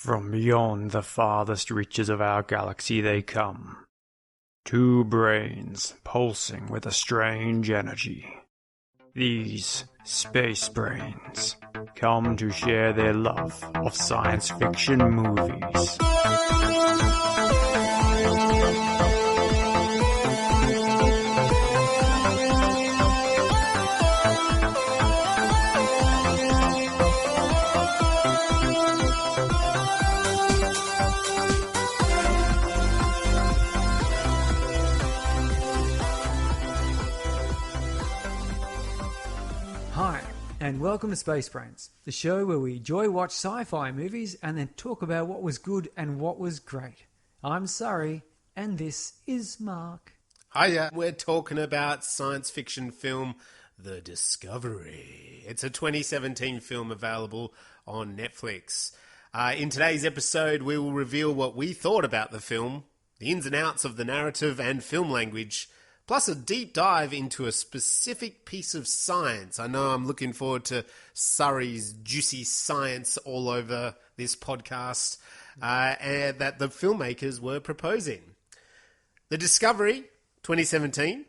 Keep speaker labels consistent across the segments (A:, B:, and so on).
A: From beyond the farthest reaches of our galaxy they come. Two brains pulsing with a strange energy. These space brains come to share their love of science fiction movies.
B: And welcome to Space Brains, the show where we joy-watch sci-fi movies and then talk about what was good and what was great. I'm Surrey, and this is Mark.
C: Hiya, we're talking about science fiction film The Discovery. It's a 2017 film available on Netflix. In today's episode, we will reveal what we thought about the film, the ins and outs of the narrative and film language, plus a deep dive into a specific piece of science. I know I'm looking forward to Surrey's juicy science all over this podcast and that the filmmakers were proposing. The Discovery 2017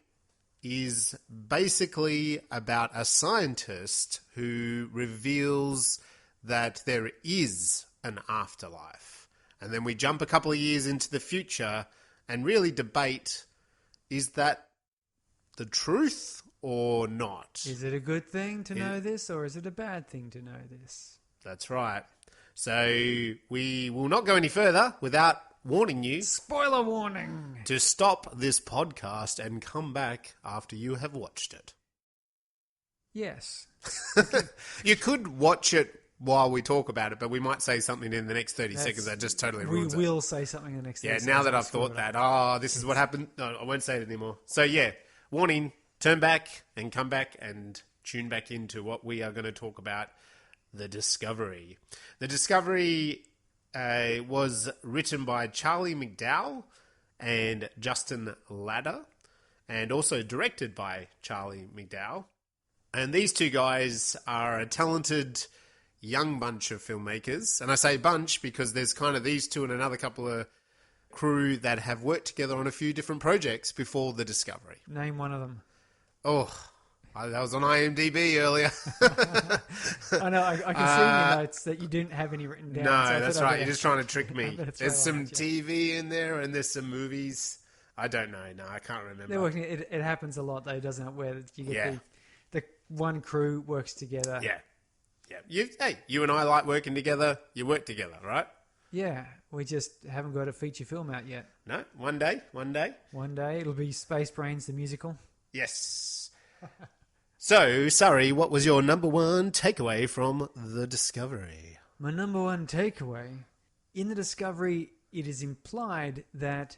C: is basically about a scientist who reveals that there is an afterlife. And then we jump a couple of years into the future and really debate, is that the truth or not?
B: Is it a good thing to know this, or is it a bad thing to know this?
C: That's right. So we will not go any further without warning you.
B: Spoiler warning!
C: To stop this podcast and come back after you have watched it.
B: Yes.
C: You could watch it while we talk about it, but we might say something in the next 30 seconds that just totally ruins it.
B: We will say something in the next 30 seconds.
C: Yeah, now that I've thought that, this is what happened. No, I won't say it anymore. So yeah, warning, turn back and come back and tune back into what we are going to talk about, The Discovery. The Discovery was written by Charlie McDowell and Justin Ladder, and also directed by Charlie McDowell. And these two guys are a talented young bunch of filmmakers. And I say bunch because there's kind of these two and another couple of crew that have worked together on a few different projects before The Discovery.
B: Name one of them.
C: Oh, that was on IMDb earlier.
B: I know, I can see in your notes that you didn't have any written down.
C: No,
B: so
C: that's right. You're just trying to trick me. There's some TV in there and there's some movies. I don't know. No, I can't remember.
B: It happens a lot, though, doesn't it? Where you get the one crew works together.
C: Yeah. Yeah. You and I like working together. You work together, right?
B: Yeah. We just haven't got a feature film out yet.
C: No, one day.
B: One day it'll be Space Brains the musical.
C: Yes. So, Surrey, what was your number one takeaway from The Discovery?
B: My number one takeaway, in The Discovery, it is implied that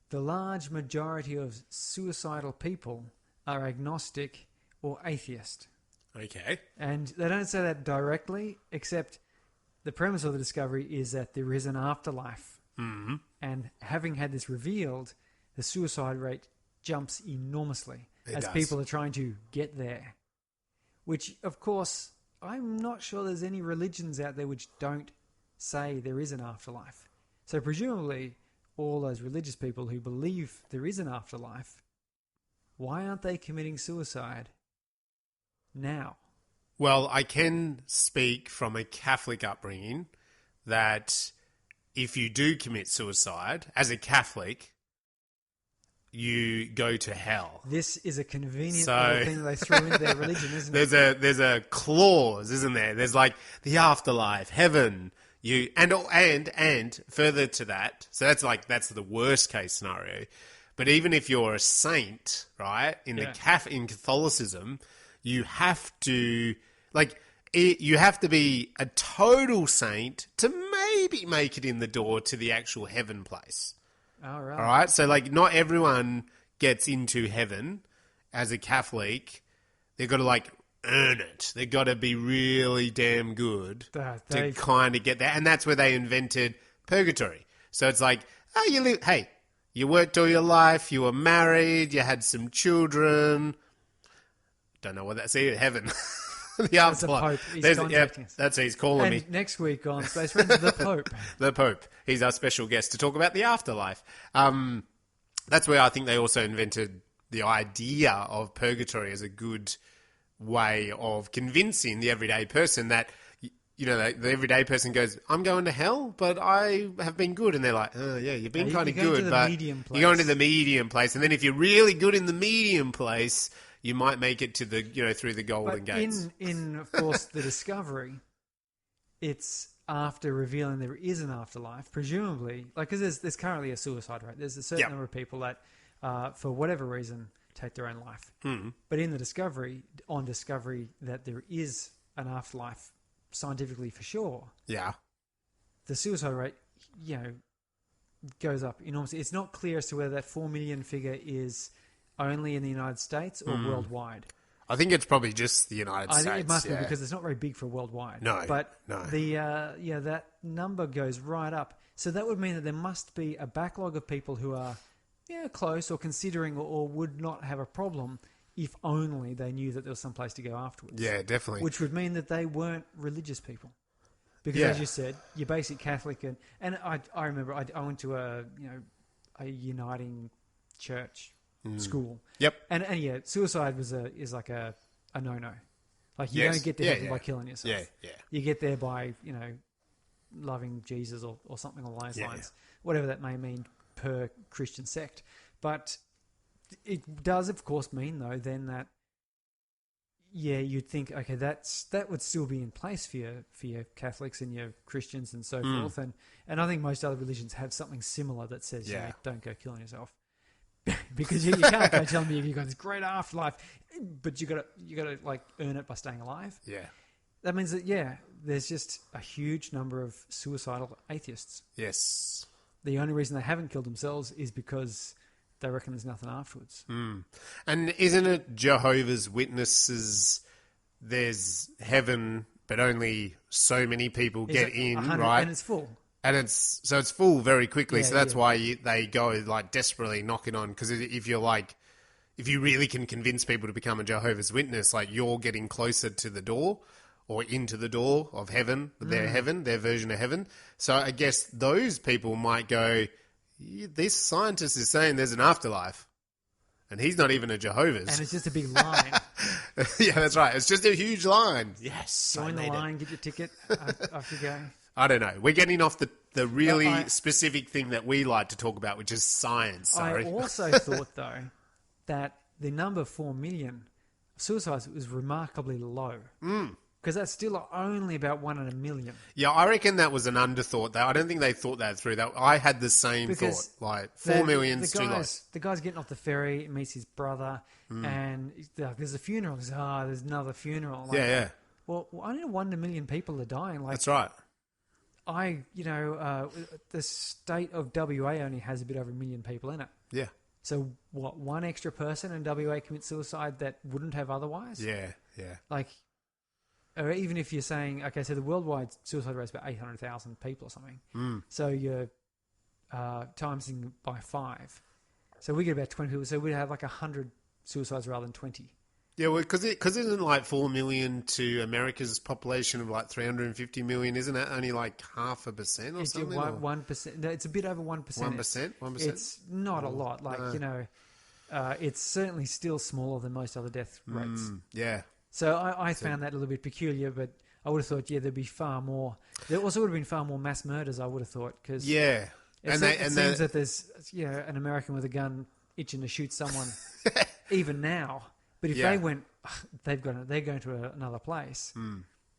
B: the large majority of suicidal people are agnostic or atheist.
C: Okay.
B: And they don't say that directly, except the premise of The Discovery is that there is an afterlife.
C: Mm-hmm.
B: And having had this revealed, the suicide rate jumps enormously as
C: does.
B: People are trying to get there. Which, of course, I'm not sure there's any religions out there which don't say there is an afterlife. So presumably, all those religious people who believe there is an afterlife, why aren't they committing suicide now?
C: Well, I can speak from a Catholic upbringing that if you do commit suicide as a Catholic, you go to hell.
B: This is a convenient little thing they threw into their religion, isn't it?
C: There's a clause, isn't there? There's like the afterlife, heaven, and further to that. So that's the worst case scenario. But even if you're a saint, right, in Catholicism, you have to be a total saint to maybe make it in the door to the actual heaven place.
B: All right.
C: All right. So not everyone gets into heaven as a Catholic. They've got to earn it. They've got to be really damn good to kind of get there. And that's where they invented purgatory. So it's you worked all your life, you were married, you had some children. Don't know what that's either. Heaven. The afterlife.
B: Pope. He's contacting us.
C: That's who he's calling me.
B: And next week on Space Friends, the Pope.
C: The Pope. He's our special guest to talk about the afterlife. That's where I think they also invented the idea of purgatory as a good way of convincing the everyday person that, you know, the everyday person goes, I'm going to hell, but I have been good. And they're like, oh, yeah, you've been kind of good, but you're going to the medium place. And then if you're really good in the medium place, you might make it to the, you know, through the golden gates.
B: In of course, the Discovery, it's after revealing there is an afterlife, presumably, like, because there's currently a suicide rate. There's a certain number of people that, for whatever reason, take their own life. But in the Discovery, that there is an afterlife, scientifically for sure. Yeah. The suicide rate, you know, goes up enormously. It's not clear as to whether that 4 million figure is only in the United States or worldwide.
C: I think it's probably just the United States.
B: I think it must be because it's not very big for worldwide.
C: No,
B: but that number goes right up. So that would mean that there must be a backlog of people who are close or considering or would not have a problem if only they knew that there was some place to go afterwards. Yeah, definitely. Which would mean that they weren't religious people. Because as you said, you're basic Catholic, and I remember I went to a uniting church school. Yep. And suicide is like a no-no. Like you don't get to heaven by killing yourself. Yeah, yeah. You get there by, you know, loving Jesus or something along those lines. Whatever that may mean per Christian sect. But it does, of course, mean though then that you'd think, okay, that would still be in place for your Catholics and your Christians and so forth. And I think most other religions have something similar that says, don't go killing yourself. Because you can't go tell me you've got this great afterlife, but you got to like earn it by staying alive. Yeah, that means that there's just a huge number of suicidal atheists. Yes, the only reason they haven't killed themselves is because they reckon there's nothing afterwards. And isn't it Jehovah's Witnesses? There's heaven, but only so many people get in, right? And it's full. And it's full very quickly, so that's why they go like desperately knocking on. Because if you really can convince people to become a Jehovah's Witness, like you're getting closer to the door or into the door of heaven, their version of heaven. So I guess those people might go, this scientist is saying there's an afterlife, and he's not even a Jehovah's, and it's just a big line. Yeah, that's right. It's just a huge line. Yes, join the line, get your ticket. Off you go. I don't know. We're getting off the really specific thing that we like to talk about, which is science. Sorry. I also thought, though, that the number 4 million suicides was remarkably low. Because that's still only about 1 in a million. Yeah, I reckon that was an underthought. I don't think they thought that through. I had the same thought. Like, 4 million's too low. The guy's getting off the ferry, meets his brother, and there's a funeral. He says, there's another funeral. Like, yeah. Well, only 1 in a million people are dying. Like, that's right. The state of WA only has a bit over 1 million people in it. Yeah. So what, one extra person in WA commits suicide that wouldn't have otherwise? Yeah, yeah. Like, or even if you're saying, okay, so the worldwide suicide rate is about 800,000 people or something. So you're timesing by 5. So we get about 20 people. So we'd have like 100 suicides rather than 20. Yeah, well, because isn't like 4 million to America's population of like 350 million, isn't that only like 0.5% or something? 1%. No, it's a bit over 1%. 1%? 1%? It's not a lot. Like, it's certainly still smaller than most other death rates. Yeah. So I found that a little bit peculiar, but I would have thought, there'd be far more. There also would have been far more mass murders, I would have thought. Cause it seems that there's an American with a gun itching to shoot someone even now. But if they went, they're going to another place.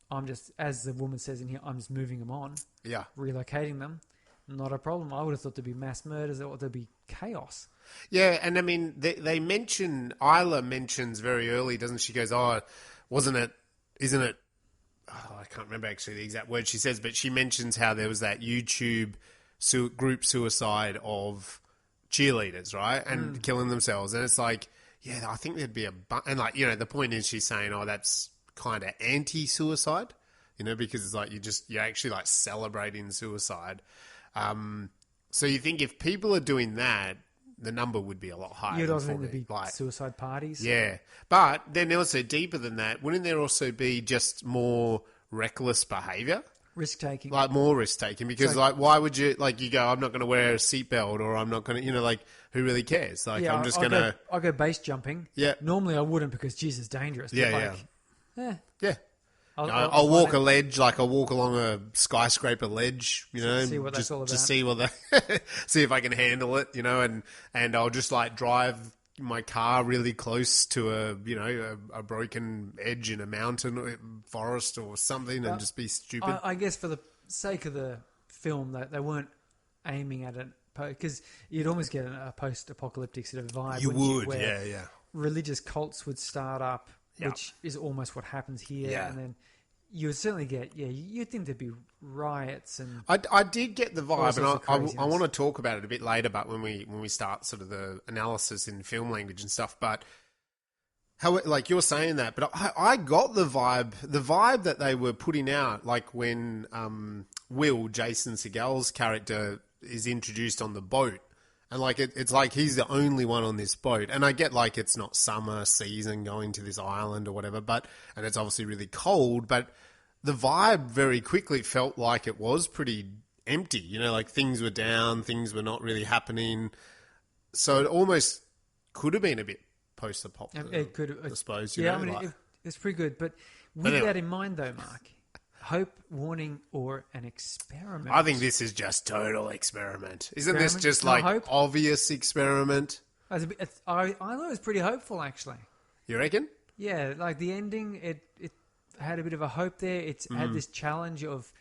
B: I'm just, as the woman says in here, I'm just moving them on. Yeah. Relocating them. Not a problem. I would have thought there'd be mass murders or there'd be chaos. Yeah, and I mean, they mention, Isla mentions very early, doesn't she? Goes, isn't it, I can't remember actually the exact word she says, but she mentions how there was that YouTube group suicide of cheerleaders, right? And killing themselves. And it's like, yeah, I think there'd be and like, the point is she's saying, that's kind of anti-suicide, because it's like you're actually like celebrating suicide. So you think if people are doing that,
C: the number would be a lot higher.
B: You'd
C: than
B: also think
C: 40.
B: there'd be
C: Like,
B: suicide parties.
C: yeah. But then also deeper than that, wouldn't there also be just more reckless behaviour?
B: Risk taking.
C: Like more risk taking? Because
B: So-
C: like, why would you, like, you go, I'm not going to wear a seatbelt, or I'm not going to, like, who really cares? Like, I'm just going to...
B: I'll go base jumping.
C: Yeah.
B: Normally I wouldn't because, geez, it's dangerous. But
C: Yeah, Yeah. I'll walk a ledge, like I'll walk along a skyscraper ledge,
B: See what that's all about.
C: Just see see if I can handle it, and I'll just like drive my car really close to a broken edge in a mountain or forest or something, and just be stupid.
B: I guess for the sake of the film, that they weren't aiming at it, because you'd almost get a post-apocalyptic sort of vibe.
C: You
B: wouldn't
C: would,
B: where
C: yeah.
B: religious cults would start up,
C: Yeah.
B: which is almost what happens here.
C: Yeah.
B: And then you would certainly get, you'd think there'd be riots and...
C: I did get the
B: all
C: vibe,
B: sorts
C: and
B: of
C: I
B: craziness.
C: want to talk about it a bit later, but when we start sort of the analysis in film language and stuff, but how, like you're saying that, but I got the vibe that they were putting out, like when Will, Jason Segel's character, is introduced on the boat. And like it's like he's the only one on this boat, and I get like it's not summer season going to this island or whatever, and it's obviously really cold. But the vibe very quickly felt like it was pretty empty. Like things were down, things were not really happening. So it almost could have been a bit post-apocalyptic.
B: It could,
C: I suppose.
B: I mean, it's pretty good. But with
C: anyway.
B: that in mind, though, Mark, hope, warning, or an experiment?
C: I think this is just total experiment. Isn't this
B: Experiment?
C: just
B: No
C: like
B: hope?
C: obvious experiment?
B: I thought it was pretty hopeful, actually.
C: You reckon?
B: Yeah, like the ending, it had a bit of a hope there. It's had this challenge of,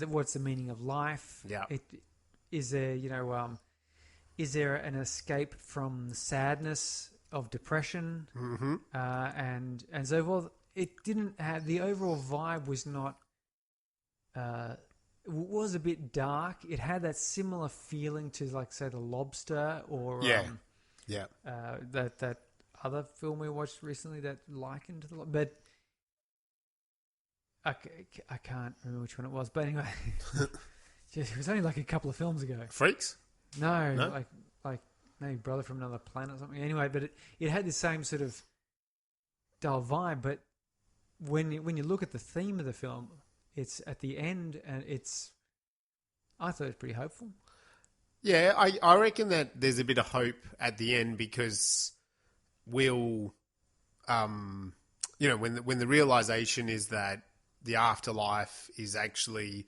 B: what's the meaning of life?
C: Yeah.
B: Is there, is there an escape from the sadness of depression?
C: Mm-hmm.
B: And so forth. It didn't have, the overall vibe was not, was a bit dark. It had that similar feeling to, like, say, The Lobster or that other film we watched recently that likened to but I can't remember which one it was. But anyway, it was only like a couple of films ago.
C: Freaks?
B: No?
C: No?
B: like maybe Brother from Another Planet or something. Anyway, but it had the same sort of dull vibe. But when you look at the theme of the film, it's at the end, and I thought it was pretty hopeful.
C: Yeah, I reckon that there's a bit of hope at the end because when the realization is that the afterlife is actually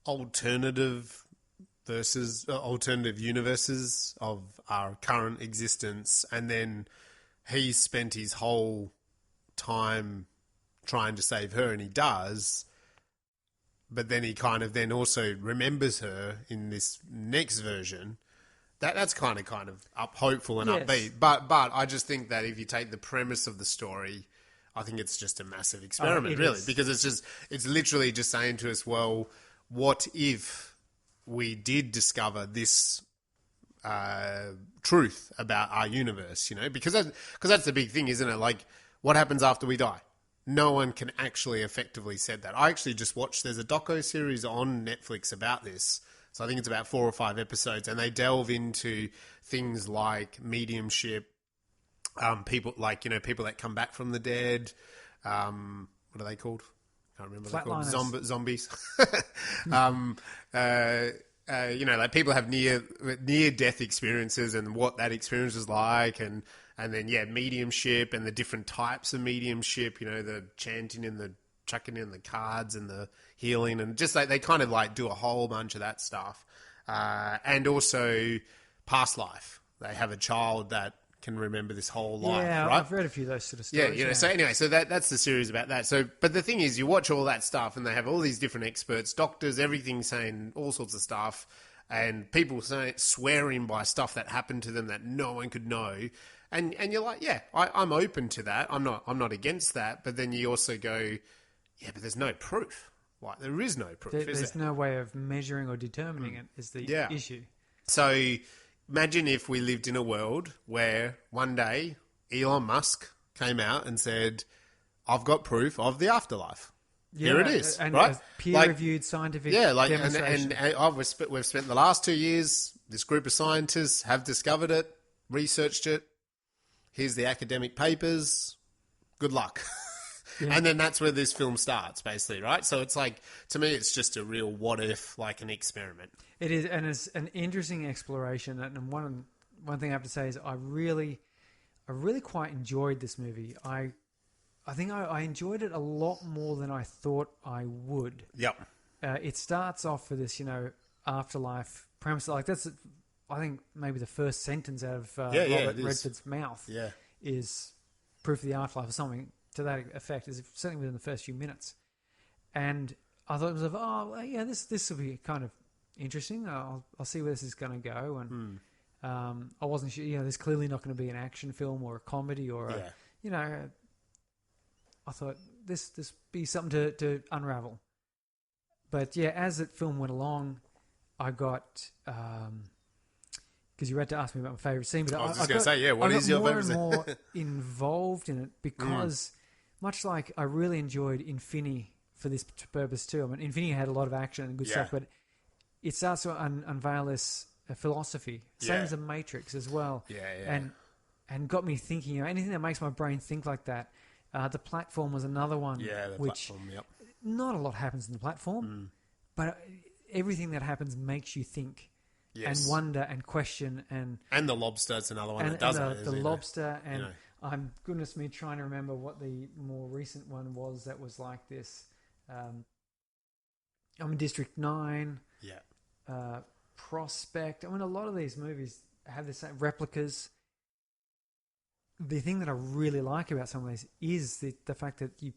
C: alternative universes of our current existence, and then he's spent his whole time trying to save her, and he does, but then he kind of then also remembers her in this next version. That's kind of hopeful and upbeat. But I just think that if you take the premise of the story, I think it's just a massive experiment, really, because it's literally just saying to us, well, what if we did discover this truth about our universe? Because that's the big thing, isn't it? Like, what happens after we die? No one can actually effectively said that. I actually just watched, there's a doco-series on Netflix about this. So I think it's about 4 or 5 episodes, and they delve into things like mediumship, people that come back from the dead. What are they called? Can't remember what they're called. Zombies. Like people have near death experiences and what that experience is like, and then mediumship and the different types of mediumship. The chanting and the chucking in the cards and the healing, and just like they kind of like do a whole bunch of that stuff, and also past life. They have a child that can remember this whole life. Yeah, right?
B: I've read a few of those sort of stories.
C: Yeah. So anyway, that's the series about that. So, but the thing is, you watch all that stuff, and they have all these different experts, doctors, everything saying all sorts of stuff, and people swearing by stuff that happened to them that no one could know. And you're like, I'm open to that. I'm not against that. But then you also go, but there's no proof. Like, there is no proof.
B: There's no way of measuring or determining it is the issue. So
C: imagine if we lived in a world where one day Elon Musk came out and said, I've got proof of the afterlife. Here it is,
B: and
C: right?
B: Peer-reviewed scientific demonstration.
C: And we've spent the last 2 years this group of scientists have discovered it, researched it. Here's the academic papers. Good luck.
B: Yeah.
C: And then that's where this film starts, basically, right? So it's like, to me, it's just a real what if, like an experiment.
B: It is, and it's an interesting exploration. And one thing I have to say is I really quite enjoyed this movie. I think I enjoyed it a lot more than I thought I would.
C: Yep.
B: It starts off with this, afterlife premise. Like that's, I think maybe the first sentence out of Robert Redford's mouth is proof of the afterlife or something to that effect. Is certainly within the first few minutes. And I thought to myself, this will be kind of interesting. I'll see where this is going to go. And I wasn't sure. There's clearly not going to be an action film or a comedy or I thought this be something to unravel. But yeah, as the film went along, I got because you had to ask me about my favourite scene. But
C: I was just going to say, what is your favourite scene?
B: I got more and more involved in it because, much like I really enjoyed Infinity for this purpose too. I mean, Infinity had a lot of action and good stuff, but it starts to unveil this philosophy, same as The Matrix as well. And got me thinking. Anything that makes my brain think like that. The Platform was another one. Yeah, the Platform. Yep. Not a lot happens in The Platform, but everything that happens makes you think and wonder and question and
C: The Lobster is another one that does it.
B: The Lobster and I'm goodness me trying to remember what the more recent one was that was like this. I'm in District 9. Yeah. Prospect. I mean, a lot of these movies have the same replicas. The thing that I really like about some of these is the fact that you've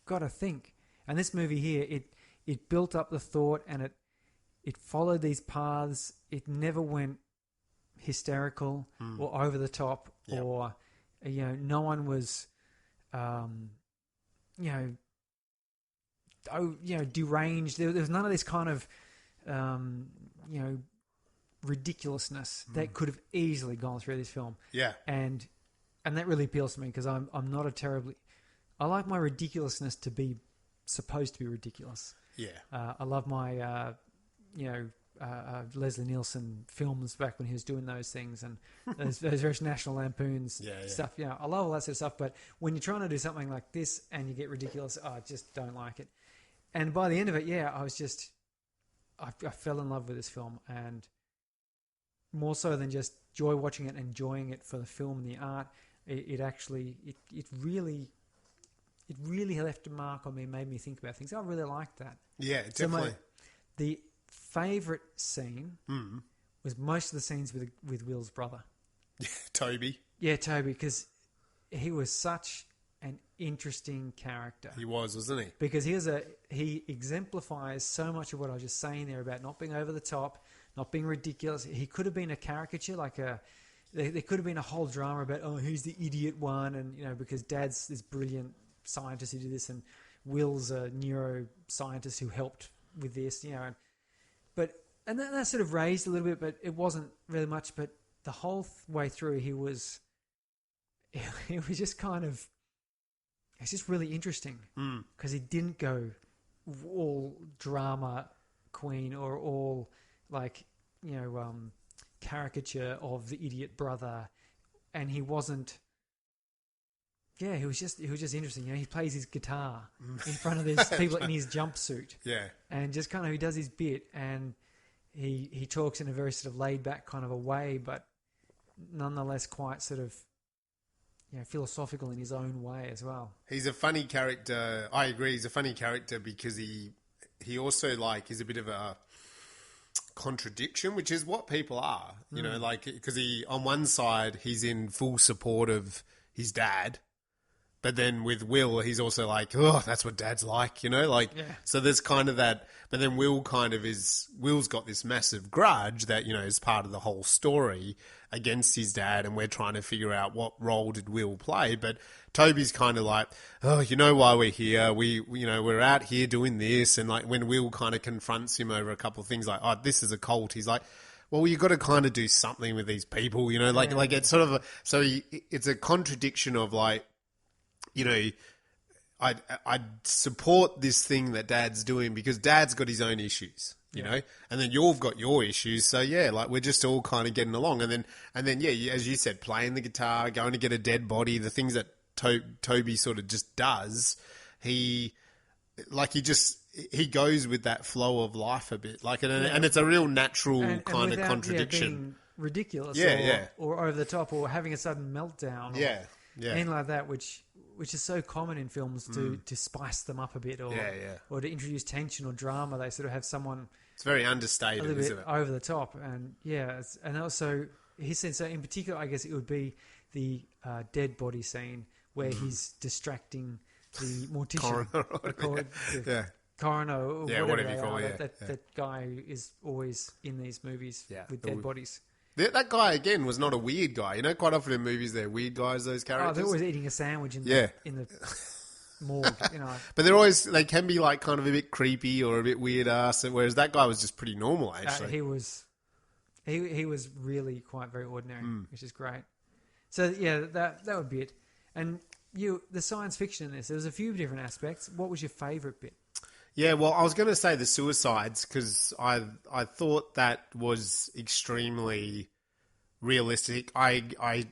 B: got to think. And this movie here, it built up the thought and it followed these paths. It never went hysterical or over the top or, no one was, deranged. There was none of this kind of, ridiculousness that could have easily gone through this film.
C: Yeah.
B: And that really appeals to me because I'm not I like my ridiculousness to be supposed to be ridiculous.
C: Yeah.
B: I love my, Leslie Nielsen films back when he was doing those things and those various National Lampoons stuff. I love all that sort of stuff. But when you're trying to do something like this and you get ridiculous, I just don't like it. And by the end of it, I fell in love with this film and more so than just joy watching it and enjoying it for the film and the art. It really left a mark on me, made me think about things. I really liked that.
C: Yeah, definitely.
B: So the favourite scene was most of the scenes with Will's brother.
C: Toby.
B: Yeah, Toby, because he was such an interesting character.
C: He was, wasn't he?
B: Because he exemplifies so much of what I was just saying there about not being over the top, not being ridiculous. He could have been a caricature, there could have been a whole drama about, he's the idiot one, and because Dad's this brilliant scientist who did this, and Will's a neuroscientist who helped with this, and that sort of raised a little bit, but it wasn't really much. But the whole way through, he was just kind of, it's just really interesting because he didn't go all drama queen or all caricature of the idiot brother, and he wasn't. Yeah, he was just interesting. He plays his guitar in front of these people in his jumpsuit. Yeah, and just kind of he does his bit, and he talks in a very sort of laid back kind of a way, but nonetheless quite sort of philosophical in his own way as well. He's a funny character.
C: I agree. He's a funny character because he also is a bit of a contradiction, which is what people are, because he, on one side, he's in full support of his dad, but then with Will, he's also like, oh, that's what Dad's like, so there's kind of that, but then Will's got this massive grudge that, is part of the whole story against his dad, and we're trying to figure out what role did Will play, but Toby's kind of like, oh, why we're here, we're out here doing this, and when Will kind of confronts him over a couple of things like, oh, this is a cult, he's like, well, you've got to kind of do something with these people, it's sort of it's a contradiction of I'd support this thing that Dad's doing because Dad's got his own issues, you know, and then you've got your issues. So yeah, like we're just all kind of getting along. And then yeah, as you said, playing the guitar, going to get a dead body, the things that Toby sort of just does, he goes with that flow of life a bit, like, and it's a real natural kind of contradiction.
B: Being ridiculous, or over the top, or having a sudden meltdown, or anything like that, which is so common in films to spice them up a bit, or to introduce tension or drama. They sort of have someone.
C: It's very understated,
B: a little
C: isn't
B: bit
C: it?
B: Over the top, and and also his sense. So in particular, I guess it would be the dead body scene where he's distracting the mortician, coroner, or whatever you call it. That guy who is always in these movies with dead bodies.
C: That guy, again, was not a weird guy. You know, quite often in movies, they're weird guys, those characters.
B: Oh, they're always eating a sandwich in the morgue, you know.
C: But they can be like kind of a bit creepy or a bit weird ass, whereas that guy was just pretty normal, actually.
B: He was really quite very ordinary, which is great. So, yeah, that would be it. And the science fiction in this, there was a few different aspects. What was your favourite bit?
C: Yeah, well, I was going to say the suicides because I thought that was extremely realistic. I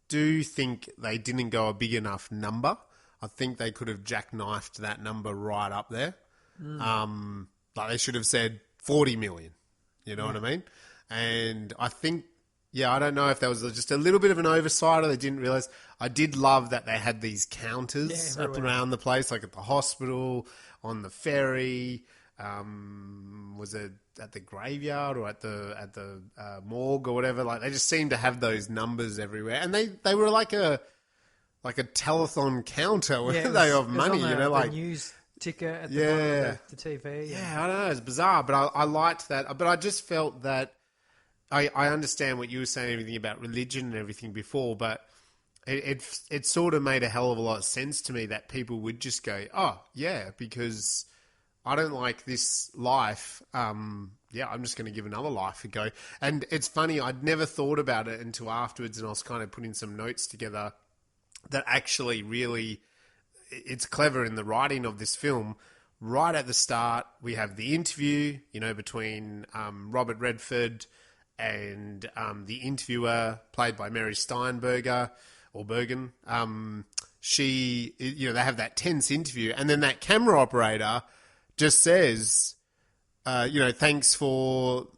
C: do think they didn't go a big enough number. I think they could have jackknifed that number right up there. Like they should have said 40 million. You know what I mean? And I think, I don't know if that was just a little bit of an oversight or they didn't realise. I did love that they had these counters up around the place, like at the hospital, on the ferry. Was it at the graveyard or at the morgue or whatever? Like they just seemed to have those numbers everywhere, and they were like a telethon counter, weren't they, of money?
B: You
C: know, like
B: the news ticker at the bottom of the TV.
C: Yeah, I don't know, it's bizarre, but I liked that. But I just felt that I understand what you were saying, everything about religion and everything before, but it sort of made a hell of a lot of sense to me that people would just go, oh, yeah, because I don't like this life. I'm just going to give another life a go. And it's funny, I'd never thought about it until afterwards, and I was kind of putting some notes together that actually really, it's clever in the writing of this film. Right at the start, we have the interview, between Robert Redford and the interviewer, played by Mary Steinberger, or Bergen. They have that tense interview, and then that camera operator just says, thanks for...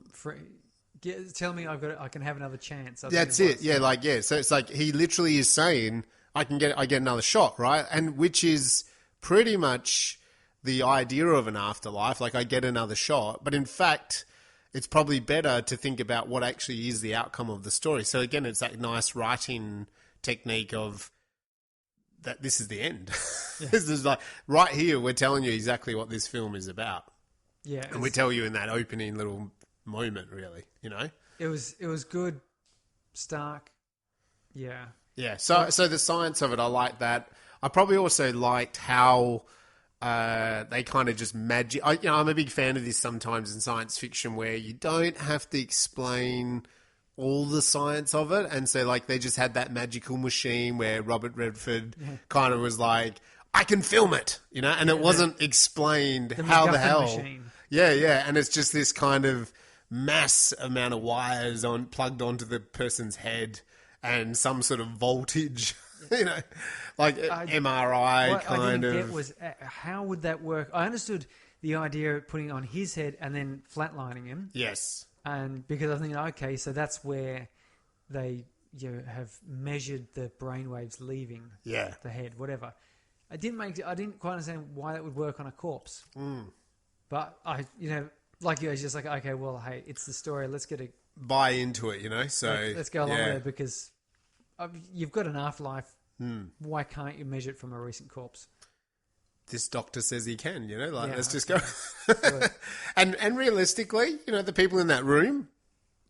B: Tell me I can have another chance.
C: That's it. Yeah, So it's like he literally is saying, I get another shot, right? And which is pretty much the idea of an afterlife. Like I get another shot, but in fact, it's probably better to think about what actually is the outcome of the story. So again, it's that nice writing technique of that this is the end. This is like right here, we're telling you exactly what this film is about. Yeah. And we tell you in that opening little moment, really, It
B: was good, stark. Yeah.
C: Yeah. So the science of it, I like that. I probably also liked how they kind of just magic. I'm a big fan of this sometimes in science fiction where you don't have to explain all the science of it. And so like they just had that magical machine where Robert Redford kind of was like, I can film it, and it wasn't explained how the hell. Machine. Yeah. And it's just this kind of mass amount of wires plugged onto the person's head and some sort of voltage, like MRI kind of. What I didn't get was
B: how would that work? I understood the idea of putting it on his head and then flatlining him.
C: Yes.
B: And because I think, okay, so that's where they have measured the brainwaves leaving the head, whatever. I didn't quite understand why that would work on a corpse. But like you, I was just like, okay, well, hey, it's the story. Let's get a
C: buy into it, So
B: let's go along with it because you've got an afterlife. Why can't you measure it from a recent corpse?
C: This doctor says he can, let's just go. And realistically, the people in that room,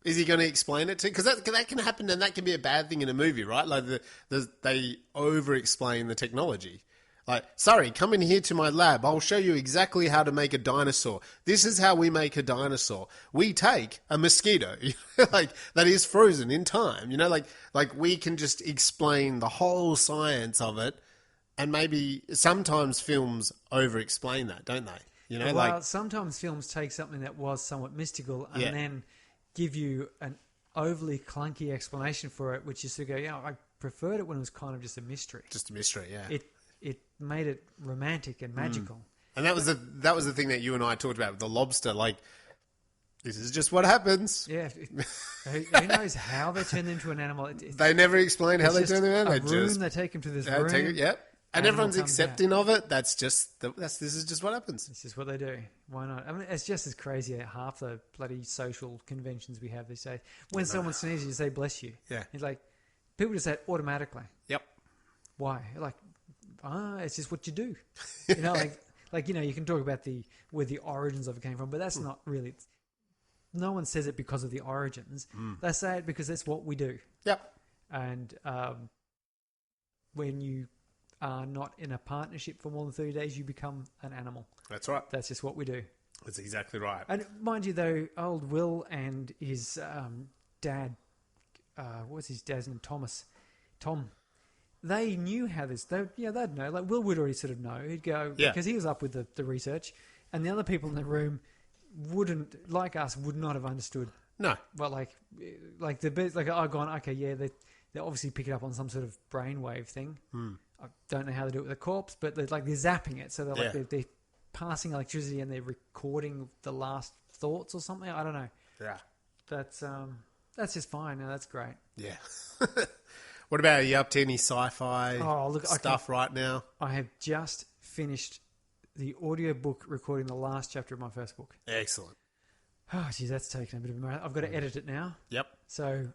C: is he going to explain it to? Because that can happen, and that can be a bad thing in a movie, right? Like they over-explain the technology. Like, sorry, come in here to my lab. I'll show you exactly how to make a dinosaur. This is how we make a dinosaur. We take a mosquito, like that is frozen in time. Like we can just explain the whole science of it. And maybe sometimes films over-explain that, don't they? You know,
B: well, sometimes films take something that was somewhat mystical and then give you an overly clunky explanation for it, which is to go, I preferred it when it was kind of just a mystery.
C: Just a mystery, yeah.
B: It made it romantic and magical.
C: And that was the thing that you and I talked about with the lobster. Like, this is just what happens.
B: Yeah. Who knows how they turn them into an animal?
C: They never explained how they turn them out.
B: They take them to this room.
C: And everyone's accepting of it. This is just what happens.
B: This is what they do. Why not? I mean, it's just as crazy as half the bloody social conventions we have these days. When someone sneezes, you say "bless you."
C: Yeah,
B: it's like people just say it automatically.
C: Yep.
B: Why? Like, it's just what you do. You know, you can talk about where the origins of it came from, but that's not really. No one says it because of the origins. They say it because that's what we do.
C: Yep.
B: And when you are not in a partnership for more than 30 days, you become an animal.
C: That's right.
B: That's just what we do.
C: That's exactly right.
B: And mind you, though, old Will and his dad, what was his dad's name? Tom. They knew how this. They'd know. Like Will would already sort of know. He'd go because he was up with the research, and the other people in the room would not have understood.
C: No.
B: Well, I've gone, okay, yeah, they obviously pick it up on some sort of brainwave thing. I don't know how they do it with a corpse, but they're zapping it. So they're passing electricity and they're recording the last thoughts or something. I don't know.
C: Yeah.
B: That's just fine. No, that's great.
C: Yeah. What about, are you up to any sci-fi stuff right now?
B: I have just finished the audiobook recording the last chapter of my first book.
C: Excellent.
B: Oh, geez, that's taken a bit of a marathon. I've got to edit it now.
C: Yep.
B: So,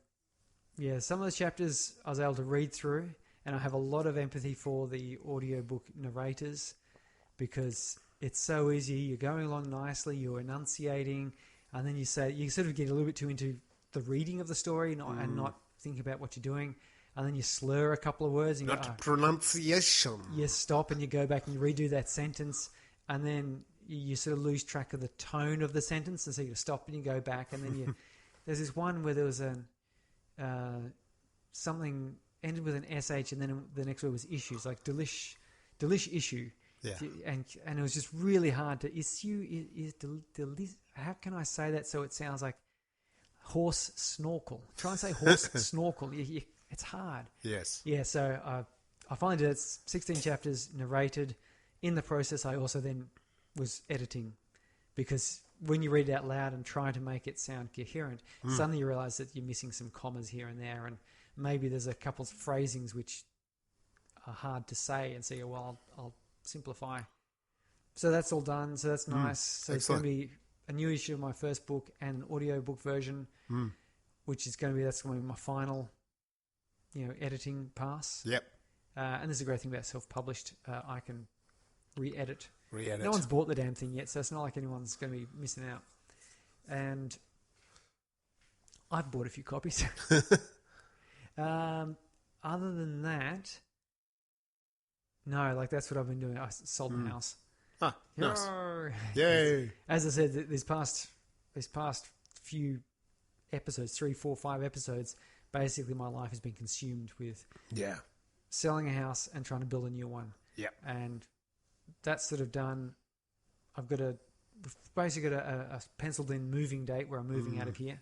B: yeah, some of the chapters I was able to read through, and I have a lot of empathy for the audiobook narrators because it's so easy. You're going along nicely, you're enunciating, and then you sort of get a little bit too into the reading of the story and not think about what you're doing. And then you slur a couple of words. And
C: pronunciation.
B: You stop and you go back and you redo that sentence. And then you sort of lose track of the tone of the sentence. And so you stop and you go back. And then there's this one where there was something ended with an SH and then the next word was issues, like delish issue.
C: Yeah.
B: And it was just really hard to issue. How can I say that so it sounds like horse snorkel? Try and say horse snorkel. It's hard.
C: Yes.
B: Yeah, so I finally did it. 16 chapters narrated. In the process, I also then was editing because when you read it out loud and try to make it sound coherent, suddenly you realise that you're missing some commas here and there, and maybe there's a couple of phrasings which are hard to say, and so I'll simplify. So that's all done. So that's nice. So
C: Excellent.
B: It's going to be a new issue of my first book and an audiobook version, which is going to be my final editing pass.
C: Yep.
B: And this is a great thing about self-published. I can re-edit.
C: Re-edit.
B: No one's bought the damn thing yet, so it's not like anyone's going to be missing out. And I've bought a few copies. Other than that, no, that's what I've been doing. I sold my house.
C: Ah, nice.
B: Yay!
C: Yay.
B: As I said, these past few episodes, 3, 4, 5 episodes, basically my life has been consumed with selling a house and trying to build a new one.
C: Yep.
B: And that's sort of done. We've basically got a penciled in moving date where I'm moving out of here.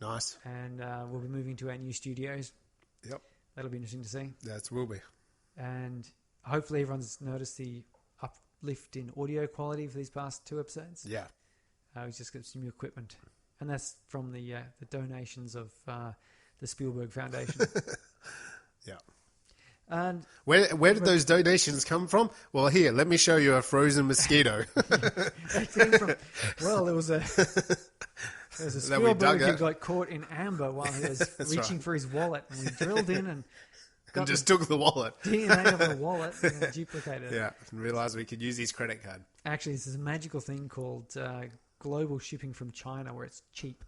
C: Nice.
B: And we'll be moving to our new studios.
C: Yep.
B: That'll be interesting to see.
C: That will be.
B: And hopefully everyone's noticed the uplift in audio quality for these past 2 episodes.
C: Yeah.
B: We just got some new equipment. And that's from the donations of the Spielberg Foundation.
C: Yeah.
B: And
C: where did those donations come from? Well, here, let me show you a frozen mosquito.
B: They came from, there was a Spielberg who got caught in amber while he was reaching for his wallet, and we drilled in and
C: just took the wallet.
B: DNA of the wallet and duplicated it.
C: Yeah, and realised we could use his credit card.
B: Actually, this is a magical thing called global shipping from China where it's cheap.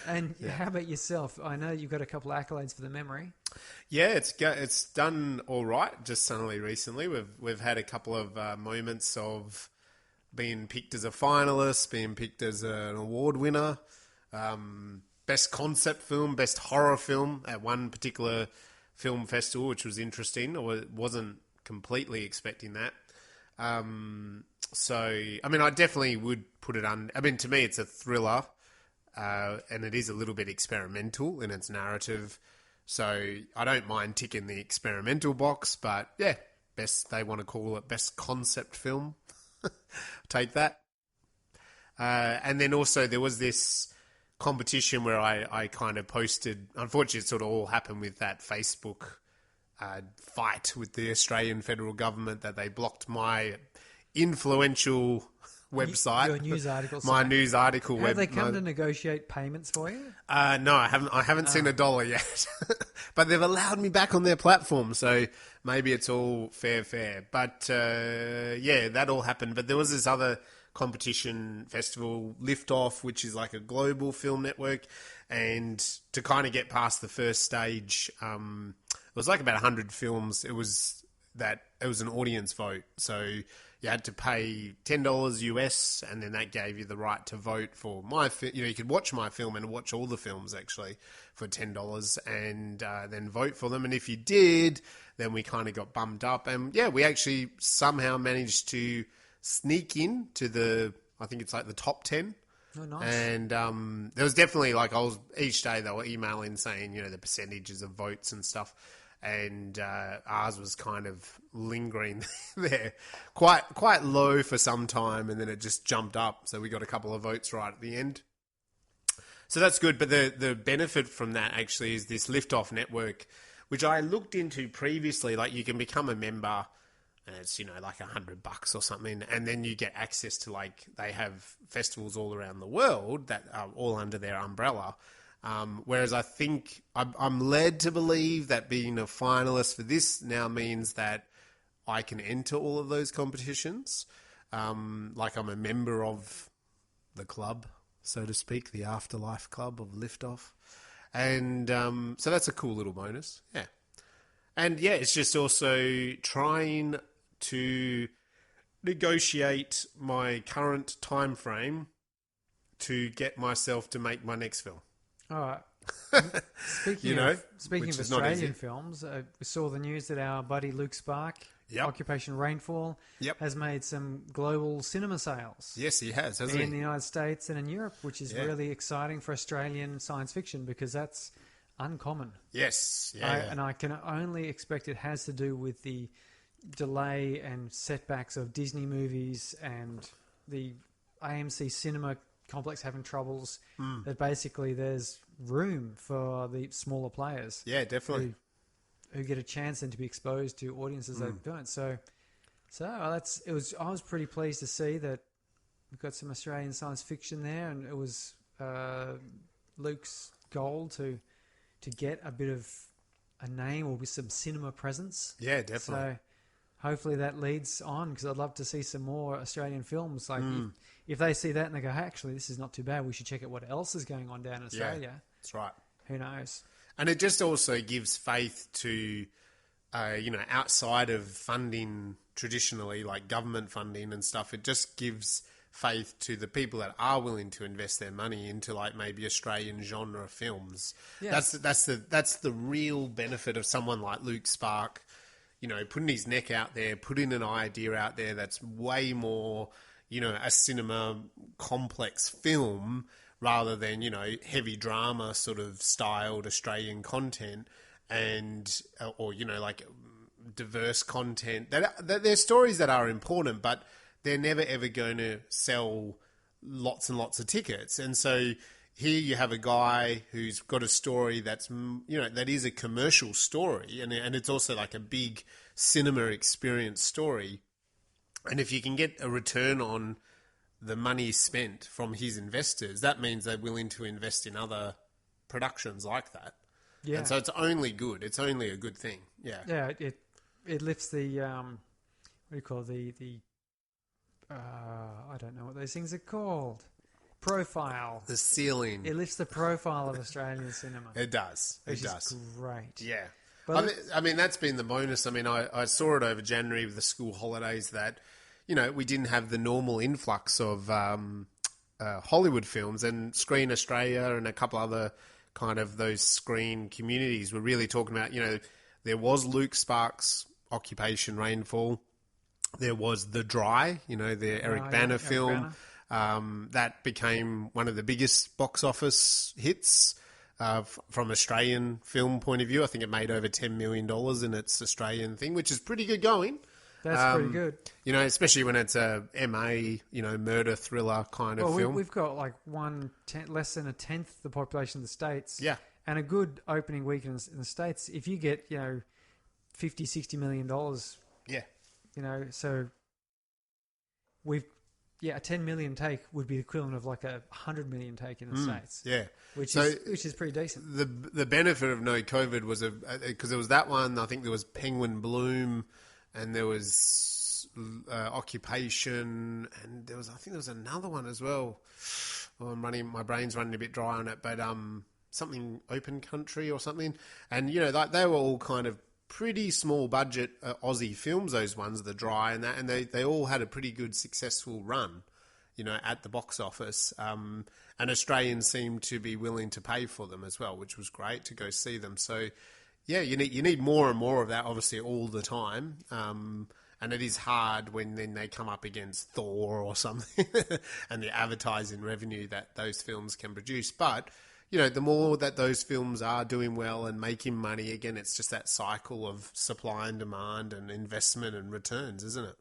B: And how about yourself? I know you've got a couple of accolades for the memory.
C: Yeah, it's done all right. Just suddenly recently, we've had a couple of moments of being picked as a finalist, being picked as an award winner, best concept film, best horror film at one particular film festival, which was interesting. I wasn't completely expecting that. So, I mean, I definitely would put it on. I mean, to me, it's a thriller, and it is a little bit experimental in its narrative. So, I don't mind ticking the experimental box, but yeah, best, they want to call it best concept film. Take that. And then also there was this competition where I kind of posted, unfortunately it sort of all happened with that Facebook fight with the Australian federal government, that they blocked my influential website.
B: Your news article.
C: My news article.
B: Have they come to negotiate payments for you?
C: No, I haven't seen $1 yet. But they've allowed me back on their platform, so maybe it's all fair. But yeah, that all happened. But there was this other competition festival, Liftoff, which is like a global film network, and to kind of get past the first stage, it was like about 100 films. It was an audience vote, so you had to pay $10 US, and then that gave you the right to vote for my film. You could watch my film and watch all the films actually for $10, and then vote for them. And if you did, then we kind of got bumped up, and yeah, we actually somehow managed to sneak in to I think it's like the top 10.
B: Oh, nice.
C: And there was definitely, like, each day they were emailing saying, the percentages of votes and stuff. And ours was kind of lingering there, quite low for some time, and then it just jumped up. So we got a couple of votes right at the end. So that's good. But the benefit from that actually is this Liftoff network, which I looked into previously. Like, you can become a member, and it's, like $100 or something. And then you get access to, like, they have festivals all around the world that are all under their umbrella. Whereas I think I'm led to believe that being a finalist for this now means that I can enter all of those competitions. Like, I'm a member of the club, so to speak, the Afterlife Club of Liftoff. And so that's a cool little bonus. Yeah. And yeah, it's just also trying to negotiate my current time frame to get myself to make my next film.
B: All right. Speaking of Australian films, we saw the news that our buddy Luke Spark, Occupation Rainfall, has made some global cinema sales.
C: Yes, he has, hasn't he?
B: In the United States and in Europe, which is really exciting for Australian science fiction, because that's uncommon.
C: Yes.
B: And I can only expect it has to do with the delay and setbacks of Disney movies and the AMC cinema complex having troubles, that basically there's room for the smaller players.
C: Yeah, definitely.
B: Who get a chance and to be exposed to audiences that don't. So I was pretty pleased to see that we've got some Australian science fiction there, and it was Luke's goal to get a bit of a name or with some cinema presence.
C: Yeah, definitely.
B: So hopefully that leads on, because I'd love to see some more Australian films. Like if they see that and they go, hey, actually, this is not too bad, we should check out what else is going on down in Australia.
C: Yeah, that's right.
B: Who knows?
C: And it just also gives faith to, outside of funding traditionally, like government funding and stuff, it just gives faith to the people that are willing to invest their money into, like, maybe Australian genre films. Yes. That's the real benefit of someone like Luke Spark, putting his neck out there, putting an idea out there that's way more, a cinema complex film rather than, heavy drama sort of styled Australian content, and, or, like diverse content. They're stories that are important, but they're never ever going to sell lots and lots of tickets. And so here you have a guy who's got a story that's, that is a commercial story, and it's also like a big cinema experience story. And if you can get a return on the money spent from his investors, that means they're willing to invest in other productions like that. Yeah. And so it's only good. It's only a good thing. Yeah.
B: Yeah. It lifts the, what do you call it? I don't know what those things are called. Profile.
C: The ceiling.
B: It lifts the profile of Australian cinema.
C: It does.
B: Which is great.
C: Yeah. But I mean, that's been the bonus. I mean, I saw it over January with the school holidays that, we didn't have the normal influx of Hollywood films, and Screen Australia and a couple other kind of those screen communities were really talking about, there was Luke Sparks' Occupation Rainfall. There was The Dry, the Eric Bana film. That became one of the biggest box office hits from Australian film point of view. I think it made over $10 million in its Australian thing, which is pretty good going.
B: That's pretty good.
C: Especially when it's a MA, murder thriller kind of film.
B: We've got like less than a tenth the population of the States.
C: Yeah.
B: And a good opening weekend in the States, if you get, $50, $60 million.
C: Yeah.
B: So a 10 million take would be the equivalent of like a 100 million take in the States.
C: Yeah.
B: Which is pretty decent.
C: The benefit of no COVID was because there was that one. I think there was Penguin Bloom, and there was Occupation, and there was another one as well. Oh, my brain's running a bit dry on it, but something Open Country or something. And they were all kind of pretty small budget Aussie films. Those ones, The Dry and that, and they all had a pretty good successful run, at the box office. And Australians seemed to be willing to pay for them as well, which was great to go see them. So, yeah, you need more and more of that, obviously, all the time. And it is hard when then they come up against Thor or something and the advertising revenue that those films can produce. But, the more that those films are doing well and making money, again, it's just that cycle of supply and demand and investment and returns, isn't it?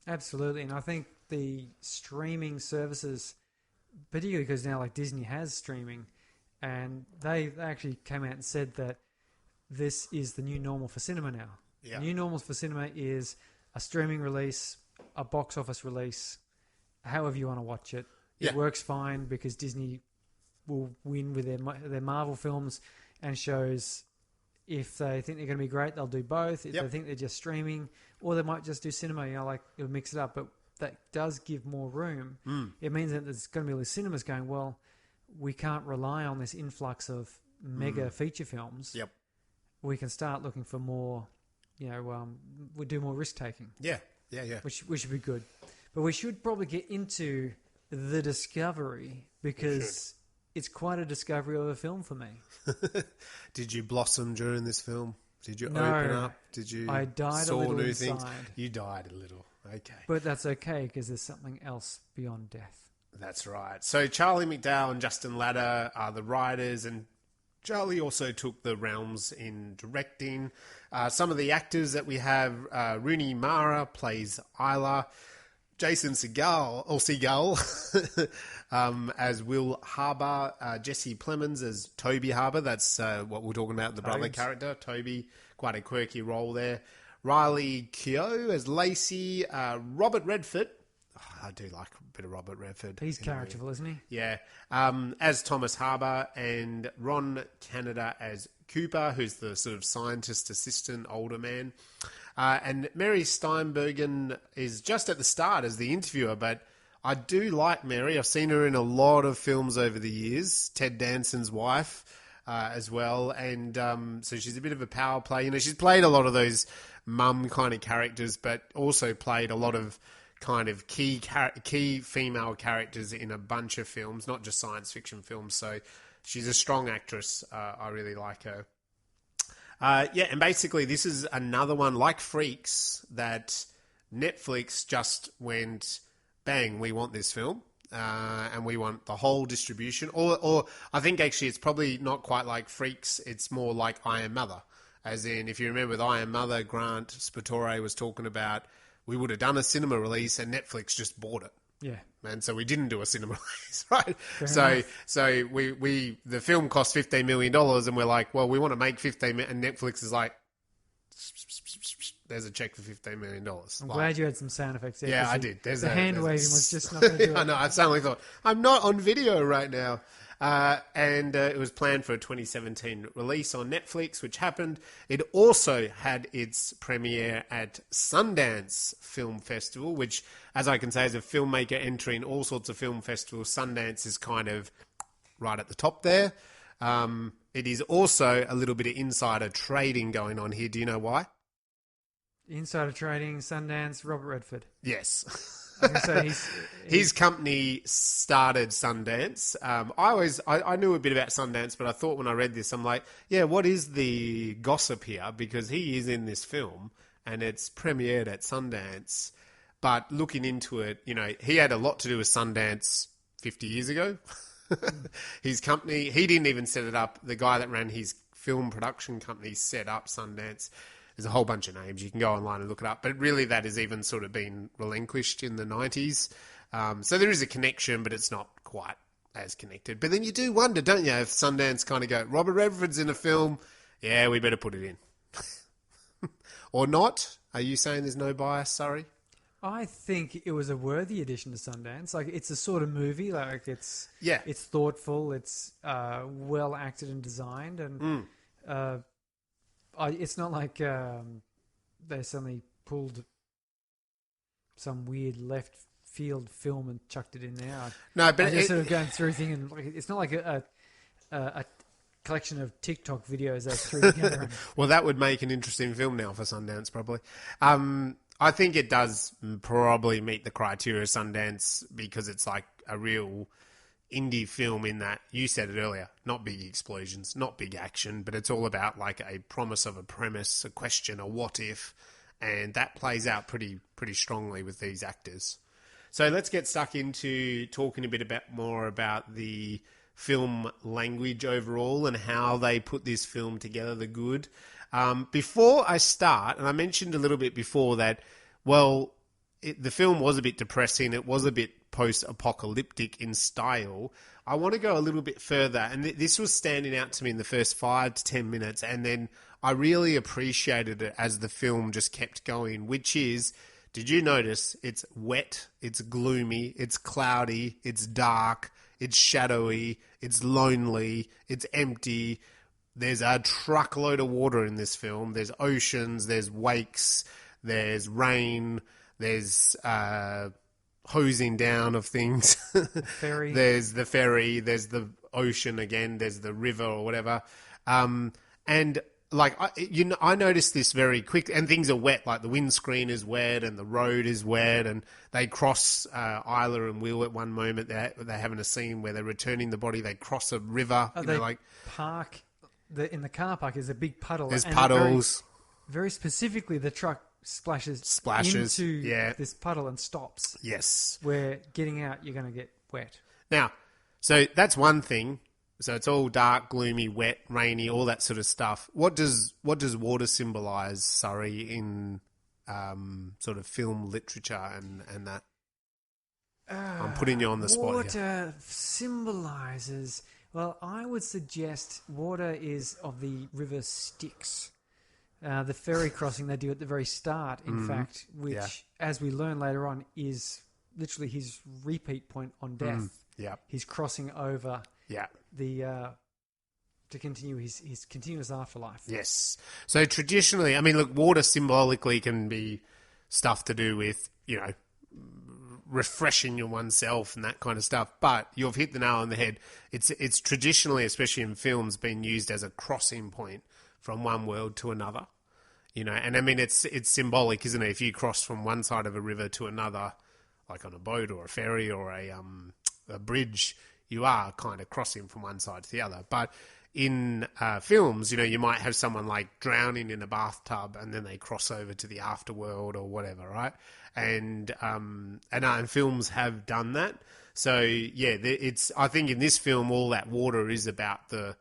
B: Absolutely. And I think the streaming services, particularly because now like Disney has streaming, and they actually came out and said that this is the new normal for cinema now. Yeah. The new normal for cinema is a streaming release, a box office release, however you want to watch it. It works fine because Disney will win with their Marvel films and shows. If they think they're going to be great, they'll do both. If they think they're just streaming, or they might just do cinema, it'll mix it up. But that does give more room. It means that there's going to be all these cinemas going, well, we can't rely on this influx of mega feature films.
C: Yep.
B: We can start looking for more, we do more risk taking.
C: Yeah.
B: Which should be good. But we should probably get into the discovery because it's quite a discovery of a film for me.
C: Did you blossom during this film? Did you
B: No,
C: open up? Did you
B: I died
C: saw
B: a little
C: new
B: inside.
C: things? You died a little. Okay.
B: But that's okay because there's something else beyond death.
C: That's right. So Charlie McDowell and Justin Latter are the writers, and Charlie also took the realms in directing. Some of the actors that we have, Rooney Mara plays Isla, Jason Segel as Will Harbour, Jesse Plemons as Toby Harbour. That's what we're talking about, the brother character, Toby. Quite a quirky role there. Riley Keough as Lacey, Robert Redford. Oh, I do like a bit of Robert Redford.
B: He's characterful, isn't he?
C: Yeah. As Thomas Harbour, and Ron Canada as Cooper, who's the sort of scientist assistant, older man. And Mary Steinbergen is just at the start as the interviewer, but I do like Mary. I've seen her in a lot of films over the years. Ted Danson's wife as well. And so she's a bit of a power play. She's played a lot of those mum kind of characters, but also played a lot of kind of key female characters in a bunch of films, not just science fiction films. So she's a strong actress. I really like her. And basically this is another one like Freaks that Netflix just went, bang, we want this film. And we want the whole distribution. Or I think actually it's probably not quite like Freaks. It's more like I Am Mother. As in, if you remember with I Am Mother, Grant Spatore was talking about we would have done a cinema release and Netflix just bought it.
B: Yeah.
C: And so we didn't do a cinema release, right?
B: Fair
C: So the film cost $15 million and we're like, well, we want to make $15 million. And Netflix is like, there's a check for $15 million.
B: I'm glad you had some sound effects there.
C: Yeah, I did.
B: The hand waving was just not going to do it.
C: I know. I suddenly thought, I'm not on video right now. And it was planned for a 2017 release on Netflix, which happened. It also had its premiere at Sundance Film Festival, which, as I can say, as a filmmaker entering all sorts of film festivals, Sundance is kind of right at the top there. It is also a little bit of insider trading going on here. Do you know why?
B: Insider trading, Sundance, Robert Redford.
C: Yes.
B: I was gonna say
C: His company started Sundance. I knew a bit about Sundance, but I thought when I read this, I'm like, yeah, what is the gossip here? Because he is in this film and it's premiered at Sundance. But looking into it, he had a lot to do with Sundance 50 years ago. His company, he didn't even set it up. The guy that ran his film production company set up Sundance. There's a whole bunch of names. You can go online and look it up. But really that has even sort of been relinquished in the 90s. So there is a connection, but it's not quite as connected. But then you do wonder, don't you, if Sundance kind of go, Robert Redford's in a film, yeah, we better put it in. Or not? Are you saying there's no bias, Surrey?
B: I think it was a worthy addition to Sundance. Like, it's a sort of movie. Like, it's thoughtful. It's well acted and designed, and it's not like they suddenly pulled some weird left field film and chucked it in there.
C: No, but
B: I just sort of going through things, and it's not like a collection of TikTok videos they threw together.
C: Well, that would make an interesting film now for Sundance, probably. I think it does probably meet the criteria of Sundance because it's like a real indie film in that, you said it earlier, not big explosions, not big action, but it's all about like a promise of a premise, a question, a what if, and that plays out pretty strongly with these actors. So let's get stuck into talking a bit more about the film language overall and how they put this film together, the good. Before I start, and I mentioned a little bit before that, well, the film was a bit depressing. It was a bit post-apocalyptic in style. I want to go a little bit further, and this was standing out to me in the first 5 to 10 minutes, and then I really appreciated it as the film just kept going, which is, did you notice it's wet, it's gloomy, it's cloudy, it's dark, it's shadowy, it's lonely, it's empty. There's a truckload of water in this film. There's oceans, there's wakes, there's rain, there's hosing down of things.
B: Ferry.
C: There's the ferry, there's the ocean again, there's the river or whatever. And like, I noticed this very quick, and things are wet, like the windscreen is wet and the road is wet, and they cross Isla and Will at one moment. They're having a scene where they're returning the body, they cross a river.
B: Park. In the car park is a big puddle.
C: There's puddles.
B: Very specifically, the truck splashes into this puddle and stops.
C: Yes.
B: Where getting out, you're going to get wet.
C: Now, so that's one thing. So it's all dark, gloomy, wet, rainy, all that sort of stuff. What does water symbolise, Surrey, in sort of film literature and that? I'm putting you on the spot
B: water
C: here.
B: Water symbolises... Well, I would suggest water is of the river Styx. The ferry crossing they do at the very start, in fact, which, as we learn later on, is literally his repeat point on death.
C: Yeah.
B: He's crossing over
C: the
B: to continue his continuous afterlife.
C: Yes. So traditionally, I mean, look, water symbolically can be stuff to do with, refreshing your oneself and that kind of stuff. But you've hit the nail on the head. It's traditionally, especially in films, been used as a crossing point from one world to another. And I mean, it's symbolic, isn't it? If you cross from one side of a river to another, like on a boat or a ferry or a bridge, you are kind of crossing from one side to the other. But in films, you might have someone like drowning in a bathtub and then they cross over to the afterworld or whatever, right? And films have done that. So yeah, I think in this film, all that water is about the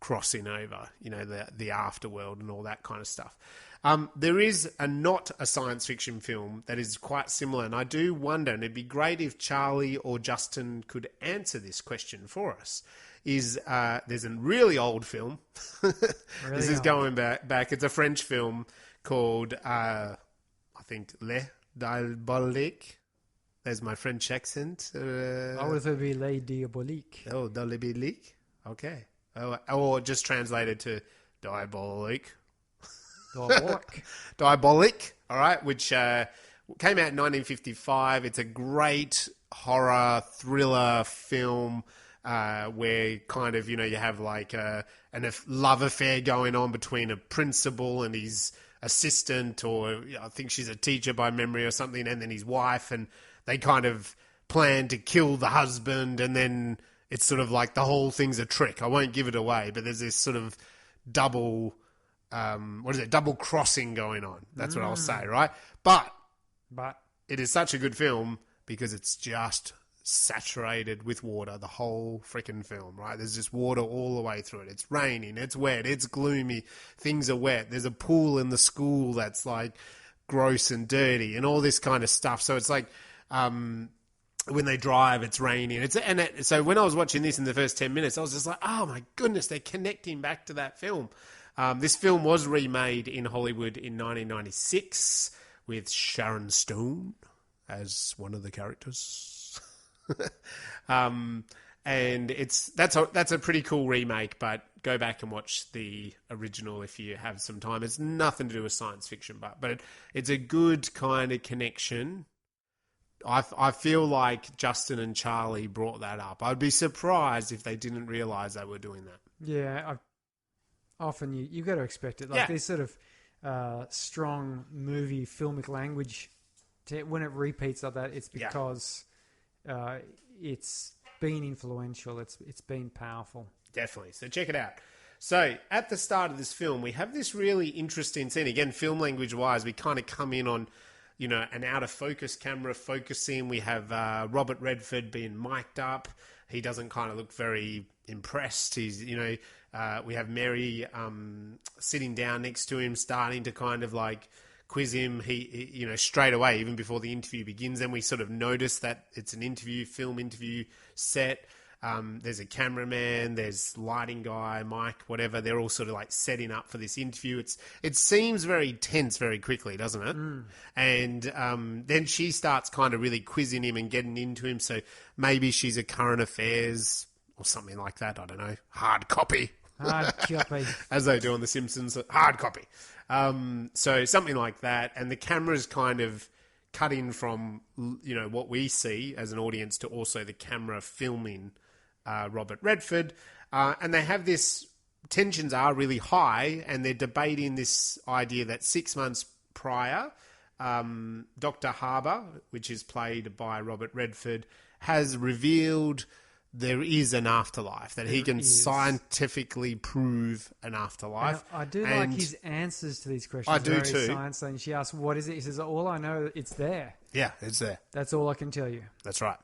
C: crossing over, the afterworld and all that kind of stuff. There is not a science fiction film that is quite similar, and I do wonder, and it'd be great if Charlie or Justin could answer this question for us. There's a really old film. This is going back. It's a French film called, I think, Le Diabolique. There's my French accent.
B: I would have be Le Diabolique.
C: Oh, Diabolique. Okay. Or just translated to Diabolique. Diabolic, all right, which came out in 1955. It's a great horror thriller film where kind of, you have like a love affair going on between a principal and his assistant, or I think she's a teacher by memory or something, and then his wife, and they kind of plan to kill the husband, and then it's sort of like the whole thing's a trick. I won't give it away, but there's this sort of double crossing going on. That's what I'll say, right? But it is such a good film because it's just saturated with water the whole freaking film, right? There's just water all the way through it. It's raining, it's wet, it's gloomy, things are wet. There's a pool in the school that's like gross and dirty and all this kind of stuff. So it's like when they drive, it's raining. So when I was watching this in the first 10 minutes, I was just like, oh my goodness, they're connecting back to that film. This film was remade in Hollywood in 1996 with Sharon Stone as one of the characters. And that's a pretty cool remake, but go back and watch the original if you have some time. It's nothing to do with science fiction, but it's a good kind of connection. I feel like Justin and Charlie brought that up. I'd be surprised if they didn't realise they were doing that.
B: Yeah, often you got to expect it. Like this sort of strong movie filmic language, when it repeats like that, it's because it's been influential. It's been powerful.
C: Definitely. So check it out. So at the start of this film, we have this really interesting scene. Again, film language wise, we kind of come in on, an out of focus camera focusing. We have Robert Redford being mic'd up. He doesn't kind of look very impressed. He's, we have Mary sitting down next to him, starting to kind of like quiz him. He straight away, even before the interview begins, then we sort of notice that it's an film interview set. There's a cameraman, there's lighting guy, Mike, whatever. They're all sort of like setting up for this interview. It seems very tense very quickly, doesn't it? And then she starts kind of really quizzing him and getting into him. So maybe she's a current affairs or something like that. I don't know. Hard copy.
B: Hard copy.
C: As they do on The Simpsons. Hard copy. So something like that. And the camera's kind of cutting from, what we see as an audience to also the camera filming Robert Redford. And they have this, tensions are really high, and they're debating this idea that 6 months prior, Dr. Harbour, which is played by Robert Redford, has revealed there is an afterlife, that he can scientifically prove an afterlife.
B: And I do like his answers to these questions.
C: I do too.
B: Science, and she asks, what is it? He says, all I know, it's there.
C: Yeah, it's there.
B: That's all I can tell you.
C: That's right.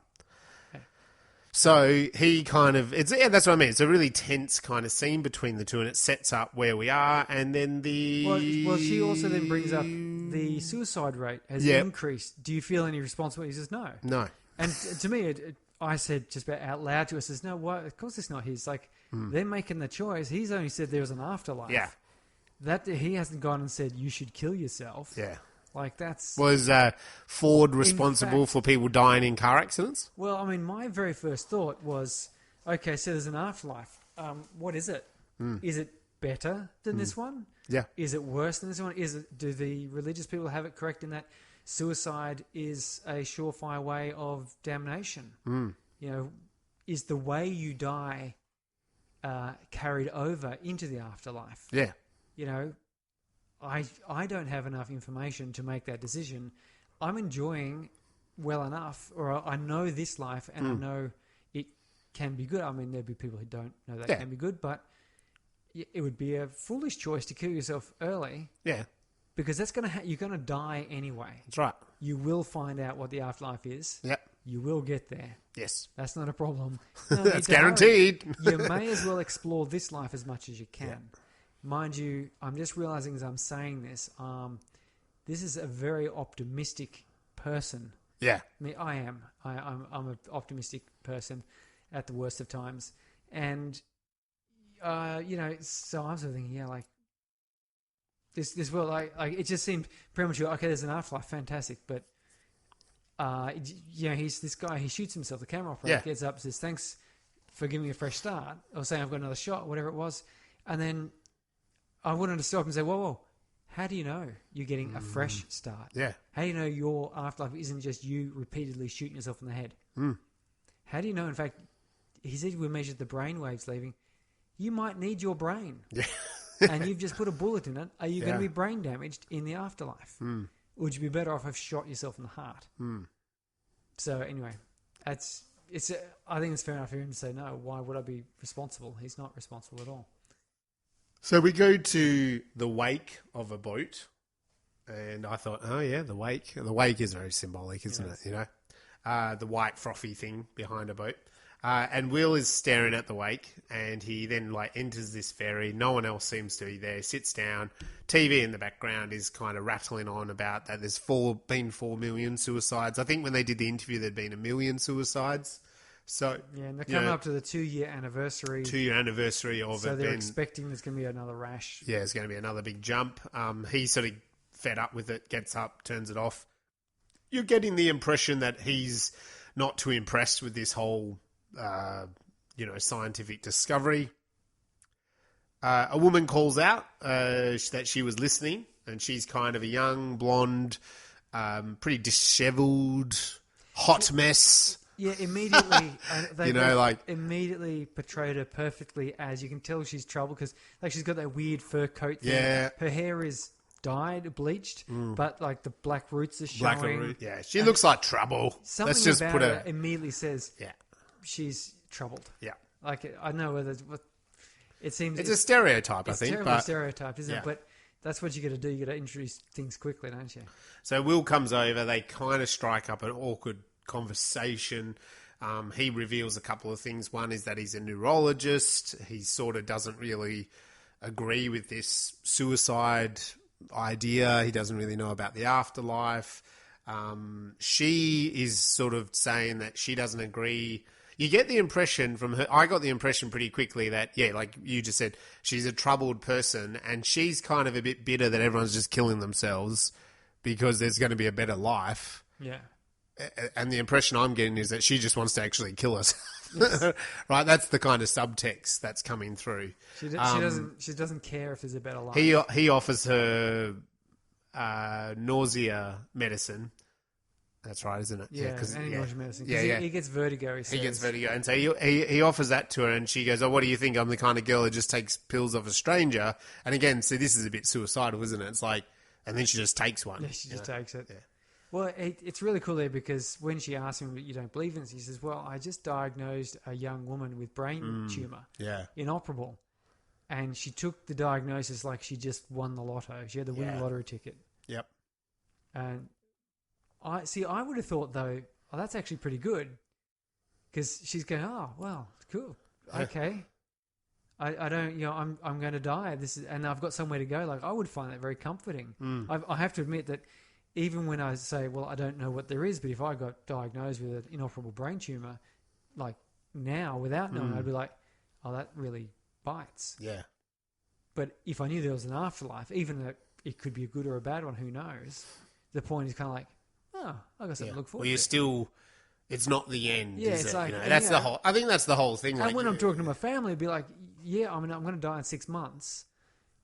C: So he kind of, that's what I mean. It's a really tense kind of scene between the two, and it sets up where we are, and then
B: Well, she also then brings up the suicide rate has increased. Do you feel any responsibility? He says, no.
C: No.
B: And to me, I said just about out loud to her, says, no, what? Of course it's not his. Like, they're making the choice. He's only said there was an afterlife.
C: Yeah.
B: That he hasn't gone and said, you should kill yourself.
C: Yeah.
B: Like, that's...
C: Was Ford responsible for people dying in car accidents?
B: Well, I mean, my very first thought was, okay, so there's an afterlife. What is it? Is it better than this one?
C: Yeah.
B: Is it worse than this one? Do the religious people have it correct in that suicide is a surefire way of damnation? Is the way you die carried over into the afterlife?
C: Yeah.
B: I don't have enough information to make that decision. I'm enjoying well enough, or I know this life, and I know it can be good. I mean, there'd be people who don't know that can be good, but it would be a foolish choice to kill yourself early. Yeah. Because that's you're going to die anyway.
C: That's right.
B: You will find out what the afterlife is.
C: Yep.
B: You will get there.
C: Yes.
B: That's not a problem.
C: That's guaranteed.
B: You may as well explore this life as much as you can. Yeah. Mind you, I'm just realizing as I'm saying this, this is a very optimistic person.
C: Yeah.
B: I mean, I am. I'm an optimistic person at the worst of times. And, so I'm sort of thinking, like, this world, like it just seemed premature. Okay, there's an afterlife, fantastic. But, he's this guy, he shoots himself. The camera operator gets up and says, thanks for giving me a fresh start, or saying I've got another shot, whatever it was. And then I wanted to stop and say, whoa, how do you know you're getting a fresh start?
C: Yeah.
B: How do you know your afterlife isn't just you repeatedly shooting yourself in the head? How do you know, in fact, he said we measured the brain waves leaving. You might need your brain. Yeah. And you've just put a bullet in it. Are you going to be brain damaged in the afterlife? Would you be better off if shot yourself in the heart? So anyway, I think it's fair enough for him to say, no, why would I be responsible? He's not responsible at all.
C: So we go to the wake of a boat, And I thought, oh yeah, the wake. The wake is very symbolic, isn't it? You know, the white frothy thing behind a boat. And Will is staring at the wake, and he then like enters this ferry. No one else seems to be there. Sits down. TV in the background is kind of rattling on about that there's been 4 million suicides. I think when they did the interview, there'd been 1 million suicides. So
B: yeah, and they're coming up to the 2-year anniversary.
C: 2-year anniversary of it.
B: So they're expecting there's going to be another rash.
C: Yeah, it's going to be another big jump. He's sort of fed up with it, gets up, turns it off. You're getting the impression that he's not too impressed with this whole, scientific discovery. A woman calls out that she was listening, and she's kind of a young, blonde, pretty dishevelled, hot mess.
B: Yeah, immediately. They
C: immediately
B: portrayed her perfectly as you can tell she's troubled because she's got that weird fur coat thing.
C: Yeah.
B: Her hair is dyed, bleached, but like the black roots are showing.
C: Yeah, she looks like trouble.
B: Something
C: Let's just
B: about
C: put
B: her immediately says she's troubled.
C: Yeah.
B: Like, I don't know whether it seems...
C: It's a stereotype, I think.
B: It's a terrible stereotype, isn't it? But that's what you got to do. You got to introduce things quickly, don't you?
C: So Will comes over. They kind of strike up an awkward conversation. He reveals a couple of things. One is that he's a neurologist. He sort of doesn't really agree with this suicide idea. He doesn't really know about the afterlife. She is sort of saying that she doesn't agree. You get the impression from her, I got the impression pretty quickly that, like you just said, she's a troubled person and she's kind of a bit bitter that everyone's just killing themselves because there's going to be a better life.
B: Yeah.
C: And the impression I'm getting is that she just wants to actually kill herself. Yes. Right? That's the kind of subtext that's coming through.
B: She doesn't care if there's a better life.
C: He offers her nausea medicine. That's right, isn't it?
B: Yeah, nausea medicine.
C: Yeah.
B: He gets vertigo, he
C: gets vertigo. And so he offers that to her and she goes, oh, what do you think? I'm the kind of girl who just takes pills off a stranger. And again, see, this is a bit suicidal, isn't it? It's like, and then she just takes one.
B: Yeah, she just takes it.
C: Yeah.
B: Well, it's really cool there because when she asks him, you don't believe in this, he says, well, I just diagnosed a young woman with brain tumour.
C: Yeah.
B: Inoperable. And she took the diagnosis like she just won the lotto. She had the winning lottery ticket.
C: Yep.
B: And I would have thought, though, oh, that's actually pretty good. Because she's going, oh, well, cool. Okay. I don't, I'm going to die. And I've got somewhere to go. Like, I would find that very comforting. I have to admit that even when I say, well, I don't know what there is, but if I got diagnosed with an inoperable brain tumour, like now, without knowing, I'd be like, oh, that really bites.
C: Yeah.
B: But if I knew there was an afterlife, even though it could be a good or a bad one, who knows? The point is kind of like, oh, I got something to look forward to.
C: Well, you're still, it's not the end, is
B: it's
C: it?
B: like,
C: That's the whole, I think that's the whole thing.
B: And when I'm talking to my family, I'd be like, yeah, I'm going to die in 6 months,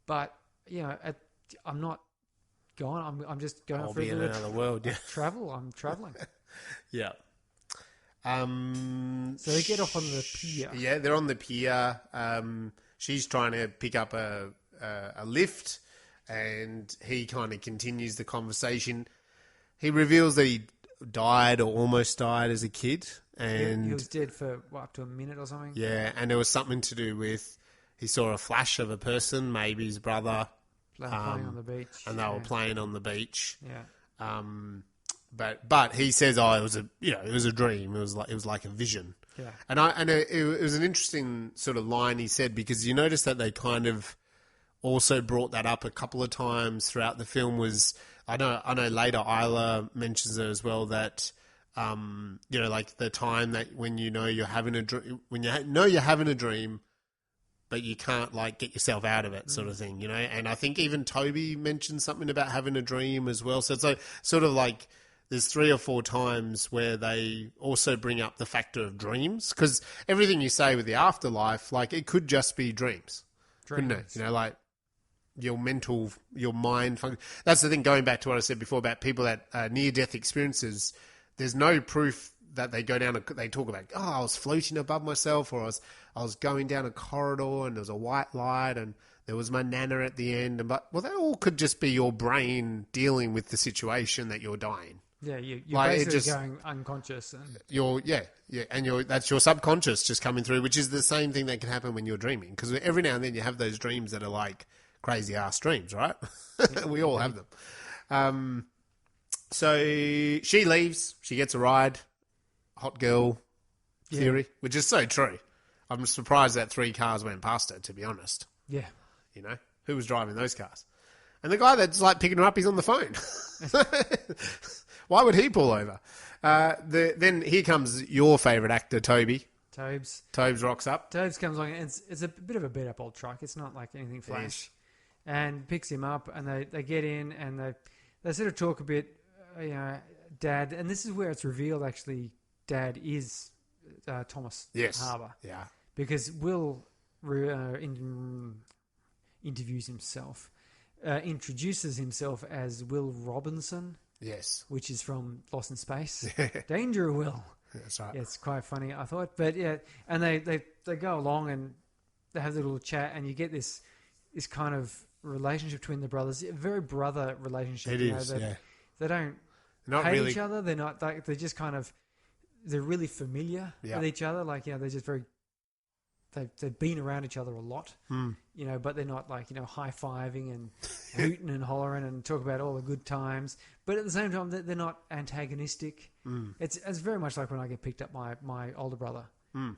B: but, I'm not gone. I'm just going
C: I'll
B: for
C: be in another world,
B: travel. I'm travelling.
C: Yeah.
B: So they get off on the pier.
C: Yeah, they're on the pier. She's trying to pick up a lift, and he kind of continues the conversation. He reveals that he died or almost died as a kid, and
B: he was dead for up to a minute or something.
C: Yeah, and there was something to do with he saw a flash of a person, maybe his brother.
B: Playing on the beach,
C: and they were playing on the beach.
B: Yeah.
C: But he says, it was a dream. It was like a vision.
B: Yeah.
C: And it was an interesting sort of line he said because you notice that they kind of also brought that up a couple of times throughout the film. I know later Isla mentions it as well that like the time that when you're having a dream, when you're having a dream. But you can't get yourself out of it, sort of thing, And I think even Toby mentioned something about having a dream as well. So it's sort of like there's 3 or 4 times where they also bring up the factor of dreams because everything you say with the afterlife, it could just be dreams, couldn't it? Your mind function. That's the thing. Going back to what I said before about people that near-death experiences, there's no proof that they go down. They talk about, I was floating above myself, or I was going down a corridor and there was a white light and there was my nana at the end. That all could just be your brain dealing with the situation that you're dying.
B: Yeah, you're basically going unconscious. And
C: that's your subconscious just coming through, which is the same thing that can happen when you're dreaming. Because every now and then you have those dreams that are like crazy ass dreams, right? We all have them. So she leaves. She gets a ride. Hot girl theory, which is so true. I'm surprised that 3 cars went past her, to be honest.
B: Yeah.
C: You know, who was driving those cars? And the guy that's like picking her up, he's on the phone. Why would he pull over? Then here comes your favourite actor, Toby. Tobes rocks up.
B: Tobes comes along, and it's a bit of a beat-up old truck. It's not like anything flash. And picks him up, and they get in, and they sort of talk a bit, Dad, and this is where it's revealed, actually, Dad is Thomas Harbour.
C: Yeah.
B: Because Will interviews himself, introduces himself as Will Robinson.
C: Yes.
B: Which is from Lost in Space. Danger, Will.
C: That's right.
B: Yeah, it's quite funny, I thought. But yeah, and they go along and they have a little chat, and you get this kind of relationship between the brothers, a very brother relationship.
C: It is, yeah.
B: They don't hate each other. They're not. They're just kind of. They're really familiar with each other. Like, they're just very. They've been around each other a lot, but they're not like, high-fiving and hooting and hollering and talk about all the good times. But at the same time, they're not antagonistic. It's very much like when I get picked up my older brother. We're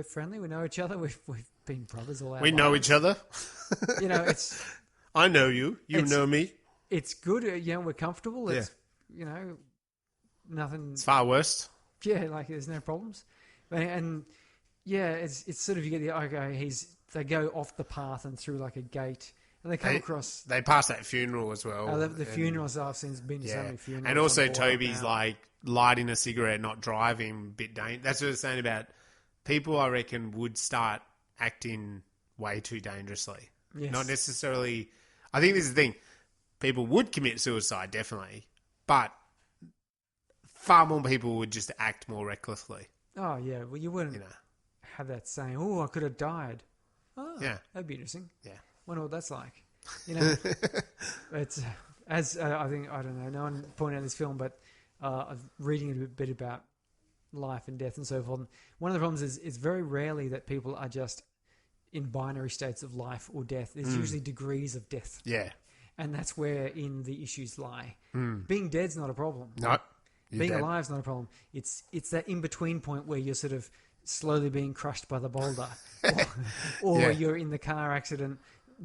B: friendly. We know each other. We've been brothers all our lives.
C: We know each other.
B: It's...
C: I know you. You know me.
B: It's good. We're comfortable. It's, nothing...
C: It's far worse.
B: Yeah, like there's no problems, and it's sort of, you get they go off the path and through like a gate, and they come across.
C: They pass that funeral as well.
B: The funerals I've seen, been to so many funerals,
C: and also Toby's like lighting a cigarette, not driving, bit dangerous. That's what I was saying about people. I reckon would start acting way too dangerously.
B: Yes.
C: Not necessarily. I think this is the thing. People would commit suicide, definitely, but far more people would just act more recklessly.
B: Oh, yeah. Well, you wouldn't have that saying, "Oh, I could have died." Oh, yeah. That'd be interesting.
C: Yeah.
B: Wonder what that's like. It's, I think, I don't know, no one pointed out this film, but I'm reading a bit about life and death and so forth. One of the problems is it's very rarely that people are just in binary states of life or death. There's usually degrees of death.
C: Yeah.
B: And that's where the issues lie. Being dead's not a problem.
C: No.
B: Being alive's not a problem. It's that in-between point where you're sort of slowly being crushed by the boulder, or you're in the car accident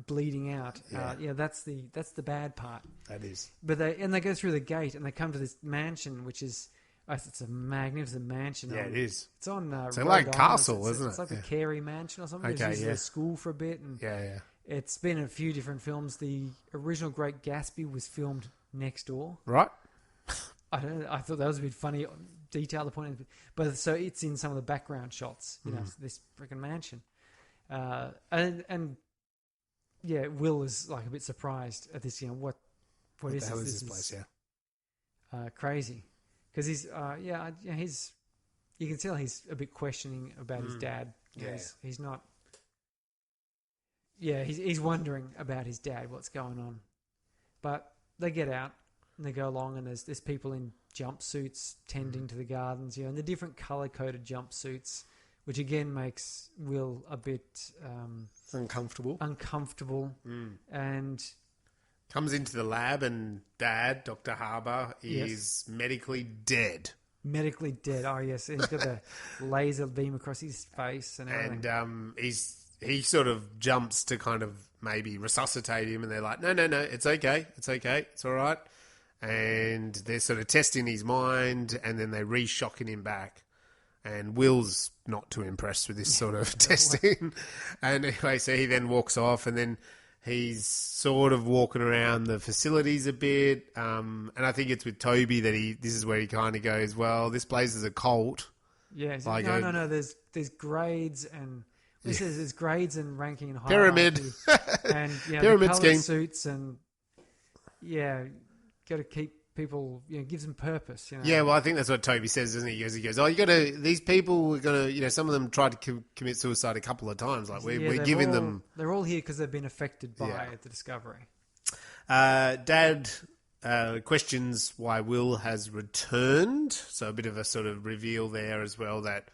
B: bleeding out. That's the bad part.
C: That is.
B: But they go through the gate and they come to this mansion, which is it's a magnificent mansion.
C: Yeah, it is.
B: It's on.
C: It's like a castle, isn't it?
B: It's like the Carey Mansion or something.
C: Okay,
B: it's used as a school for a bit, and it's been in a few different films. The original Great Gatsby was filmed next door.
C: Right.
B: I thought that was a bit funny detail to point out, but so it's in some of the background shots. This freaking mansion, and Will is like a bit surprised at this. What is this
C: place?
B: Crazy, because he's you can tell he's a bit questioning about his dad. He's not. Yeah, he's wondering about his dad, what's going on, but they get out. And they go along, and there's people in jumpsuits tending to the gardens, and the different colour-coded jumpsuits, which again makes Will a bit
C: uncomfortable.
B: And
C: comes into the lab, and Dad, Dr. Harbour, is medically dead.
B: Medically dead. Oh yes, he's got the laser beam across his face and everything.
C: And he sort of jumps to kind of maybe resuscitate him, and they're like, no, it's okay, it's all right. And they're sort of testing his mind, and then they're re-shocking him back. And Will's not too impressed with this sort of testing. And anyway, so he then walks off, and then he's sort of walking around the facilities a bit. And I think it's with Toby that this is where he kind of goes, well, this place is a cult.
B: Yeah,
C: like
B: no. There's grades and... It says there's grades and ranking and
C: pyramid.
B: And
C: pyramid
B: the
C: scheme.
B: Suits and got to keep people, gives them purpose.
C: Yeah, well, I think that's what Toby says, doesn't he? He goes, oh, these people are going to, some of them tried to commit suicide a couple of times. Like we're giving them.
B: They're all here because they've been affected by the discovery.
C: Dad questions why Will has returned. So a bit of a sort of reveal there as well that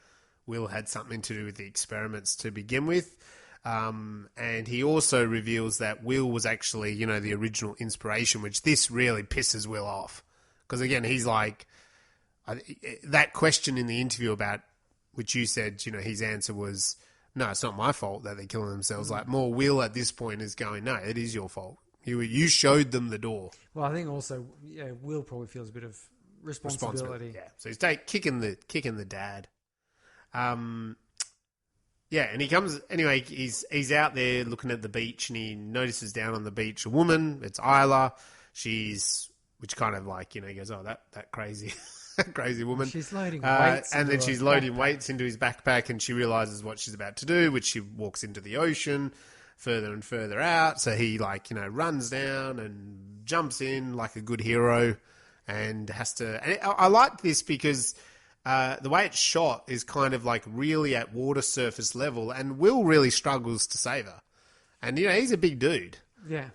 C: Will had something to do with the experiments to begin with. And he also reveals that Will was actually, the original inspiration, which this really pisses Will off. Because, again, he's like... that question in the interview about... which you said, his answer was, no, it's not my fault that they're killing themselves. Like, more Will at this point is going, no, it is your fault. You showed them the door.
B: Well, I think also, Will probably feels a bit of responsibility.
C: Yeah, so he's kicking the dad. Yeah, and he comes anyway. He's out there looking at the beach, and he notices down on the beach a woman. It's Isla. Which kind of like he goes, oh, that crazy, crazy woman.
B: She's loading weights,
C: and then she's loading weights into his backpack, and she realizes what she's about to do, which she walks into the ocean, further and further out. So he runs down and jumps in like a good hero, and has to. And I like this because. The way it's shot is kind of like really at water surface level, and Will really struggles to save her. And, he's a big dude.
B: Yeah.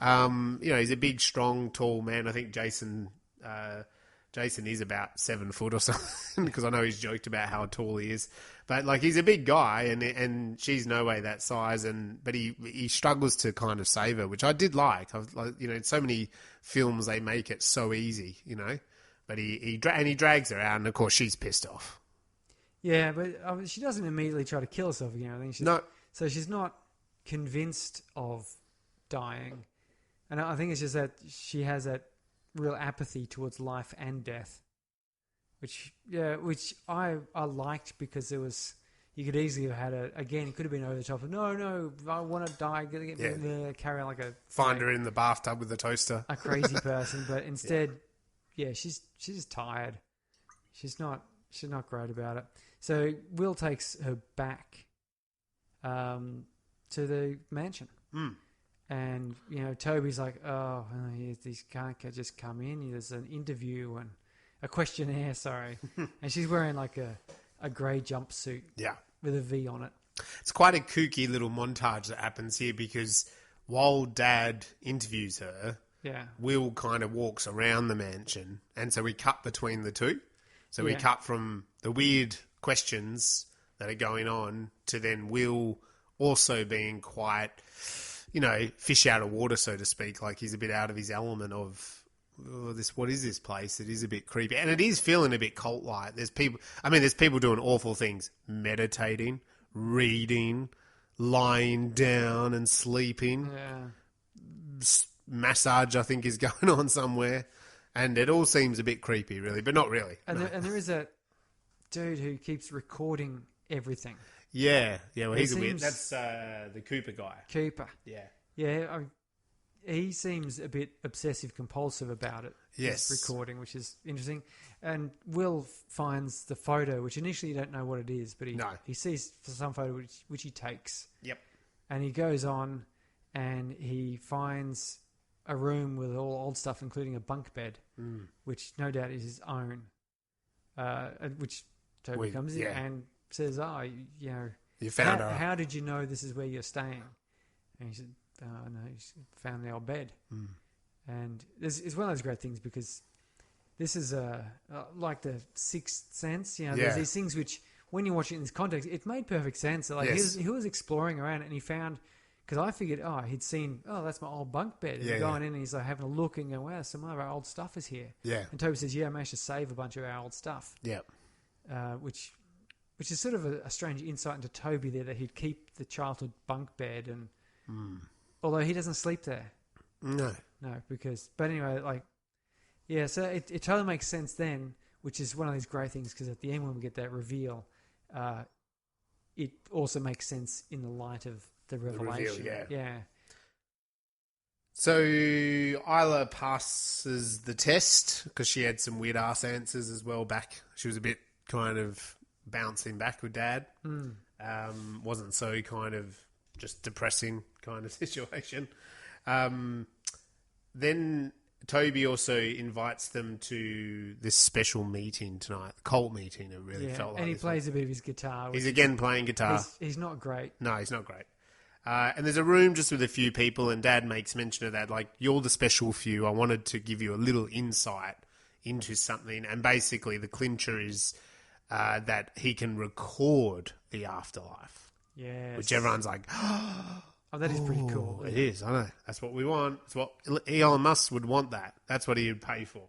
C: He's a big, strong, tall man. I think Jason is about 7 foot or something, because I know he's joked about how tall he is. But, he's a big guy, and she's no way that size. But he struggles to kind of save her, which I did like. In so many films, they make it so easy, But he drags her out, and of course she's pissed off.
B: Yeah, but she doesn't immediately try to kill herself again. I think so she's not convinced of dying, and I think it's just that she has that real apathy towards life and death, which I liked, because there was, you could easily have had it could have been over the top of no, I want to die, carry on
C: find her in the bathtub with the toaster,
B: a crazy person, but instead. Yeah, she's just tired. She's not great about it. So Will takes her back to the mansion. And, Toby's like, oh, these can't just come in. There's an interview and a questionnaire, sorry. And she's wearing like a grey jumpsuit with a V on it.
C: It's quite a kooky little montage that happens here, because while Dad interviews her...
B: Yeah.
C: Will kind of walks around the mansion, and so we cut between the two. So we cut from the weird questions that are going on to then Will also being quite, fish out of water, so to speak. Like he's a bit out of his element of, what is this place? It is a bit creepy. And it is feeling a bit cult-like. There's people doing awful things. Meditating, reading, lying down and sleeping.
B: Yeah.
C: Massage, I think, is going on somewhere, and it all seems a bit creepy, really, but not really.
B: And there is a dude who keeps recording everything.
C: Yeah. Well, he's a weird. That's the Cooper guy.
B: Cooper.
C: Yeah.
B: He seems a bit obsessive compulsive about it.
C: Yes.
B: Recording, which is interesting. And Will finds the photo, which initially you don't know what it is, but he sees some photo which he takes.
C: Yep.
B: And he goes on, and he finds a room with all old stuff, including a bunk bed, which no doubt is his own. Which Toby comes in and says,
C: you found her.
B: How did you know this is where you're staying? And he said, no, you found the old bed. And it's one of those great things, because this is like the Sixth Sense. There's these things which, when you watch it in this context, it made perfect sense. Like he was exploring around it, and he found... Because I figured, he'd seen, that's my old bunk bed. And going in, and he's like having a look and going, wow, some of our old stuff is here.
C: Yeah.
B: And Toby says, I managed to save a bunch of our old stuff.
C: Yeah.
B: Which is sort of a strange insight into Toby there, that he'd keep the childhood bunk bed, and although he doesn't sleep there.
C: No,
B: but anyway, so it totally makes sense then, which is one of these great things, because at the end when we get that reveal, it also makes sense in the light of the revelation. Yeah.
C: So Isla passes the test, because she had some weird ass answers as well back. She was a bit kind of bouncing back with Dad. Wasn't so kind of just depressing kind of situation. Then Toby also invites them to this special meeting tonight, cult meeting. It really felt like.
B: And he plays a bit of his guitar.
C: He's again playing guitar.
B: He's not great.
C: No, he's not great. And there's a room just with a few people, and Dad makes mention of that. Like, you're the special few. I wanted to give you a little insight into something. And basically the clincher is that he can record the afterlife.
B: Yes.
C: which everyone's like,
B: Oh, that is pretty cool.
C: It is, I know. That's what we want. It's what Elon Musk would want that. That's what he would pay for.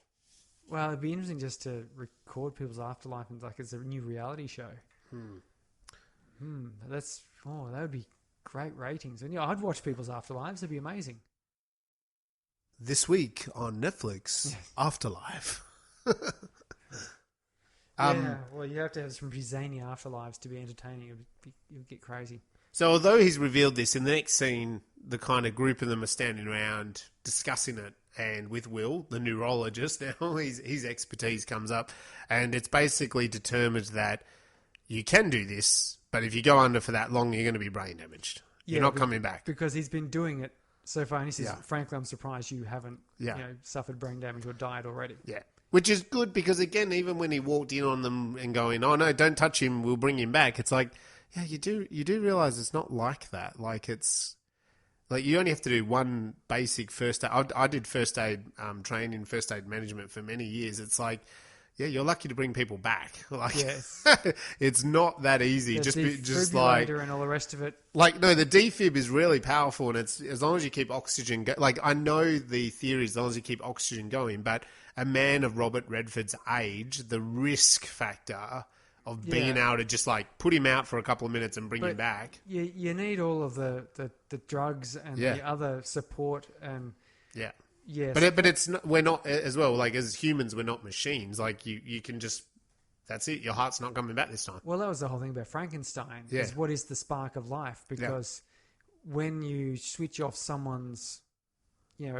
B: Well, it'd be interesting just to record people's afterlife and like it's a new reality show. That would be great ratings. And yeah, I'd watch people's afterlives. It'd be amazing.
C: This week on Netflix, Afterlife.
B: Yeah, well, you have to have some pretty zany afterlives to be entertaining. It would get crazy.
C: So although he's revealed this, in the next scene, the kind of group of them are standing around discussing it, and with Will, the neurologist, now his expertise comes up, and it's basically determined that you can do this, but if you go under for that long, you're going to be brain damaged. You're not coming back.
B: Because he's been doing it so far, and he says, frankly, I'm surprised you haven't suffered brain damage or died already.
C: Yeah. Which is good because, again, even when he walked in on them and going, oh, no, don't touch him, we'll bring him back, it's like, yeah, you do realise it's not like that. Like, it's... Like, you only have to do one basic first aid. I did first aid training in first aid management for many years. It's like, yeah, you're lucky to bring people back. Like,
B: yes.
C: It's not that easy.
B: The
C: Just like...
B: and all the rest of it.
C: Like, no, the defib is really powerful, and it's as long as you keep oxygen... Like, I know the theory as long as you keep oxygen going, but a man of Robert Redford's age, the risk factor... of being able to just like put him out for a couple of minutes and bring him back.
B: You need all of the drugs and the other support and yes.
C: But it's not, we're not as well, like as humans we're not machines. Like you can just, that's it, your heart's not coming back this time.
B: Well, that was the whole thing about Frankenstein is what is the spark of life, because when you switch off someone's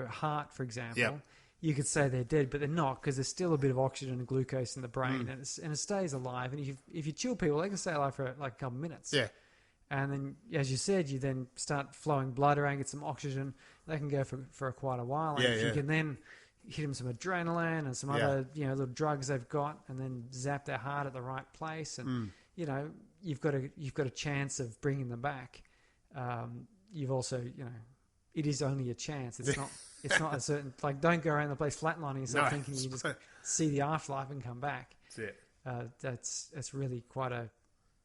B: heart, for example, you could say they're dead, but they're not, because there's still a bit of oxygen and glucose in the brain, and it stays alive. And if you chill people, they can stay alive for like a couple of minutes. Yeah. And then, as you said, you then start flowing blood around, get some oxygen. They can go for quite a while. And if you can then hit them some adrenaline and some other little drugs they've got, and then zap their heart at the right place, and you've got a chance of bringing them back. You've also it is only a chance. It's not. It's not a certain, like, don't go around the place flatlining yourself thinking you just see the afterlife and come back. That's it. That's really quite a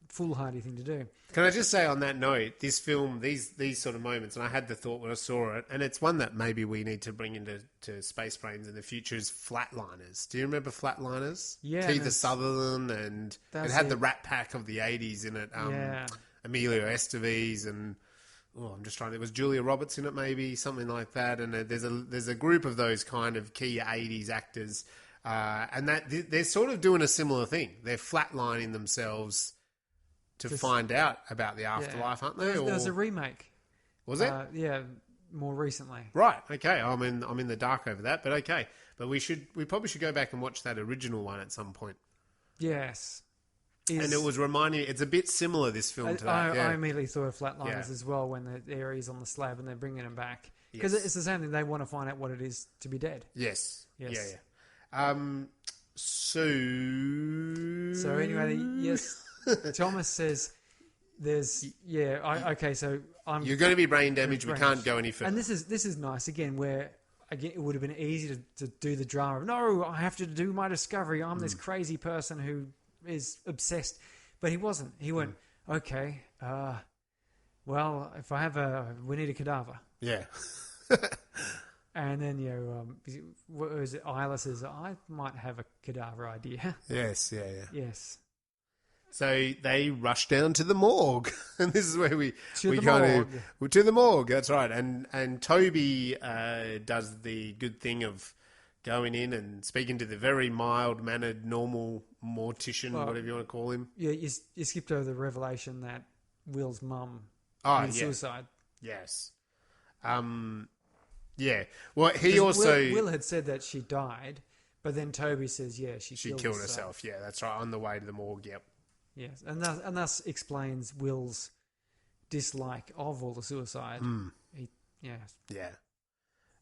B: foolhardy thing to do.
C: Can I just say on that note, this film, these sort of moments, and I had the thought when I saw it, and it's one that maybe we need to bring into Space Brains in the future, is Flatliners. Do you remember Flatliners?
B: Yeah.
C: Keith Sutherland, and it had the Rat Pack of the 80s in it. Emilio Estevez and... I'm just trying. There was Julia Roberts in it, maybe something like that. And there's a group of those kind of key '80s actors, and that they're sort of doing a similar thing. They're flatlining themselves to find out about the afterlife, aren't they?
B: There was a remake.
C: Was it?
B: More recently.
C: Right. Okay. I'm in the dark over that, but okay. But we probably should go back and watch that original one at some point.
B: Yes.
C: And it was reminding... It's a bit similar, this film, to that.
B: I immediately thought of Flatliners as well, when the Aries on the slab and they're bringing him back. Because it's the same thing. They want to find out what it is to be dead.
C: Yes. Yeah. So
B: anyway, yes, Thomas says there's... okay, so
C: you're going to be brain damaged. We can't go any further.
B: And this is nice, again, where... Again, it would have been easy to do the drama of, no, I have to do my discovery. I'm this crazy person who... is obsessed, but he wasn't. He went, okay, well, if I have we need a cadaver. Yeah. And then, what was it? Isla says, I might have a cadaver idea.
C: Yes,
B: Yes.
C: So they rush down to the morgue, and this is where we
B: to
C: the morgue. That's right. And Toby does the good thing of going in and speaking to the very mild-mannered, normal mortician, whatever you want to call him.
B: Yeah, you skipped over the revelation that Will's mum committed suicide.
C: Yes. Yeah. Well, he also...
B: Will had said that she died, but then Toby says, she killed
C: herself. Yeah, that's right, on the way to the morgue, yep.
B: Yes, and thus explains Will's dislike of all the suicide.
C: Yeah.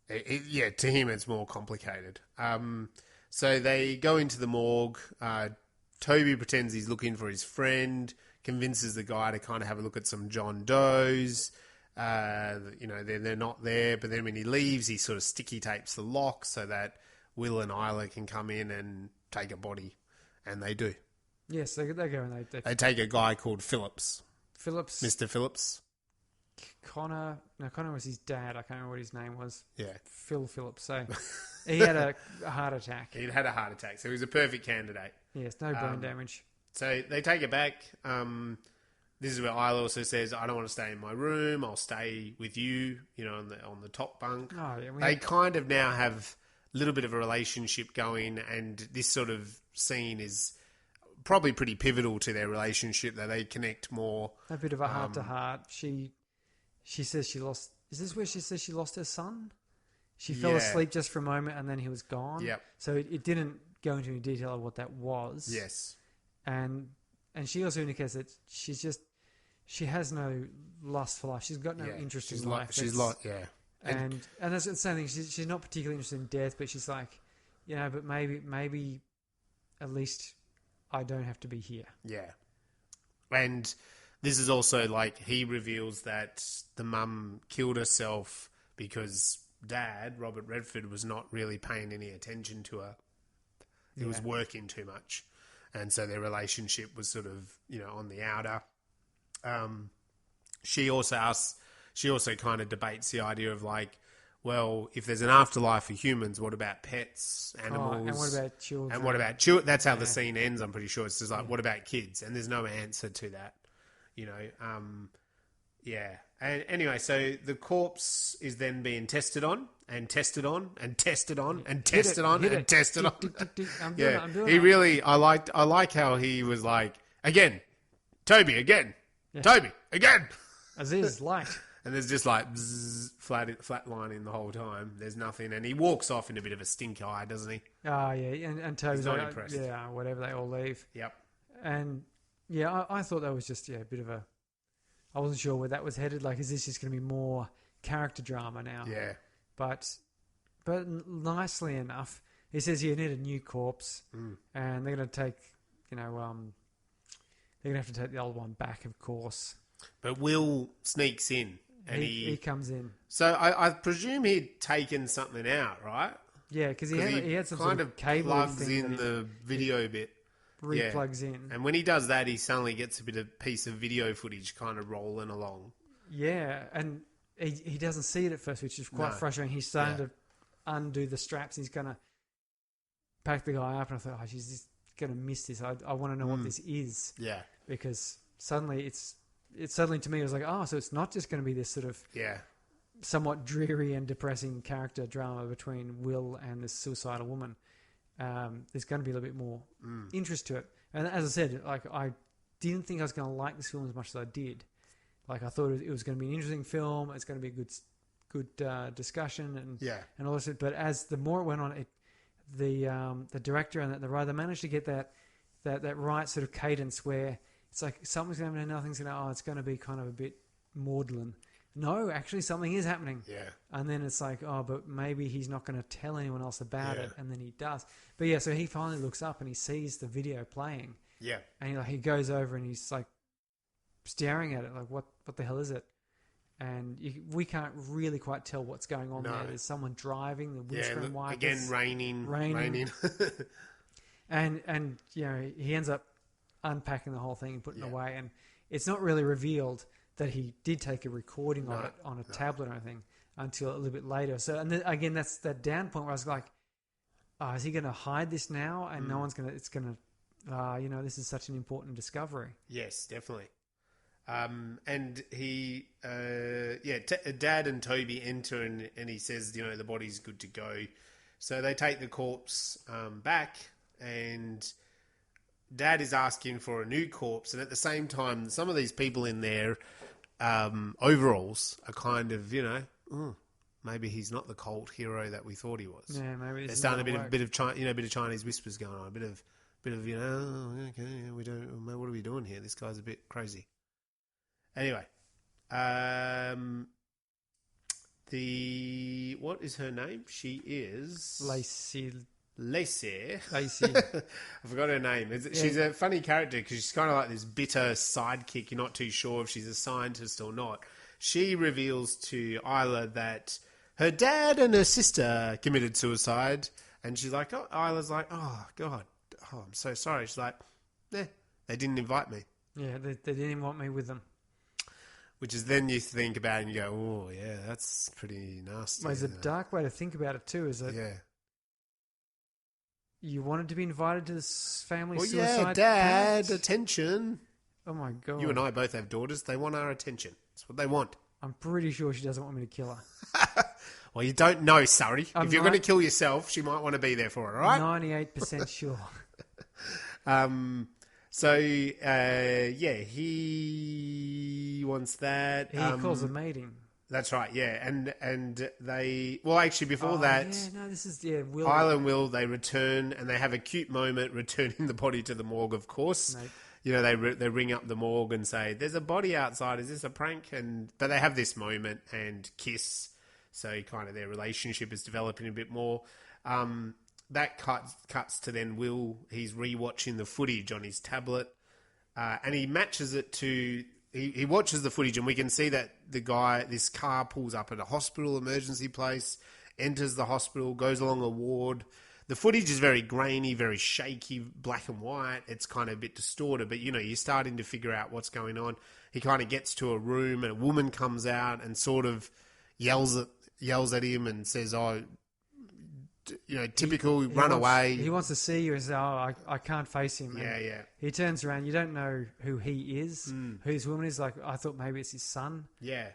C: To him it's more complicated. So they go into the morgue. Toby pretends he's looking for his friend, convinces the guy to kind of have a look at some John Does. They're not there, but then when he leaves, he sort of sticky tapes the lock so that Will and Isla can come in and take a body, and they do.
B: Yes, they go and
C: they take a guy called Phillips.
B: Phillips.
C: Mr. Phillips.
B: Connor was his dad. I can't remember what his name was.
C: Yeah.
B: Phil Phillips. So he had a heart attack.
C: He'd had a heart attack, so he was a perfect candidate.
B: Yes, no brain damage.
C: So they take it back. This is where Isla also says, I don't want to stay in my room. I'll stay with you, on the top bunk.
B: Oh, yeah,
C: they kind of now have a little bit of a relationship going, and this sort of scene is probably pretty pivotal to their relationship, that they connect more.
B: A bit of a heart-to-heart. She says she lost... Is this where she says she lost her son? She fell asleep just for a moment and then he was gone.
C: Yep.
B: So it didn't go into any detail of what that was.
C: Yes.
B: And she also indicates that she has no lust for life. She's got no interest in life. And that's the same thing. She's not particularly interested in death, but she's like, but maybe at least I don't have to be here.
C: Yeah. And this is also like, he reveals that the mum killed herself because Dad, Robert Redford, was not really paying any attention to her. He was working too much. And so their relationship was sort of, on the outer. She also kind of debates the idea of like, well, if there's an afterlife for humans, what about pets, animals?
B: And what about children?
C: And what about children? That's how the scene ends, I'm pretty sure. It's just like, what about kids? And there's no answer to that, And anyway, so the corpse is then being tested on and tested on and tested on and tested on and tested on. I like how he was like, again, Toby, again, Toby, again.
B: Aziz, light.
C: And there's just like flat lining the whole time. There's nothing. And he walks off in a bit of a stink eye, doesn't he?
B: Oh, yeah. And Toby's
C: not
B: like,
C: impressed.
B: Yeah, whatever, they all leave.
C: Yep.
B: And I thought that was just a bit of a... I wasn't sure where that was headed. Like, is this just going to be more character drama now?
C: Yeah.
B: But nicely enough, he says you need a new corpse, and they're going to take, they're going to have to take the old one back, of course.
C: But Will sneaks in, and
B: he comes in.
C: So I presume he'd taken something out, right?
B: Yeah, because he had some
C: kind
B: sort
C: of
B: cable
C: plugs
B: thing
C: in the video bit.
B: Replugs in.
C: And when he does that, he suddenly gets a piece of video footage kind of rolling along.
B: Yeah, and he doesn't see it at first, which is quite frustrating. He's starting to undo the straps. He's going to pack the guy up, and I thought, she's going to miss this. I want to know what this is.
C: Yeah.
B: Because suddenly it's suddenly to me, it was like, so it's not just going to be this sort of somewhat dreary and depressing character drama between Will and this suicidal woman. There's going to be a little bit more interest to it. And as I said, like, I didn't think I was going to like this film as much as I did. Like, I thought it was going to be an interesting film. It's going to be a good discussion and all this. But as the more it went on, the director and the writer managed to get that right sort of cadence where it's like something's going to happen and nothing's going to. It's going to be kind of a bit maudlin. No, actually something is happening. Yeah. And then it's like, but maybe he's not going to tell anyone else about it. And then he does. But so he finally looks up and he sees the video playing. Yeah. And he goes over and he's like staring at it like, what the hell is it? And we can't really quite tell what's going on there. There's someone driving, the windscreen wipers.
C: Again, raining.
B: and he ends up unpacking the whole thing and putting it away. And it's not really revealed that he did take a recording of it on a tablet or anything until a little bit later. So, and then, again, that's that down point where I was like, is he going to hide this now? And no one's going to, it's going to, this is such an important discovery.
C: Yes, definitely. And he, Dad and Toby enter and he says, the body's good to go. So they take the corpse back, and Dad is asking for a new corpse. And at the same time, some of these people in their overalls are kind of, maybe he's not the cult hero that we thought he was.
B: Yeah, maybe
C: there's starting a bit of Chinese whispers going on, a bit of we don't. What are we doing here? This guy's a bit crazy. Anyway, what is her name? She is
B: Lacey.
C: I forgot her name. She's a funny character because she's kind of like this bitter sidekick. You're not too sure if she's a scientist or not. She reveals to Isla that her dad and her sister committed suicide, and she's like, Isla's like, oh God, I'm so sorry. She's like, they didn't invite me.
B: Yeah, they didn't even want me with them.
C: which is then you think about it and you go, oh, yeah, that's pretty nasty.
B: Well, there's a dark way to think about it too, is that you wanted to be invited to this family suicide
C: Dad,
B: pact?
C: attention.
B: Oh my God.
C: You and I both have daughters. They want our attention. That's what they want.
B: I'm pretty sure she doesn't want me to kill her.
C: Well, you don't know, Surrey. If you're going to kill yourself, she might want to be there for it, all right?
B: 98% sure.
C: He wants that.
B: He calls a meeting.
C: That's right, yeah. And they... Well, actually, before that...
B: Yeah, no, this is... Yeah, Will...
C: Isla and Will, they return, and they have a cute moment returning the body to the morgue, of course.
B: Mate.
C: You know, they ring up the morgue and say, there's a body outside, is this a prank? But they have this moment and kiss, so kind of their relationship is developing a bit more. That cuts to then Will, he's rewatching the footage on his tablet, and he matches it to... He watches the footage and we can see that this car pulls up at a hospital emergency place, enters the hospital, goes along a ward. The footage is very grainy, very shaky, black and white. It's kind of a bit distorted, but, you know, you're starting to figure out what's going on. He kind of gets to a room and a woman comes out and sort of yells at him and says, oh, you know, typical, run away.
B: He wants to see you and say, oh, I can't face him.
C: Yeah,
B: and
C: yeah.
B: He turns around. You don't know who he is, who this woman is. Like, I thought maybe it's his son.
C: Yeah.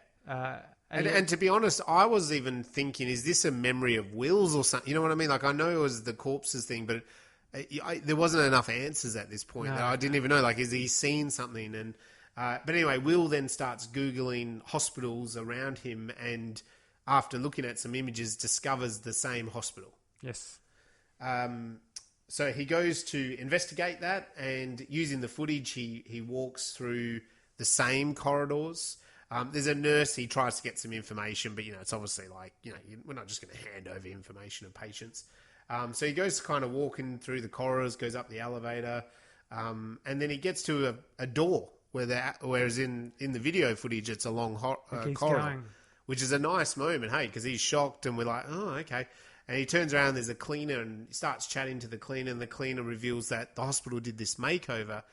B: And
C: to be honest, I was even thinking, is this a memory of Will's or something? You know what I mean? Like, I know it was the corpses thing, but there wasn't enough answers at this point.
B: No.
C: I didn't even know, like, is he seen something? And but anyway, Will then starts Googling hospitals around him and after looking at some images, discovers the same hospital.
B: Yes.
C: So he goes to investigate that, and using the footage, he walks through the same corridors. There's a nurse, he tries to get some information, but, you know, it's obviously like, you know, we're not just going to hand over information to patients. So he goes kind of walking through the corridors, goes up the elevator, and then he gets to a door whereas in the video footage, it's a long corridor,
B: going.
C: which is a nice moment, hey, because he's shocked and we're like, oh, okay. And he turns around, there's a cleaner, and he starts chatting to the cleaner, and the cleaner reveals that the hospital did this makeover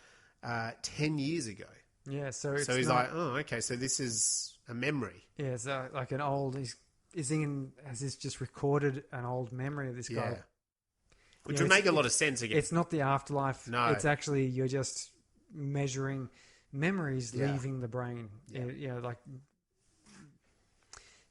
C: 10 years ago.
B: Yeah, so
C: he's like, oh, okay, so this is a memory.
B: Yeah, it's like an old... He's thinking, has this just recorded an old memory of this guy?
C: Yeah. Which would make a lot of sense again.
B: It's not the afterlife.
C: No.
B: It's actually, you're just measuring memories leaving the brain.
C: Yeah.
B: You know, like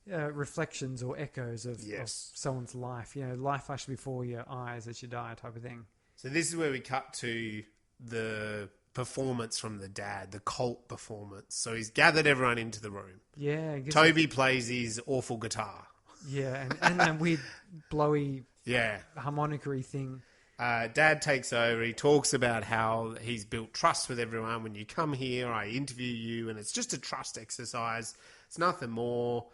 B: reflections or echoes of someone's life. You know, life flashes before your eyes as you die type of thing.
C: So this is where we cut to the performance from the dad, the cult performance. So he's gathered everyone into the room.
B: Yeah.
C: Toby plays his awful guitar.
B: Yeah, and that weird blowy harmonica-y thing.
C: Dad takes over. He talks about how he's built trust with everyone. When you come here, I interview you, and it's just a trust exercise. It's nothing more.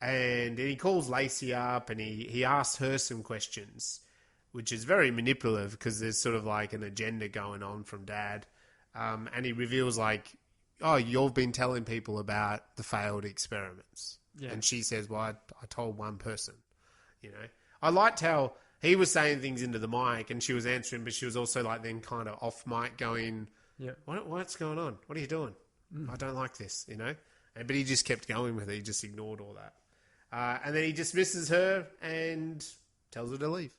C: And he calls Lacey up, and he asks her some questions, which is very manipulative because there's sort of like an agenda going on from Dad. And he reveals like, oh, you've been telling people about the failed experiments. Yeah. And she says, well, I told one person, you know. I liked how he was saying things into the mic and she was answering, but she was also like then kind of off mic going, what's going on? What are you doing? I don't like this, you know. But he just kept going with it. He just ignored all that. And then he dismisses her and tells her to leave.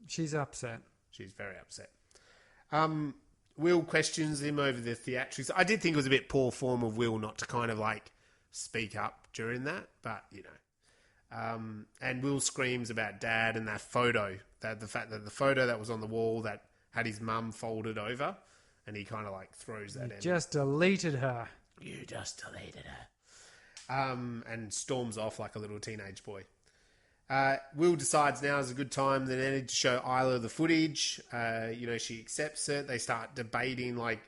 B: She's upset.
C: She's very upset. Will questions him over the theatrics. I did think it was a bit poor form of Will not to kind of like speak up during that, but you know. And Will screams about Dad and that photo, the fact that the photo that was on the wall that had his mum folded over, and he kind of like throws that in.
B: Just deleted her.
C: You just deleted her. And storms off like a little teenage boy. Will decides now is a good time then Eddie to show Isla the footage. You know, she accepts it. They start debating like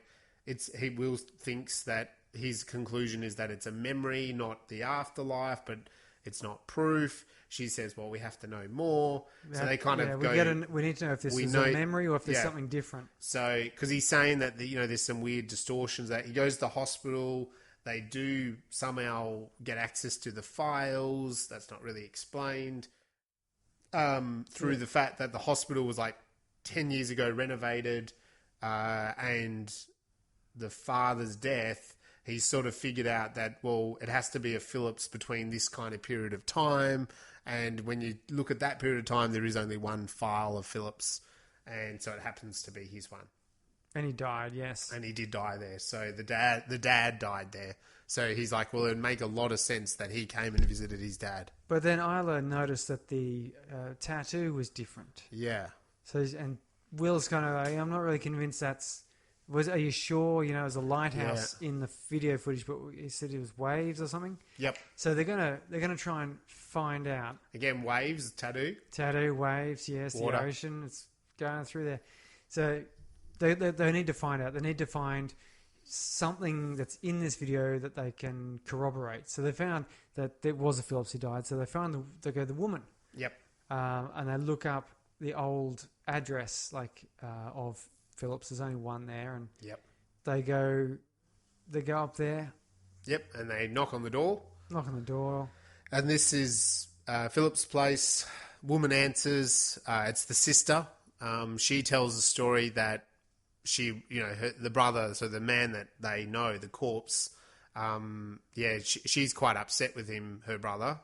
C: Will thinks that his conclusion is that it's a memory, not the afterlife, but it's not proof. She says, well, we have to know more. So they kind of go...
B: We need to know if this is a memory or if there's something different.
C: So, because he's saying that, you know, there's some weird distortions. That he goes to the hospital... They do somehow get access to the files. That's not really explained. Through the fact that the hospital was like 10 years ago renovated and the father's death he's sort of figured out that, well, it has to be a Phillips between this kind of period of time. And when you look at that period of time, there is only one file of Phillips. And so it happens to be his one.
B: And he died, yes.
C: And he did die there. So the dad died there. So he's like, well, it'd make a lot of sense that he came and visited his dad.
B: But then Isla noticed that the tattoo was different.
C: Yeah.
B: And Will's kind of like, I'm not really convinced that's... Are you sure? You know, it was a lighthouse in the video footage, but he said it was waves or something.
C: Yep.
B: So they're gonna try and find out.
C: Again, waves, tattoo.
B: Tattoo, waves, yes,
C: Water.
B: the ocean. It's going through there. So they need to find out. They need to find something that's in this video that they can corroborate. So they found that there was a Phillips who died. So they found the woman.
C: Yep.
B: And they look up the old address of Phillips. There's only one there, and
C: yep.
B: they go up there.
C: Yep, and they knock on the door.
B: And
C: this is Phillips' place. Woman answers. It's the sister. She tells the story that the brother, so the man that they know, the corpse, she's quite upset with him, her brother,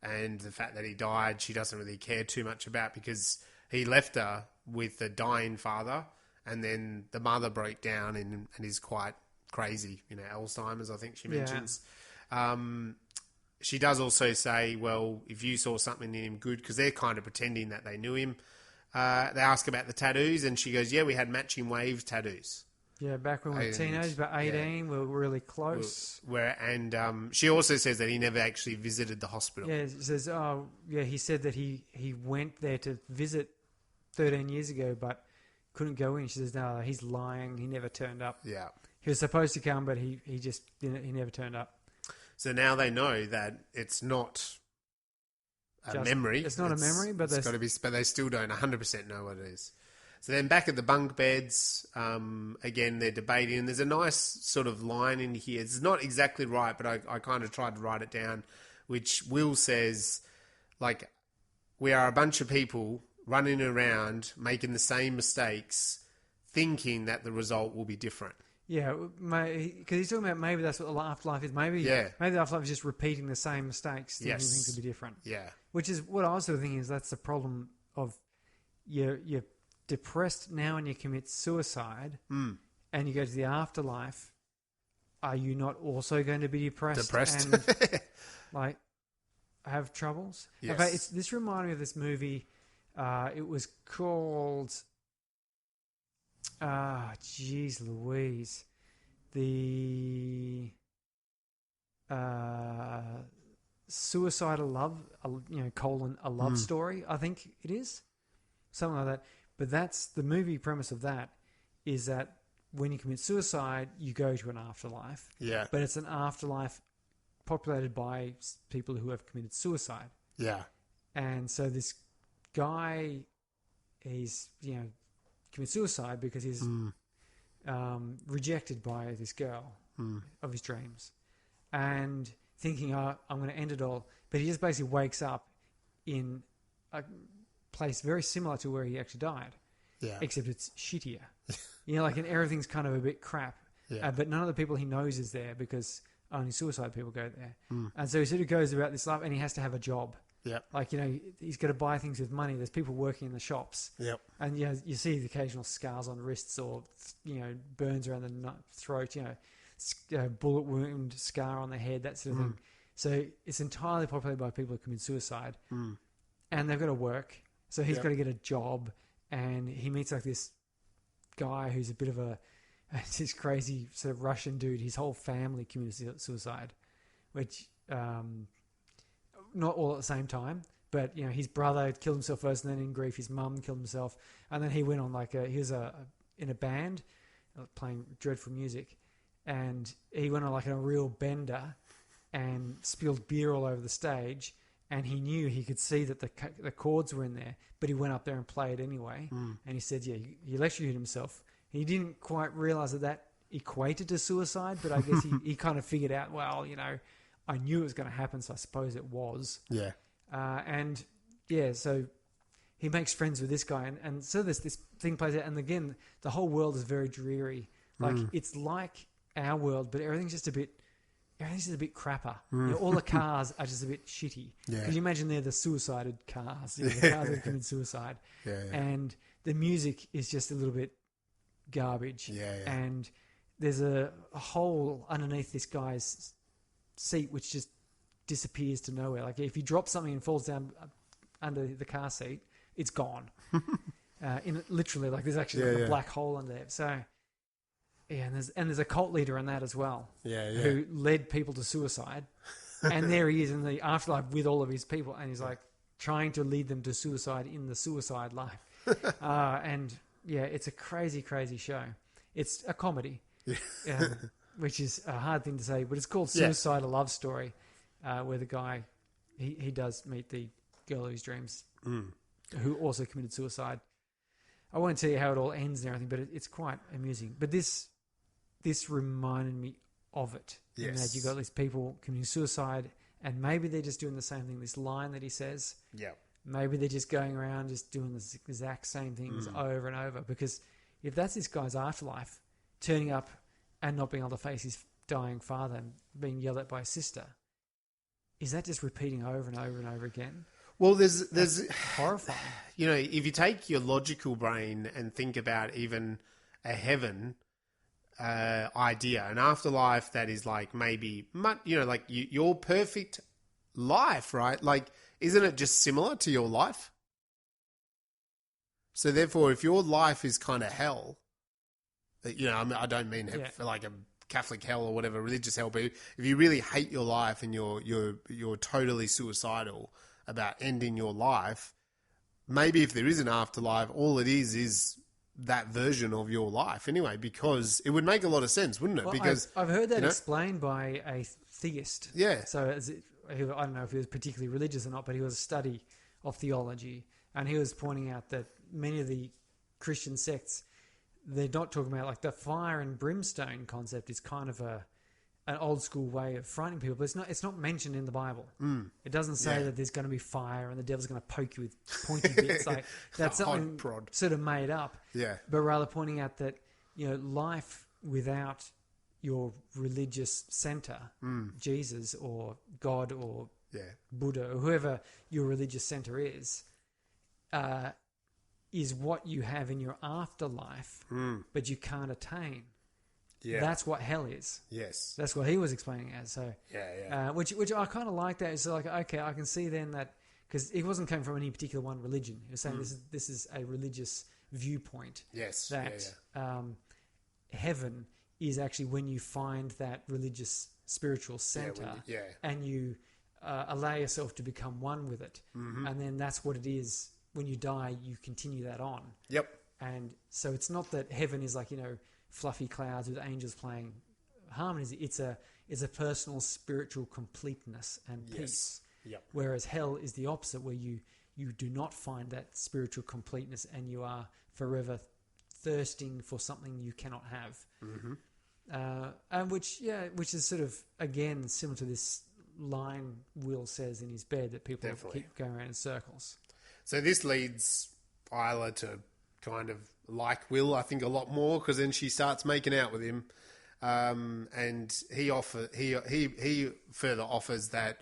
C: and the fact that he died, she doesn't really care too much about because he left her with the dying father, and then the mother broke down and is quite crazy, Alzheimer's, I think she mentions. Yeah. She does also say, well, if you saw something in him good, because they're kind of pretending that they knew him. They ask about the tattoos, and she goes, yeah, we had matching wave tattoos.
B: Yeah, back when we were teenagers, about 18, we were really close.
C: She also says that he never actually visited the hospital.
B: Yeah, she says, he said that he went there to visit 13 years ago, but couldn't go in. She says, no, he's lying. He never turned up.
C: Yeah.
B: He was supposed to come, but he just didn't. He never turned up.
C: So now they know that it's not a memory.
B: It's not a memory, but
C: it's got to be. But they still don't 100% know what it is. So then back at the bunk beds, again they're debating, and there's a nice sort of line in here. It's not exactly right, but I kind of tried to write it down, which Will says, like, we are a bunch of people running around making the same mistakes, thinking that the result will be different.
B: Yeah, because he's talking about maybe that's what the afterlife is. Maybe the afterlife is just repeating the same mistakes, thinking things will be different.
C: Yeah.
B: Which is what I was sort of thinking is that's the problem of you're depressed now and you commit suicide and you go to the afterlife. Are you not also going to be depressed? And have troubles?
C: Yes.
B: In fact, this reminded me of this movie. It was called... jeez Louise. The Suicidal Love, a love story, I think it is. Something like that. But that's the movie premise of that, is that when you commit suicide, you go to an afterlife.
C: Yeah.
B: But it's an afterlife populated by people who have committed suicide.
C: Yeah.
B: And so this guy, he's, commit suicide because he's rejected by this girl of his dreams, and thinking, I'm going to end it all. But he just basically wakes up in a place very similar to where he actually died, except it's shittier. And everything's kind of a bit crap. But none of the people he knows is there because only suicide people go there. And so he sort of goes about this life, and he has to have a job.
C: Yep.
B: He's got to buy things with money. There's people working in the shops.
C: Yep.
B: And, you see the occasional scars on wrists or, burns around the throat, bullet wound, scar on the head, that sort of thing. So it's entirely populated by people who commit suicide. And they've got to work. So he's got to get a job. And he meets this guy who's a bit of this crazy sort of Russian dude. His whole family committed suicide, which... not all at the same time, but his brother killed himself first, and then in grief his mum killed himself, and then he went on he was in a band playing dreadful music, and he went on a real bender and spilled beer all over the stage, and he knew he could see that the chords were in there, but he went up there and played anyway, and he said he electrocuted himself. He didn't quite realise that equated to suicide, but I guess he kind of figured out, I knew it was going to happen, so I suppose it was. Yeah. So he makes friends with this guy, and so this thing plays out, and again, the whole world is very dreary. It's like our world, but everything's just a bit crapper. You know, all the cars are just a bit shitty.
C: Yeah.
B: Can you imagine they're the suicided cars, you know, the cars that committed suicide, and the music is just a little bit garbage. And there's a hole underneath this guy's seat which just disappears to nowhere. Like if he drops something and falls down under the car seat, it's gone. Literally, like there's actually like a black hole under there. So yeah, and there's a cult leader in that as well. Who led people to suicide, and there he is in the afterlife with all of his people, and he's like trying to lead them to suicide in the suicide life. And yeah, it's a crazy show. It's a comedy, which is a hard thing to say, but it's called Suicide: A Love Story, where the guy he does meet the girl of his dreams, who also committed suicide. I won't tell you how it all ends and everything, but it's quite amusing. But this reminded me of it.
C: Yes.
B: In that you got these people committing suicide, and maybe they're just doing the same thing. This line that he says.
C: Yeah.
B: Maybe they're just going around just doing the exact same things over and over. Because if that's this guy's afterlife, turning up and not being able to face his dying father and being yelled at by his sister, is that just repeating over and over and over again?
C: Well, there's
B: horrifying.
C: You know, if you take your logical brain and think about even a heaven idea, an afterlife that is like maybe, you know, like your perfect life, right? Like, isn't it just similar to your life? So therefore, if your life is kind of hell, you know, I don't mean like a Catholic hell or whatever, religious hell, but if you really hate your life and you're totally suicidal about ending your life, maybe if there is an afterlife, all it is that version of your life anyway, because it would make a lot of sense, wouldn't it?
B: Well,
C: because
B: I've heard that explained by a theist.
C: Yeah.
B: So I don't know if he was particularly religious or not, but he was a study of theology, and he was pointing out that many of the Christian sects, they're not talking about like the fire and brimstone concept is kind of an old school way of frightening people, but it's not mentioned in the Bible. It doesn't say that there's going to be fire and the devil's going to poke you with pointy bits. Like that's something sort of made up.
C: Yeah.
B: But rather pointing out that, you know, life without your religious center, Jesus or God or Buddha or whoever your religious center is what you have in your afterlife, but you can't attain. Yeah. That's what hell is. Yes. That's what he was explaining it as. So, which I kind of like that. It's like, okay, I can see then that, because he wasn't coming from any particular one religion. He was saying this is a religious viewpoint. Yes. That heaven is actually when you find that religious spiritual center and you allow yourself to become one with it. And then that's what it is. When you die, you continue that on. Yep. And so it's not that heaven is like, you know, fluffy clouds with angels playing harmonies. It's a personal spiritual completeness and peace. Yep. Whereas hell is the opposite, where you do not find that spiritual completeness and you are forever thirsting for something you cannot have. And which is sort of again similar to this line Will says in his bed that people keep going around in circles.
C: So this leads Isla to kind of like Will, I think, a lot more, because then she starts making out with him, and he further offers that,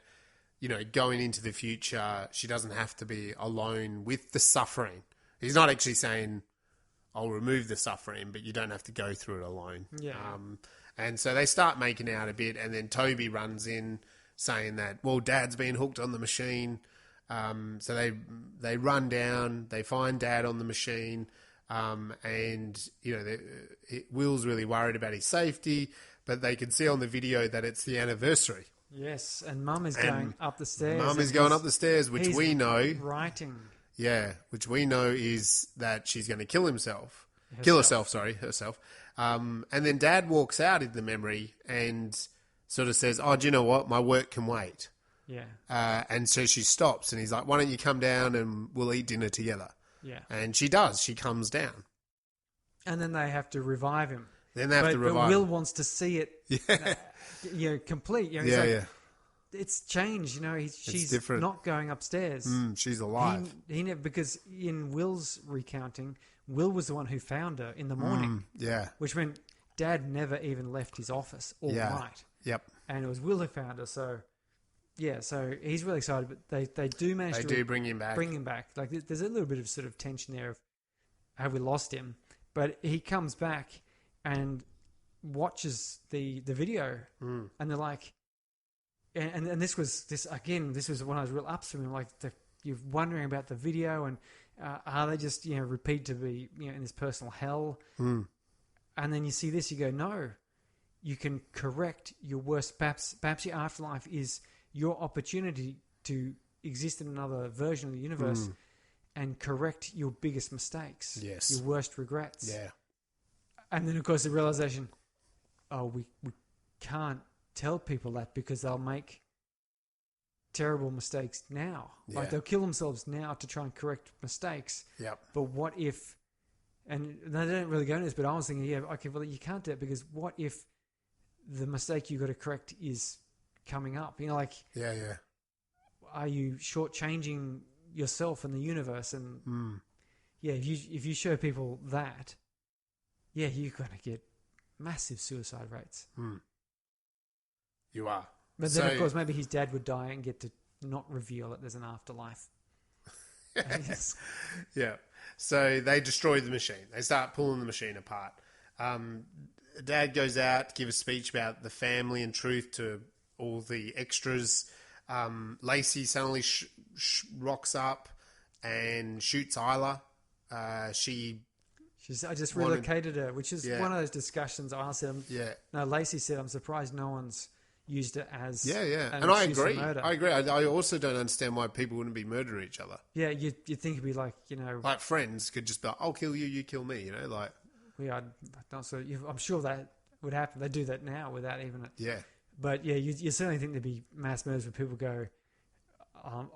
C: you know, going into the future, she doesn't have to be alone with the suffering. He's not actually saying, "I'll remove the suffering, but you don't have to go through it alone." Yeah. And so they start making out a bit, and then Toby runs in saying that, well, Dad's been hooked on the machine. So they run down, they find Dad on the machine, and, you know, Will's really worried about his safety, but they can see on the video that it's the anniversary.
B: Yes, and Mum is going up the stairs.
C: Mum is going up the stairs, which we know...
B: writing.
C: Yeah, which we know is that she's going to kill herself. And then Dad walks out in the memory and sort of says, "Oh, do you know what? My work can wait." Yeah. And so she stops, and he's like, "Why don't you come down and we'll eat dinner together?" Yeah. And she does. She comes down.
B: And then they have to revive him.
C: Then they have to revive him.
B: But Will wants to see it complete. You know, he's like, it's changed. You know, she's different. Not going upstairs.
C: She's alive.
B: He never, because in Will's recounting, Will was the one who found her in the morning.
C: Yeah.
B: Which meant Dad never even left his office all night.
C: Yep.
B: And it was Will who found her. So, yeah, so he's really excited. But they do manage to...
C: They do bring him back.
B: Bring him back. Like, there's a little bit of sort of tension there of have we lost him? But he comes back and watches the video. And they're like... And this was one of those real ups for me. Like, you're wondering about the video and are they just, repeat to be, in this personal hell? And then you see this, you go, no, you can correct your worst. Perhaps your afterlife is your opportunity to exist in another version of the universe and correct your biggest mistakes, your worst regrets.
C: Yeah. And
B: then, of course, the realization, we can't tell people that because they'll make terrible mistakes now.
C: Yeah.
B: Like, they'll kill themselves now to try and correct mistakes.
C: Yep.
B: But what if... And they don't really go into this, but I was thinking, you can't do it because what if the mistake you've got to correct is coming up?
C: Yeah.
B: Are you shortchanging yourself and the universe? And if you show people that, you're going to get massive suicide rates.
C: You are.
B: But then, of course, maybe his dad would die and get to not reveal that there's an afterlife.
C: Yeah. So they destroy the machine. They start pulling the machine apart. Dad goes out to give a speech about the family and truth to all the extras. Lacey suddenly rocks up and shoots Isla. I just
B: relocated her, which is one of those discussions. I said, Lacey said, I'm surprised no one's used it as
C: and I agree. I also don't understand why people wouldn't be murdering each other.
B: Yeah, you'd think it'd be like,
C: like friends could just be like, I'll kill you, you kill me, like.
B: I'm sure that would happen. They do that now without even it.
C: Yeah.
B: But yeah, you certainly think there'd be mass murders where people go,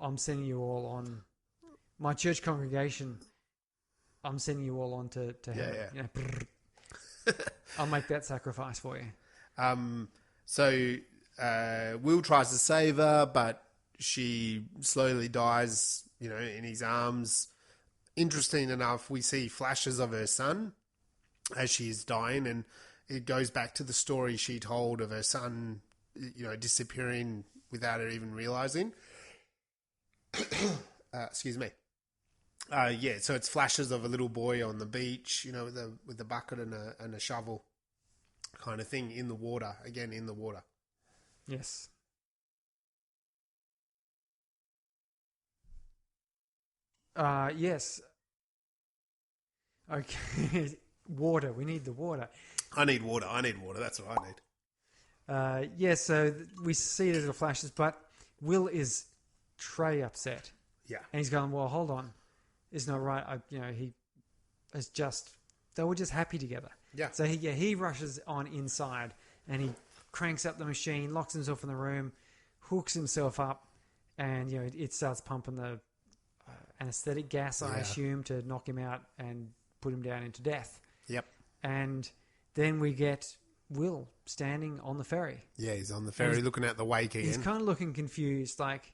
B: I'm sending you all on my church congregation. I'm sending you all on to heaven. I'll make that sacrifice for you.
C: So Will tries to save her, but she slowly dies, in his arms. Interesting enough, we see flashes of her son as she is dying, and it goes back to the story she told of her son, disappearing without her even realizing. Excuse me. So it's flashes of a little boy on the beach, with a bucket and a shovel, kind of thing, in the water. Again, in the water.
B: Yes. Yes. Okay. Water. We need the water.
C: I need water. That's what I need.
B: So we see the little flashes, but Will is Trey upset.
C: Yeah.
B: And he's going, well, hold on. It's not right. They were just happy together.
C: Yeah.
B: So he rushes on inside and he cranks up the machine, locks himself in the room, hooks himself up, and it starts pumping the anesthetic gas, I assume, to knock him out and put him down into death.
C: Yep.
B: And then we get Will standing on the ferry.
C: Yeah, he's on the ferry looking at the wake again.
B: He's kind of looking confused, like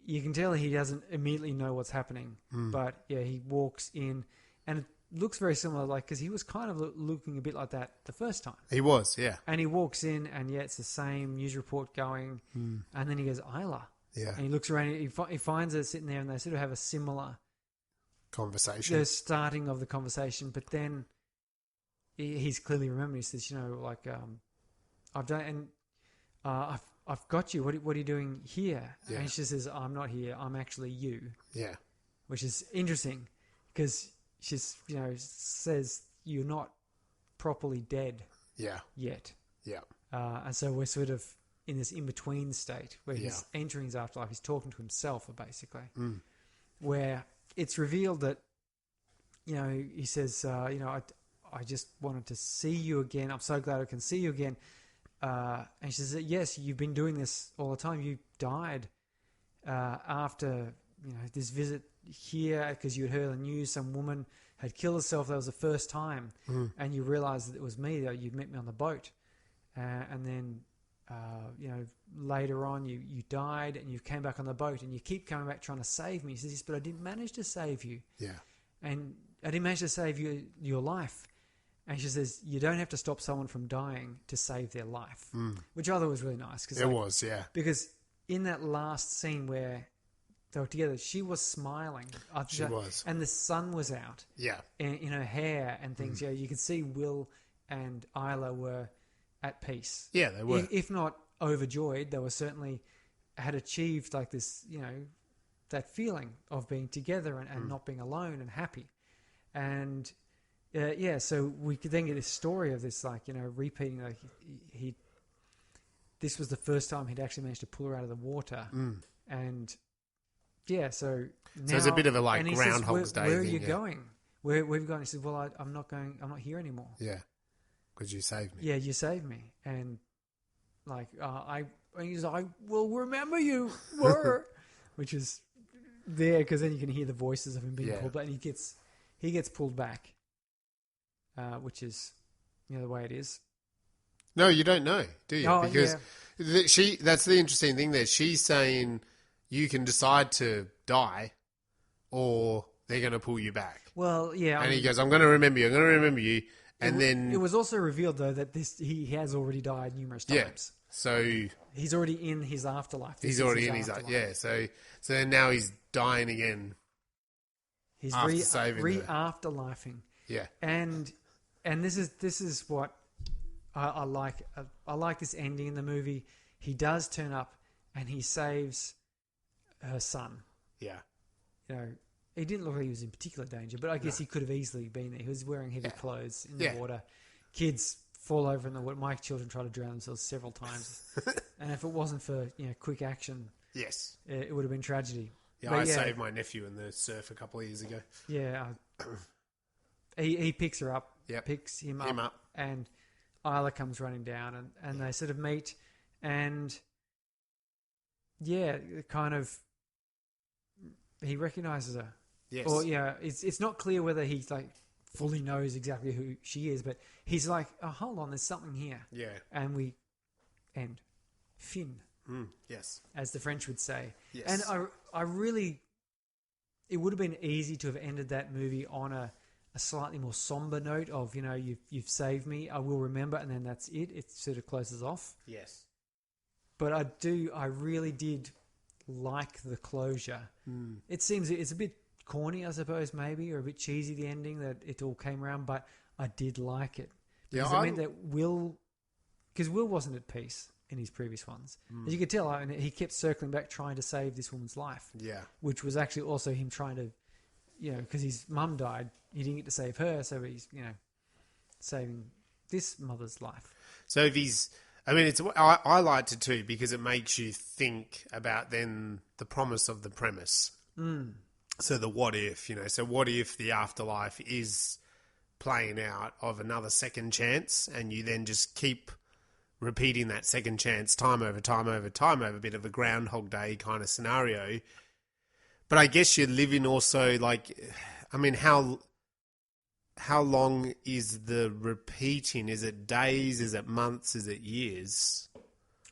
B: you can tell he doesn't immediately know what's happening. But he walks in and it looks very similar, because he was kind of looking a bit like that the first time.
C: He was, yeah.
B: And he walks in and it's the same news report going. And then he goes, Isla.
C: Yeah.
B: And he looks around, he finds her sitting there and they sort of have a similar
C: conversation.
B: The starting of the conversation, but then he's clearly remembering. He says, I've done it and I've got you. What are you doing here?
C: Yeah.
B: And she says, I'm not here. I'm actually you.
C: Yeah.
B: Which is interesting because she's, says you're not properly dead.
C: Yeah.
B: Yet.
C: Yeah.
B: And so we're sort of in this in-between state where he's entering his afterlife. He's talking to himself, basically, where it's revealed that, he says, I just wanted to see you again. I'm so glad I can see you again. And she says, yes, you've been doing this all the time. You died after, this visit here because you had heard on the news some woman had killed herself. That was the first time. And you realized that it was me, that you'd met me on the boat. And then, later on you died and you came back on the boat and you keep coming back trying to save me. He says, yes, but I didn't manage to save you.
C: Yeah.
B: And I didn't manage to save your life. And she says, you don't have to stop someone from dying to save their life, which I thought was really nice.
C: It was, yeah.
B: Because in that last scene where they were together, she was smiling.
C: She was.
B: And the sun was out.
C: Yeah.
B: In her hair and things. Yeah, you could see Will and Isla were at peace.
C: Yeah, they were.
B: If not overjoyed, they were certainly had achieved like this, that feeling of being together and not being alone and happy. And so we could then get this story of this, repeating. Like this was the first time he'd actually managed to pull her out of the water, and so now,
C: it's a bit of a
B: says,
C: Groundhog's Day.
B: Where are you going? Where have you gone? He said, "Well, I'm not going. I'm not here anymore."
C: Yeah, because you saved me.
B: Yeah, you saved me, and he's like, "Will remember you were," which is there because then you can hear the voices of him being pulled back, and he gets pulled back. Which is, the way it is.
C: No, you don't know, do you?
B: Oh,
C: because that's the interesting thing there. She's saying you can decide to die or they're going to pull you back.
B: Well, yeah.
C: And he goes, I'm going to remember you. I'm going to remember you. And then...
B: It was also revealed, though, that he has already died numerous times.
C: Yeah. So...
B: He's already in his afterlife.
C: He's already in his afterlife. Yeah. So then now he's dying again.
B: He's re-afterlifing.
C: Yeah.
B: And this is what I like. I like this ending in the movie. He does turn up and he saves her son.
C: Yeah.
B: He didn't look like he was in particular danger, but I guess he could have easily been there. He was wearing heavy clothes in the water. Kids fall over in the water. My children try to drown themselves several times. And if it wasn't for quick action,
C: yes,
B: it would have been tragedy.
C: Yeah, I saved my nephew in the surf a couple of years ago.
B: Yeah. He picks her up,
C: Yep.
B: picks him up, and Isla comes running down, and they sort of meet, and kind of he recognizes her.
C: Yes.
B: Or it's not clear whether he fully knows exactly who she is, but he's like, oh, hold on, there's something here.
C: Yeah.
B: And we end. Fin.
C: Yes.
B: As the French would say.
C: Yes.
B: And I really, it would have been easy to have ended that movie on a slightly more somber note of, you've saved me, I will remember, and then that's it. It sort of closes off.
C: Yes.
B: But I really did like the closure. It seems it's a bit corny, I suppose, maybe, or a bit cheesy, the ending, that it all came around, but I did like it. Because it meant that because Will wasn't at peace in his previous ones. As you could tell, he kept circling back trying to save this woman's life. Yeah. Which was actually also him trying to, because his mum died, he didn't get to save her, so he's, saving this mother's life.
C: So if he's... I liked it too because it makes you think about then the promise of the premise. So the what if, so what if the afterlife is playing out of another second chance and you then just keep repeating that second chance time over time over time over, a bit of a Groundhog Day kind of scenario. But I guess you're living also how long is the repeating? Is it days? Is it months? Is it years?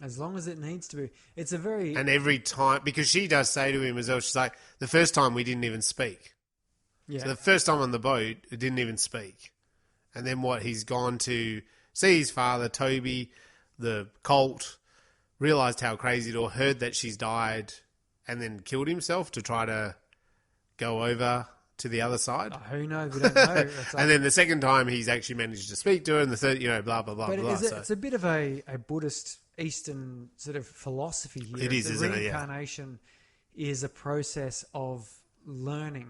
B: As long as it needs to be. It's a very...
C: And every time... Because she does say to him as well, she's like, the first time we didn't even speak. Yeah. So the first time on the boat, it didn't even speak. And then he's gone to see his father, Toby, the cult, realised how crazy it all, heard that she's died, and then killed himself to try to go over to the other side.
B: Oh, who knows? We don't know.
C: And then the second time he's actually managed to speak to her, and the third, blah, blah, blah,
B: but
C: blah.
B: It's a bit of a Buddhist Eastern sort of philosophy here.
C: It is, isn't it?
B: Reincarnation is a process of learning,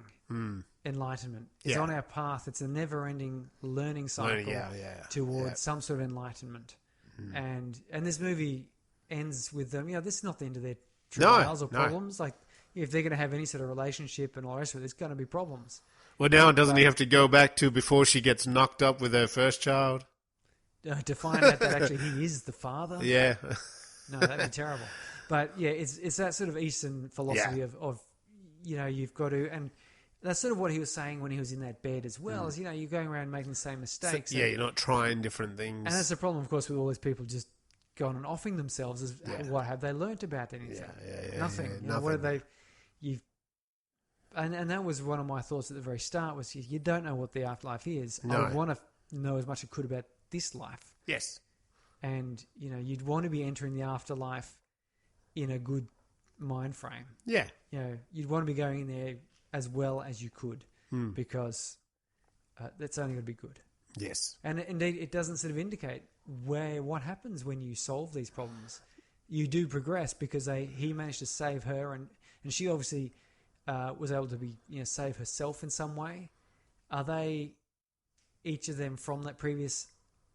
B: enlightenment. It's on our path. It's a never-ending learning cycle towards some sort of enlightenment. And this movie ends with them. This is not the end of their trials or problems. Like, if they're going to have any sort of relationship and all the rest of it, there's going to be problems.
C: Well, now doesn't he have to go back to before she gets knocked up with her first child?
B: To find out that actually he is the father?
C: Yeah.
B: No, that'd be terrible. But yeah, it's that sort of Eastern philosophy of you've got to, and that's sort of what he was saying when he was in that bed as well, is, you're going around making the same mistakes.
C: So, you're not trying different things.
B: And that's the problem, of course, with all these people just going and offing themselves as what have they learnt about anything? Nothing.
C: Nothing.
B: What have they... And that was one of my thoughts at the very start was you don't know what the afterlife is.
C: No.
B: I want to know as much as it could about this life.
C: Yes.
B: And, you'd want to be entering the afterlife in a good mind frame.
C: Yeah.
B: You'd want to be going in there as well as you could because that's only going to be good.
C: Yes.
B: And indeed, it doesn't sort of indicate what happens when you solve these problems. You do progress because he managed to save her, and she obviously was able to be save herself in some way. Are they each of them from that previous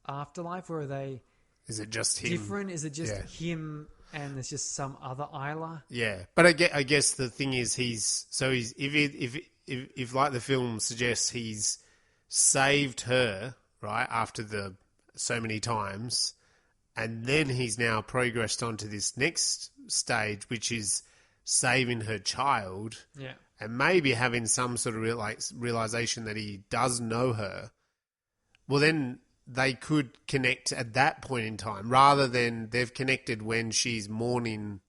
B: afterlife, or are they?
C: Is it just him?
B: Different? Is it just him, and there's just some other Isla?
C: Yeah, but I guess the thing is if like the film suggests, he's saved her right after so many times. And then he's now progressed onto this next stage, which is saving her child.
B: Yeah.
C: And maybe having some sort of realization that he does know her. Well, then they could connect at that point in time, rather than they've connected when she's mourning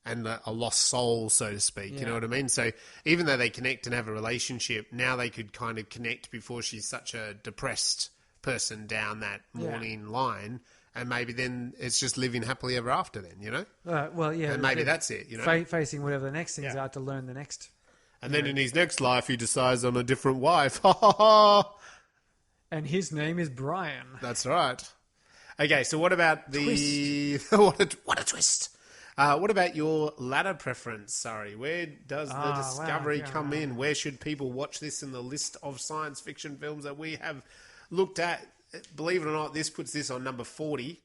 C: and a lost soul, so to speak.
B: Yeah.
C: You know what I mean? So even though they connect and have a relationship, now they could kind of connect before she's such a depressed person down that mourning line. And maybe then it's just living happily ever after then,
B: Well, yeah.
C: And maybe that's it,
B: Facing whatever the next things are to learn the next.
C: And then in his next life, he decides on a different wife. Ha ha ha!
B: And his name is Brian.
C: That's right. Okay, so what about the... what a twist! What about your ladder preference, Surrey? Where does the Discovery come in? Where should people watch this in the list of science fiction films that we have looked at? Believe it or not, this puts this on number 40,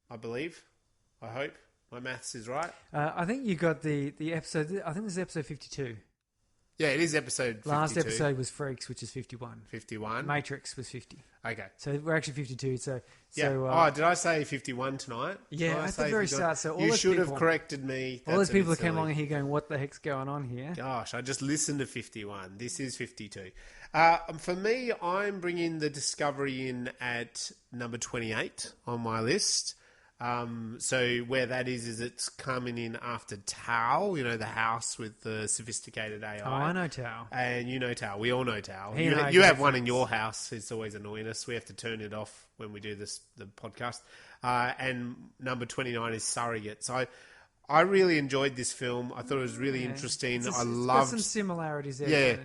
C: I believe. I hope my maths is right.
B: I think you got the episode... I think this is episode 52.
C: Yeah, it is episode 52.
B: Last episode was Freaks, which is 51.
C: 51.
B: Matrix was 50.
C: Okay.
B: So we're actually 52. So
C: did I say 51 tonight?
B: Yeah, at the very start. So all
C: you
B: those
C: should
B: people,
C: have corrected me.
B: All those people that came along here going, what the heck's going on here?
C: Gosh, I just listened to 51. This is 52. For me, I'm bringing the Discovery in at number 28 on my list. So where that is it's coming in after Tao, the house with the sophisticated AI.
B: Oh, I know Tao.
C: And you know Tao. We all know Tao.
B: He
C: You have one in your house. It's always annoying us. We have to turn it off when we do the podcast. And number 29 is Surrogate. So I really enjoyed this film. I thought it was really interesting.
B: It's
C: I loved...
B: got some similarities there.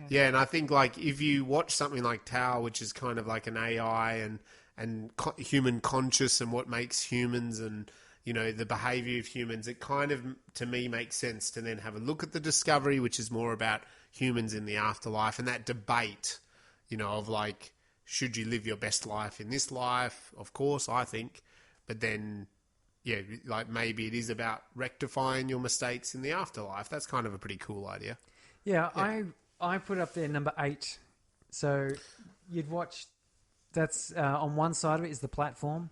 C: Yeah, and I think if you watch something like Tao, which is kind of like an AI and human conscious and what makes humans and, the behaviour of humans, it kind of, to me, makes sense to then have a look at the Discovery, which is more about humans in the afterlife and that debate, of should you live your best life in this life? Of course, I think. But then, maybe it is about rectifying your mistakes in the afterlife. That's kind of a pretty cool idea.
B: Yeah. I put up there number 8. So you'd watch... That's on one side of it is the platform,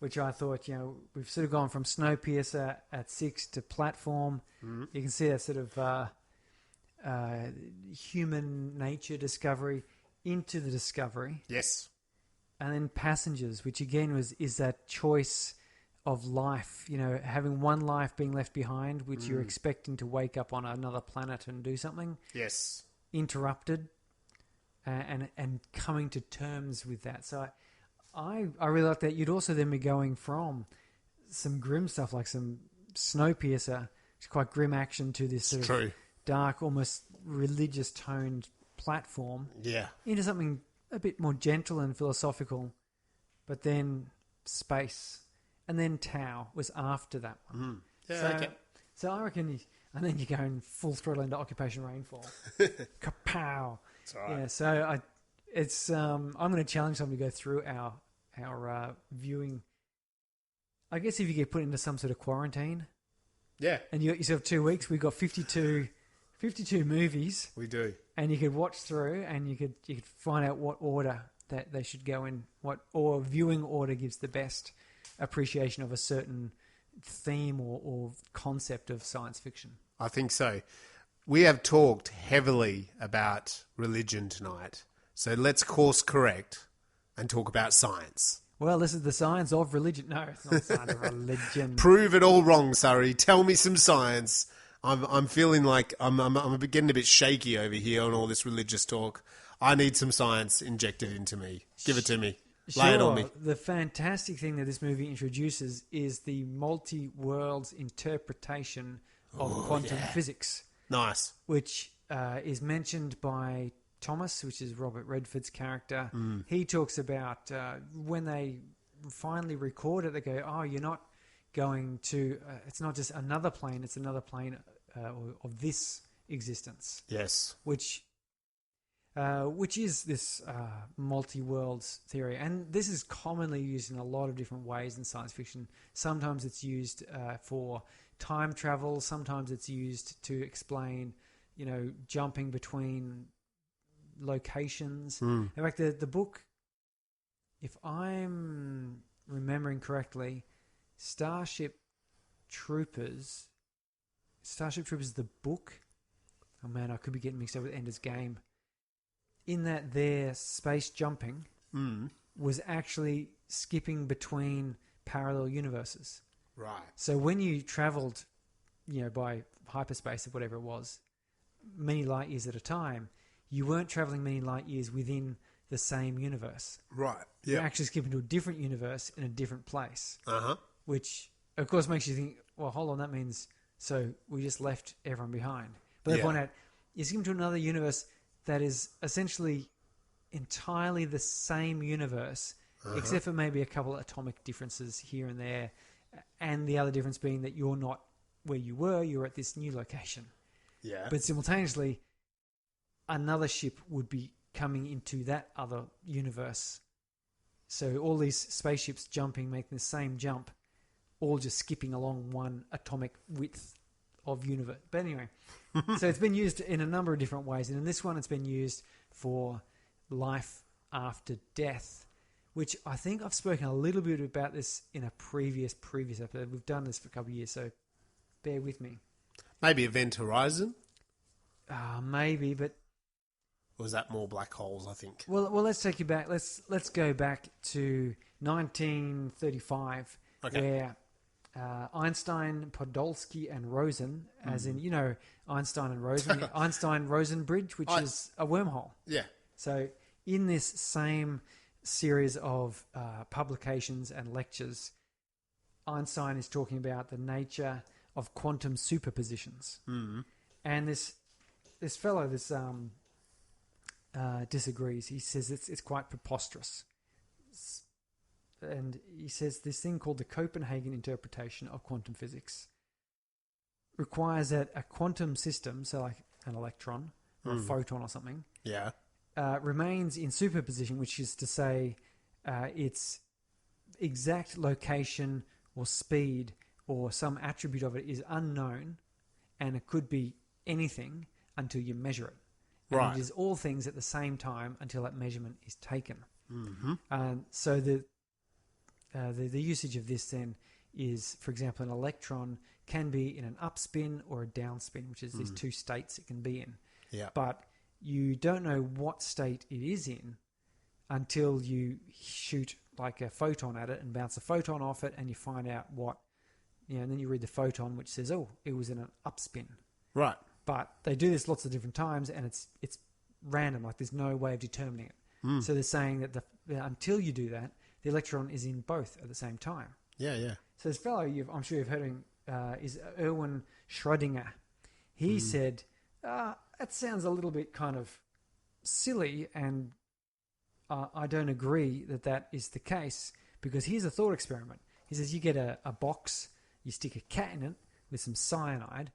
B: which I thought, we've sort of gone from Snowpiercer at 6 to platform. You can see that sort of human nature discovery into the Discovery.
C: Yes.
B: And then Passengers, which again is that choice of life, having one life being left behind, which you're expecting to wake up on another planet and do something.
C: Yes.
B: Interrupted. And coming to terms with that. So I really like that. You'd also then be going from some grim stuff like some Snowpiercer, it's quite grim action, to this sort of dark, almost religious toned platform.
C: Yeah. Into
B: something a bit more gentle and philosophical. But then space. And then Tau was after that one.
C: Yeah,
B: so I reckon... And then you're going full throttle into Occupation Rainfall. Kapow!
C: That's all right.
B: Yeah, so I'm going to challenge someone to go through our viewing. I guess if you get put into some sort of quarantine.
C: Yeah.
B: And you got yourself 2 weeks, we've got 52 movies.
C: We do.
B: And you could watch through and you could find out what order that they should go in, or viewing order gives the best appreciation of a certain theme or concept of science fiction.
C: I think so. We have talked heavily about religion tonight, so let's course correct and talk about science.
B: Well, this is the science of religion. No, it's not the science of religion.
C: Prove it all wrong, Surrey. Tell me some science. I'm feeling like I'm getting a bit shaky over here on all this religious talk. I need some science injected into me. Give it to me. Lay it on me.
B: The fantastic thing that this movie introduces is the multi-worlds interpretation of quantum physics.
C: Nice.
B: Which is mentioned by Thomas, which is Robert Redford's character. He talks about when they finally record it, they go, oh, you're not going to... it's not just another plane, it's another plane of this existence.
C: Yes.
B: Which is this multi-worlds theory. And this is commonly used in a lot of different ways in science fiction. Sometimes it's used for time travel. Sometimes it's used to explain, jumping between locations. In fact, the book, if I'm remembering correctly, Starship Troopers, the book. Oh man, I could be getting mixed up with Ender's Game. In that their space jumping was actually skipping between parallel universes.
C: Right.
B: So when you travelled, by hyperspace or whatever it was, many light years at a time, you weren't travelling many light years within the same universe.
C: Right. Yeah.
B: You're actually skipping to a different universe in a different place.
C: Uh-huh.
B: Which, of course, makes you think, well, hold on, that means, so we just left everyone behind. But they point out, you're skipping to another universe that is essentially entirely the same universe, except for maybe a couple of atomic differences here and there, and the other difference being that you're not where you were, you're at this new location.
C: Yeah.
B: But simultaneously, another ship would be coming into that other universe. So all these spaceships jumping, making the same jump, all just skipping along one atomic width of universe. But anyway, so it's been used in a number of different ways. And in this one, it's been used for life after death, which I think I've spoken a little bit about this in a previous episode. We've done this for a couple of years, so bear with me.
C: Maybe Event Horizon?
B: Maybe, but...
C: Or was that more black holes, I think?
B: Well, let's take you back. Let's go back to 1935, where Einstein, Podolsky, and Rosen, as in, Einstein and Rosen, Einstein-Rosen bridge, which is a wormhole.
C: Yeah.
B: So in this same series of publications and lectures, Einstein is talking about the nature of quantum superpositions. And this fellow, disagrees. He says it's quite preposterous. And he says this thing called the Copenhagen interpretation of quantum physics requires that a quantum system, so like an electron or a photon or something, remains in superposition, which is to say its exact location or speed or some attribute of it is unknown, and it could be anything until you measure it. And it is all things at the same time until that measurement is taken. So the usage of this then is, for example, an electron can be in an upspin or a downspin, which is these two states it can be in.
C: Yeah.
B: But you don't know what state it is in until you shoot like a photon at it and bounce a photon off it, and you find out what, and then you read the photon which says, oh, it was in an upspin.
C: Right.
B: But they do this lots of different times, and it's random. Like there's no way of determining it. So they're saying that until you do that, the electron is in both at the same time.
C: Yeah, yeah.
B: So this fellow, I'm sure you've heard him, is Erwin Schrödinger. He said, that sounds a little bit kind of silly, and I don't agree that is the case, because here's a thought experiment. He says you get a box, you stick a cat in it with some cyanide,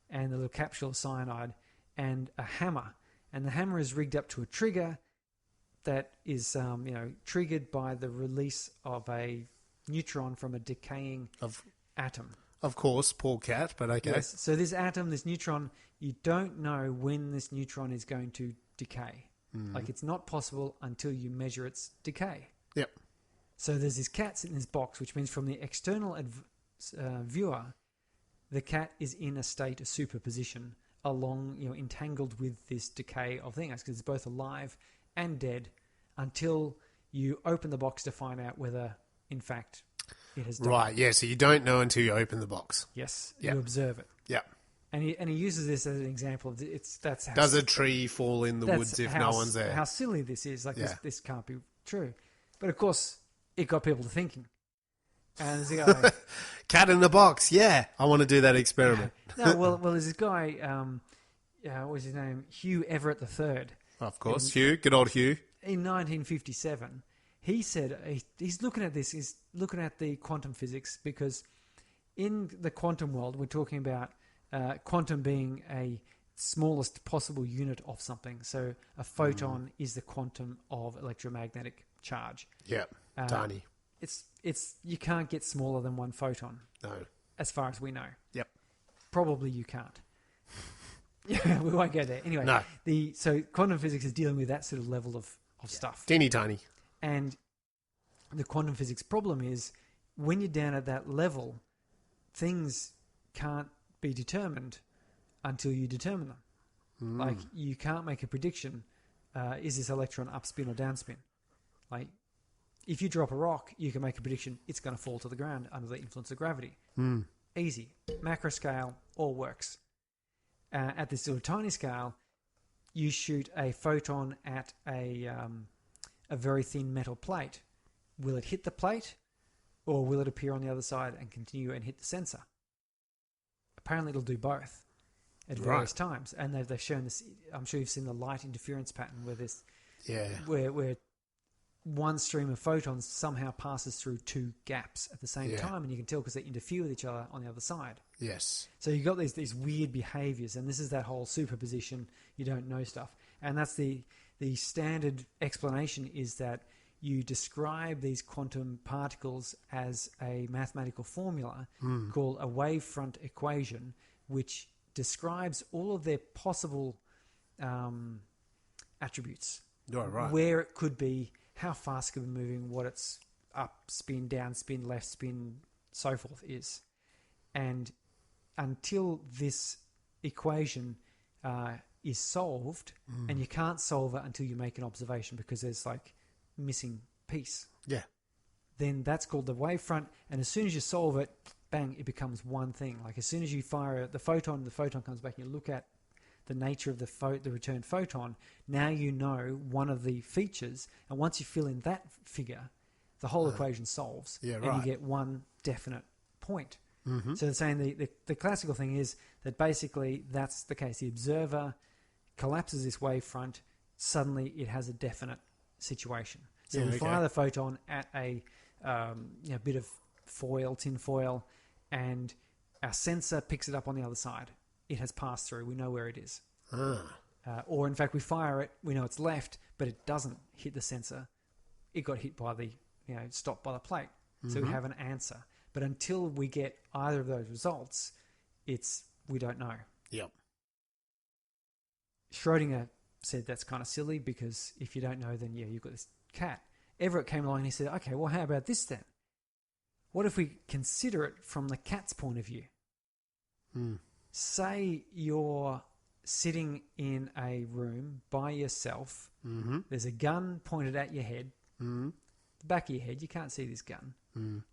B: and a little capsule of cyanide, and a hammer. And the hammer is rigged up to a trigger that is, triggered by the release of a neutron from a decaying atom.
C: Of course, poor cat, but okay.
B: Yes. So this atom, this neutron, you don't know when this neutron is going to decay. Like it's not possible until you measure its decay.
C: Yep.
B: So there's this cat sitting in this box, which means from the external viewer, the cat is in a state of superposition along, entangled with this decay of things, because it's both alive and dead until you open the box to find out whether, in fact, it has died.
C: Right, yeah, so you don't know until you open the box.
B: Yes,
C: Yep.
B: you observe it.
C: Yeah.
B: And he uses this as an example of that's how
C: Does a tree fall in the woods if no one's there?
B: How silly this is! Like this can't be true. But of course, it got people to thinking. And there's a guy,
C: cat in the box. Yeah, I want to do that experiment.
B: No, well, there's this guy. What was his name? Hugh Everett III.
C: Of course, Hugh. Good old Hugh.
B: In 1957, he said he's looking at this. He's looking at the quantum physics because in the quantum world, we're talking about quantum being a smallest possible unit of something. So a photon is the quantum of electromagnetic charge.
C: Yeah, tiny.
B: It's you can't get smaller than one photon.
C: No.
B: As far as we know.
C: Yep.
B: Probably you can't. Yeah, we won't go there. Anyway,
C: no.
B: So quantum physics is dealing with that sort of level of stuff.
C: Teeny tiny.
B: And the quantum physics problem is when you're down at that level, things can't be determined until you determine them. Like you can't make a prediction. Is this electron upspin or downspin? Like if you drop a rock, you can make a prediction. It's going to fall to the ground under the influence of gravity. Easy. Macro scale, all works. At this sort of tiny scale, you shoot a photon at a very thin metal plate. Will it hit the plate, or will it appear on the other side and continue and hit the sensor? Apparently, it'll do both at various times, and they've shown this. I'm sure you've seen the light interference pattern where this, where one stream of photons somehow passes through two gaps at the same time, and you can tell because they interfere with each other on the other side.
C: Yes. So
B: you've got these weird behaviors, and this is that whole superposition, you don't know stuff. And that's the standard explanation is that you describe these quantum particles as a mathematical formula called a wavefront equation, which describes all of their possible attributes. Where it could be, how fast it could be moving, what its up spin, down spin, left spin, so forth is. And until this equation is solved, and you can't solve it until you make an observation because there's like missing piece.
C: Yeah.
B: Then that's called the wavefront, and as soon as you solve it, bang, it becomes one thing. Like as soon as you fire the photon comes back and you look at the nature of the returned photon, now you know one of the features, and once you fill in that figure, the whole equation solves, and you get one definite point. So they're saying the classical thing is that basically that's the case. The observer collapses this wavefront, suddenly it has a definite situation. So we fire the photon at a bit of tin foil, and our sensor picks it up on the other side. It has passed through. We know where it is. Or in fact, we fire it. We know it's left, but it doesn't hit the sensor. It got hit by stopped by the plate. So we have an answer. But until we get either of those results, we don't know.
C: Yep.
B: Schrodinger said that's kind of silly because if you don't know, then you've got this cat. Everett came along and he said, okay, well, how about this then? What if we consider it from the cat's point of view? Say you're sitting in a room by yourself. There's a gun pointed at your head. The back of your head, you can't see this gun.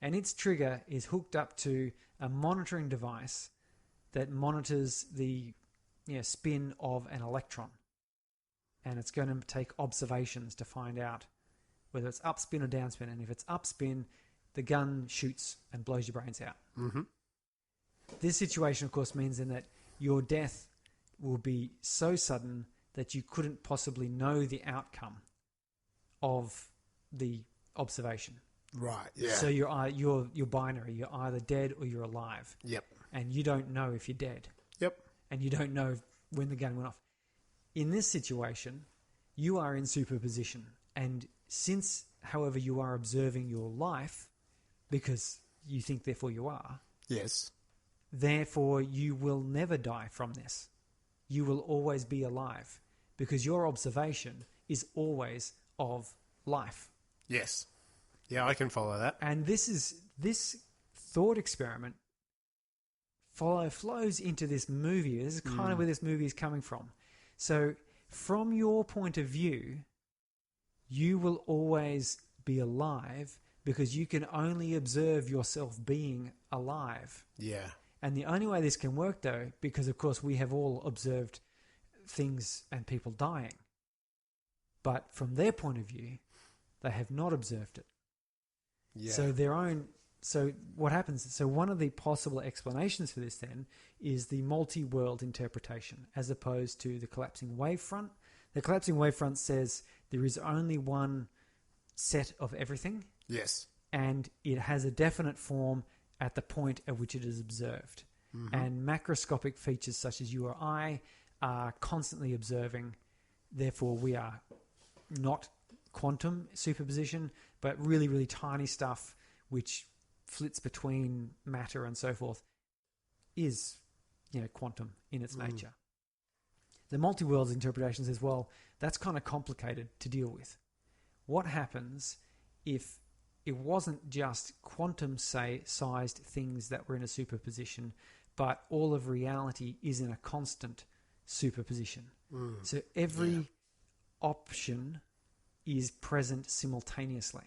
B: And its trigger is hooked up to a monitoring device that monitors the spin of an electron. And it's going to take observations to find out whether it's upspin or downspin. And if it's upspin, the gun shoots and blows your brains out. This situation, of course, means then that your death will be so sudden that you couldn't possibly know the outcome of the observation.
C: Right. Yeah.
B: So you're binary. You're either dead or you're alive.
C: Yep.
B: And you don't know if you're dead.
C: Yep.
B: And you don't know when the gun went off. In this situation, you are in superposition. And since, however, you are observing your life, because you think therefore you are.
C: Yes.
B: Therefore, you will never die from this. You will always be alive because your observation is always of life.
C: Yes. Yeah, I can follow that.
B: And this thought experiment flows into this movie. This is kind of where this movie is coming from. So from your point of view, you will always be alive because you can only observe yourself being alive.
C: Yeah.
B: And the only way this can work, though, because of course we have all observed things and people dying, but from their point of view, they have not observed it.
C: Yeah.
B: So what happens? So one of the possible explanations for this then is the multi-world interpretation, as opposed to the collapsing wavefront. The collapsing wavefront says there is only one set of everything.
C: Yes.
B: And it has a definite form at the point at which it is observed. Mm-hmm. And macroscopic features such as you or I are constantly observing. Therefore, we are not quantum superposition, but really, really tiny stuff which flits between matter and so forth is, quantum in its nature. The multi-worlds interpretation says, well, that's kind of complicated to deal with. What happens if it wasn't just quantum-sized things that were in a superposition, but all of reality is in a constant superposition? So every option is present simultaneously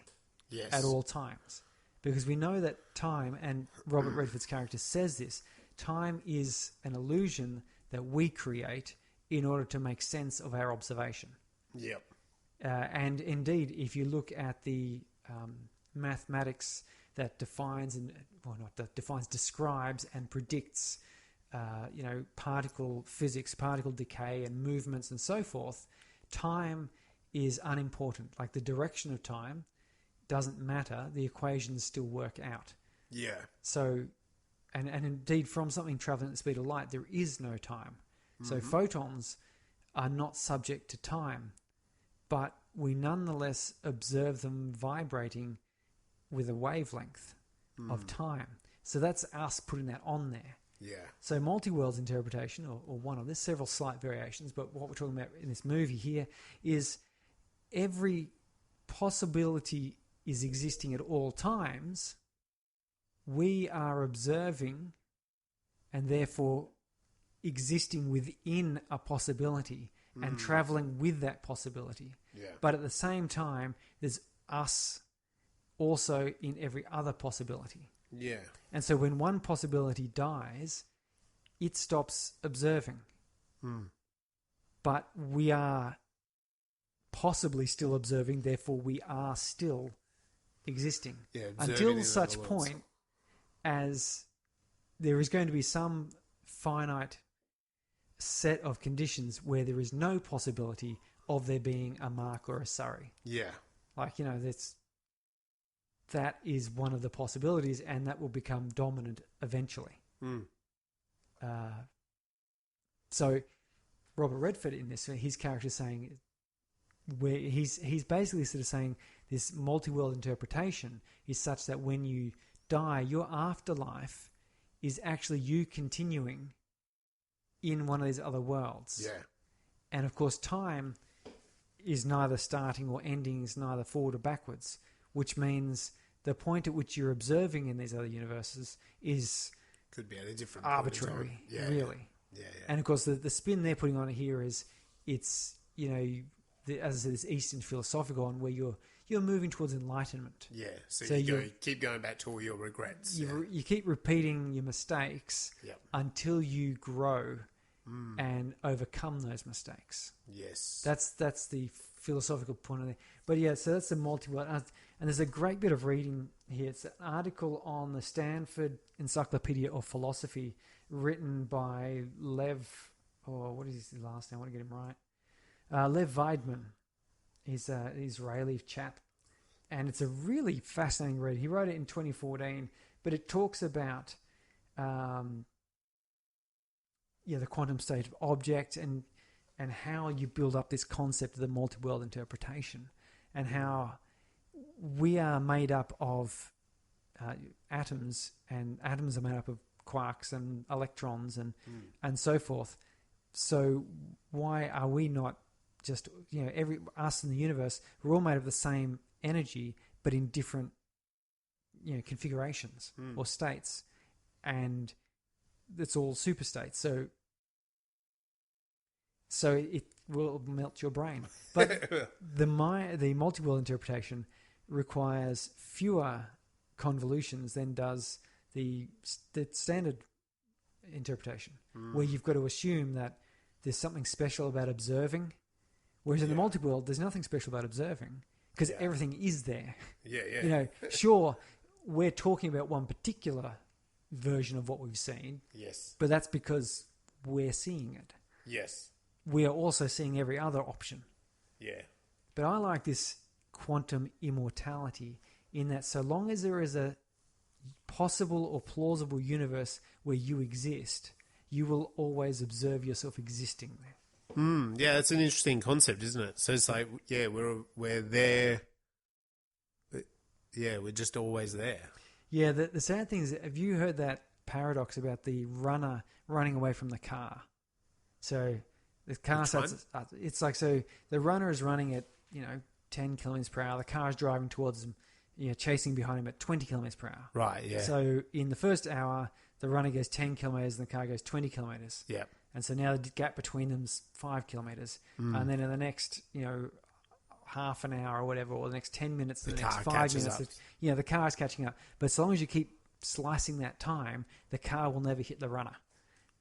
B: at all times. Because we know that time, and Robert Redford's character says this, time is an illusion that we create in order to make sense of our observation.
C: Yep.
B: And indeed, if you look at the mathematics that describes and predicts, particle physics, particle decay and movements and so forth, time is unimportant. Like the direction of time doesn't matter. The equations still work out.
C: Yeah.
B: So, and indeed from something traveling at the speed of light, there is no time. So photons are not subject to time, but we nonetheless observe them vibrating with a wavelength of time. So that's us putting that on there.
C: Yeah.
B: So multi-worlds interpretation, or one of, there's several slight variations, but what we're talking about in this movie here is every possibility is existing at all times. We are observing and therefore existing within a possibility and traveling with that possibility.
C: Yeah.
B: But at the same time, there's us also in every other possibility.
C: Yeah.
B: And so when one possibility dies, it stops observing. But we are possibly still observing, therefore we are still existing.
C: Yeah,
B: until such point as there is going to be some finite set of conditions where there is no possibility of there being a Mark or a Surrey.
C: Yeah.
B: Like, that is one of the possibilities, and that will become dominant eventually. So Robert Redford in this, his character is saying, where he's basically sort of saying this multi-world interpretation is such that when you die, your afterlife is actually you continuing in one of these other worlds.
C: Yeah.
B: And of course, time is neither starting or ending, is neither forward or backwards, which means the point at which you're observing in these other universes is
C: could be at a different
B: arbitrary, really.
C: Yeah.
B: And of course, the spin they're putting on it here is it's, as I said, this Eastern philosophical one where you're moving towards enlightenment.
C: Yeah, so you keep going back to all your regrets.
B: You keep repeating your mistakes until you grow and overcome those mistakes.
C: Yes.
B: That's the philosophical point of it. But yeah, so that's the multi-world. And there's a great bit of reading here. It's an article on the Stanford Encyclopedia of Philosophy written by Lev, what is his last name? I want to get him right. Lev Weidman. He's an Israeli chap. And it's a really fascinating read. He wrote it in 2014, but it talks about the quantum state of object and how you build up this concept of the multi-world interpretation and how we are made up of atoms, and atoms are made up of quarks and electrons and so forth. So why are we not just, us in the universe, we're all made of the same energy, but in different, configurations or states, and it's all super states. So it will melt your brain. But the multi-world interpretation requires fewer convolutions than does the standard interpretation, where you've got to assume that there's something special about observing, whereas in the multi-world, there's nothing special about observing because everything is there.
C: Yeah.
B: Sure, we're talking about one particular version of what we've seen.
C: Yes.
B: But that's because we're seeing it.
C: Yes.
B: We are also seeing every other option.
C: Yeah.
B: But I like this quantum immortality in that so long as there is a possible or plausible universe where you exist, you will always observe yourself existing there.
C: Yeah, it's an interesting concept, isn't it? So it's like, we're there. Yeah, we're just always there.
B: Yeah, the sad thing is, have you heard that paradox about the runner running away from the car? So the car starts. It's like, so the runner is running at 10 kilometers per hour. The car is driving towards him, chasing behind him at 20 kilometers per hour.
C: Right. Yeah.
B: So in the first hour, the runner goes 10 kilometers and the car goes 20 kilometers.
C: Yeah.
B: And so now the gap between them's 5 kilometers. And then in the next, half an hour or whatever, or the next 10 minutes, the next 5 minutes, the car's catching up. But so long as you keep slicing that time, the car will never hit the runner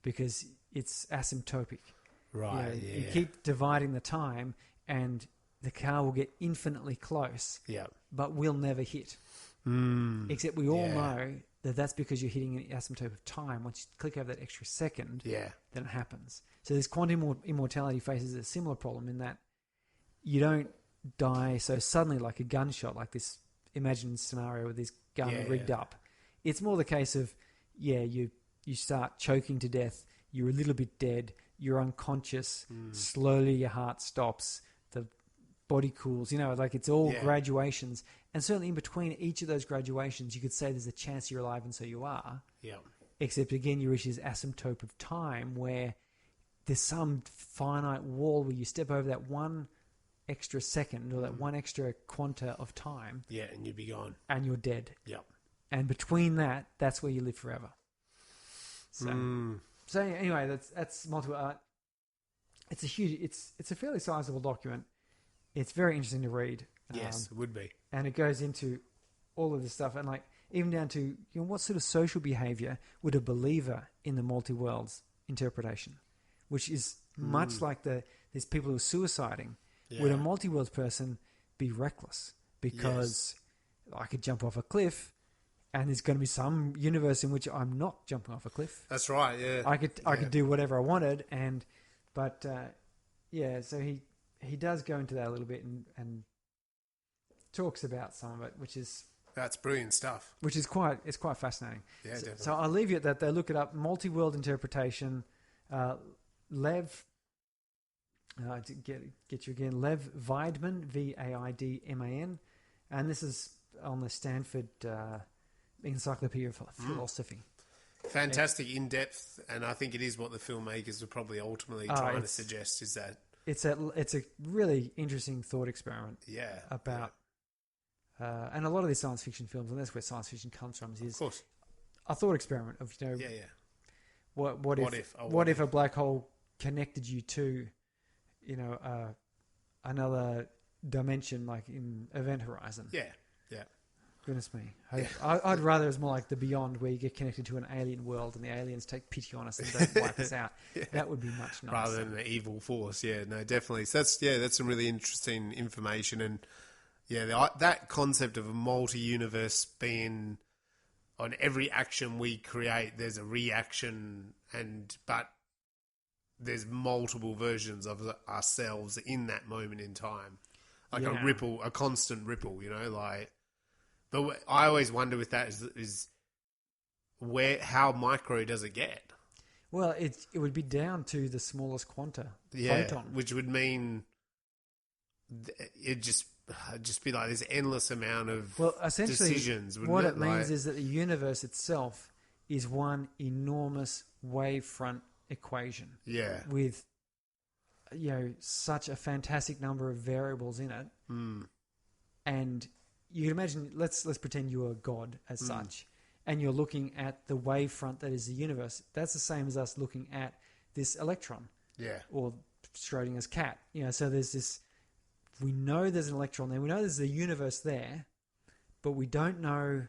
B: because it's asymptotic.
C: Right.
B: You keep dividing the time and the car will get infinitely close, but will never hit. Except we all know that that's because you're hitting an asymptote of time. Once you click over that extra second, then it happens. So this quantum immortality faces a similar problem in that you don't die so suddenly like a gunshot, like this imagined scenario with this gun rigged up. It's more the case of, you start choking to death, you're a little bit dead, you're unconscious, slowly your heart stops, the body cools, like it's all graduations. And certainly in between each of those graduations, you could say there's a chance you're alive and so you are. Yeah. Except again, you reach this asymptote of time where there's some finite wall where you step over that one extra second or that one extra quanta of time.
C: Yeah, and you'd be gone.
B: And you're dead.
C: Yeah. And
B: between that's where you live forever. So anyway, that's multiple art. It's a fairly sizable document. It's very interesting to read.
C: Yes, it would be.
B: And it goes into all of this stuff, and like even down to what sort of social behavior would a believer in the multi-worlds interpretation, which is much like there's people who are suiciding. Yeah. Would a multi-worlds person be reckless? Because I could jump off a cliff, and there's going to be some universe in which I'm not jumping off a cliff.
C: That's right. Yeah,
B: I could do whatever I wanted, but so he does go into that a little bit and talks about some of it, which is
C: that's brilliant stuff.
B: Which is quite fascinating.
C: Yeah, definitely.
B: So I'll leave you at that. They look it up. Multi-world interpretation. Lev. To get you again. Lev Weidman, Vaidman, and this is on the Stanford Encyclopedia of Philosophy.
C: Fantastic, in depth, and I think it is what the filmmakers are probably ultimately trying to suggest is that
B: it's a really interesting thought experiment.
C: Yeah,
B: about and a lot of these science fiction films, and that's where science fiction comes from, is
C: of course
B: a thought experiment of what if a black hole connected you to another dimension, like in Event Horizon.
C: Yeah.
B: Goodness me. I'd rather it's more like the Beyond, where you get connected to an alien world and the aliens take pity on us and don't wipe us out. That would be much nicer.
C: Rather than an evil force. Yeah, no, definitely. So that's some really interesting information. And that concept of a multi-universe being on every action we create, there's a reaction, but there's multiple versions of ourselves in that moment in time. Like a ripple, a constant ripple, But I always wonder with that is how micro does it get?
B: Well, it would be down to the smallest quanta, photon.
C: Which would mean it just be like this endless amount of decisions.
B: What it means is that the universe itself is one enormous wavefront equation.
C: Yeah.
B: With such a fantastic number of variables in it. And you can imagine, let's pretend you're a god as such, and you're looking at the wavefront that is the universe. That's the same as us looking at this electron.
C: Yeah.
B: Or Schrodinger's cat. So there's this, we know there's an electron there, we know there's a universe there, but we don't know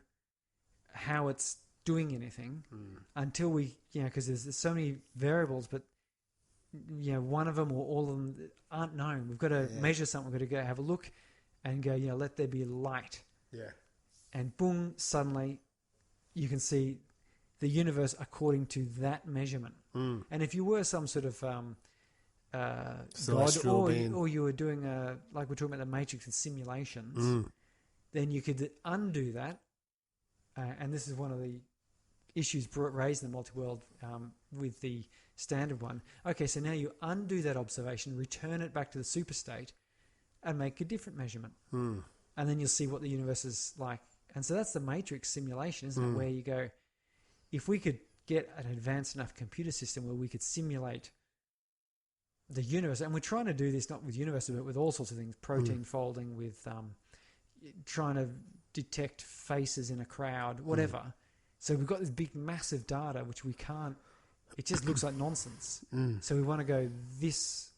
B: how it's doing anything until we, because there's so many variables, but one of them or all of them aren't known. We've got to measure something. We've got to go have a look and go, let there be light. Yeah. And boom, suddenly you can see the universe according to that measurement. And if you were some sort of god, or you were doing like we're talking about the Matrix and simulations, then you could undo that. And this is one of the issues raised in the multi-world with the standard one. Okay, so now you undo that observation, return it back to the superstate, and make a different measurement. And then you'll see what the universe is like. And so that's the Matrix simulation, isn't it? Where you go, if we could get an advanced enough computer system where we could simulate the universe, and we're trying to do this not with universes, but with all sorts of things, protein folding, with trying to detect faces in a crowd, whatever. So we've got this big, massive data, which we can't, it just looks like nonsense. So we want to go this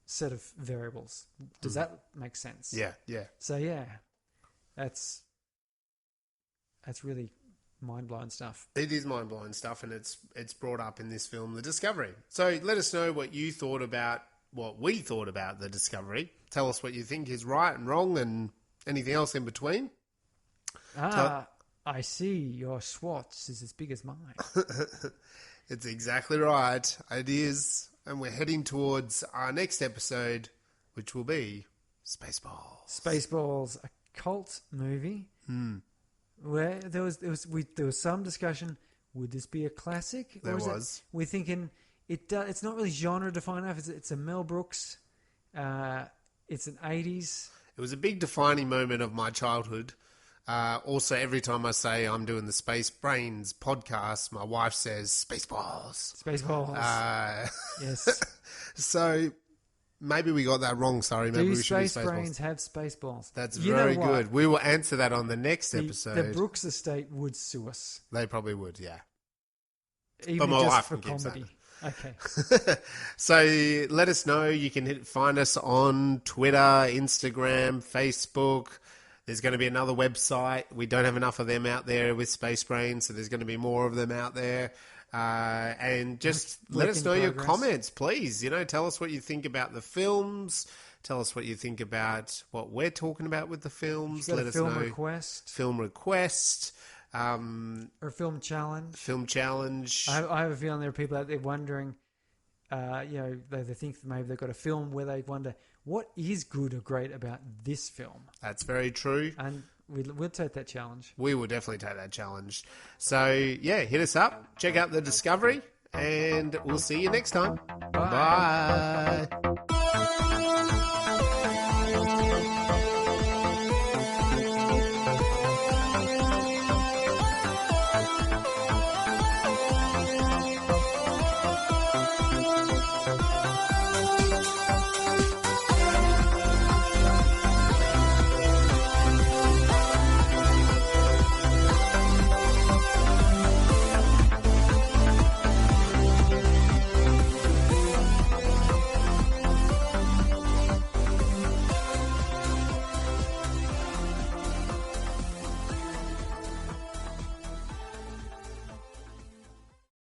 B: set of variables. Does that make sense?
C: Yeah.
B: So that's really mind-blowing stuff.
C: It is mind-blowing stuff, and it's brought up in this film, The Discovery. So let us know what we thought about The Discovery. Tell us what you think is right and wrong and anything else in between.
B: I see your Schwartz is as big as mine.
C: It's exactly right. It is. And we're heading towards our next episode, which will be Spaceballs.
B: Spaceballs, a cult movie. Where there was some discussion. Would this be a classic?
C: There was.
B: We're thinking it's not really genre defined enough. It's a Mel Brooks. It's an 80s.
C: It was a big defining moment of my childhood. Also, every time I say I'm doing the Space Brains podcast, my wife says Spaceballs.
B: Spaceballs. Yes.
C: So maybe we got that wrong. Sorry. Maybe we should be
B: Space Brains have Spaceballs?
C: That's very good. We will answer that on the next episode.
B: The Brooks estate would sue us.
C: They probably would, yeah.
B: Even
C: but my
B: just
C: wife
B: for
C: can keep
B: comedy. Okay.
C: So let us know. You can find us on Twitter, Instagram, Facebook. There's going to be another website. We don't have enough of them out there with Space Brain, so there's going to be more of them out there. And just let us know your comments, please. Tell us what you think about the films. Tell us what you think about what we're talking about with the films. Let us know. Film request.
B: Or film challenge.
C: Film challenge.
B: I have a feeling there are people out there wondering, they think maybe they've got a film where they wonder, what is good or great about this film?
C: That's very true.
B: And we'll take that challenge.
C: We will definitely take that challenge. So, hit us up. Check out The Discovery. And we'll see you next time.
B: Bye.
C: Bye.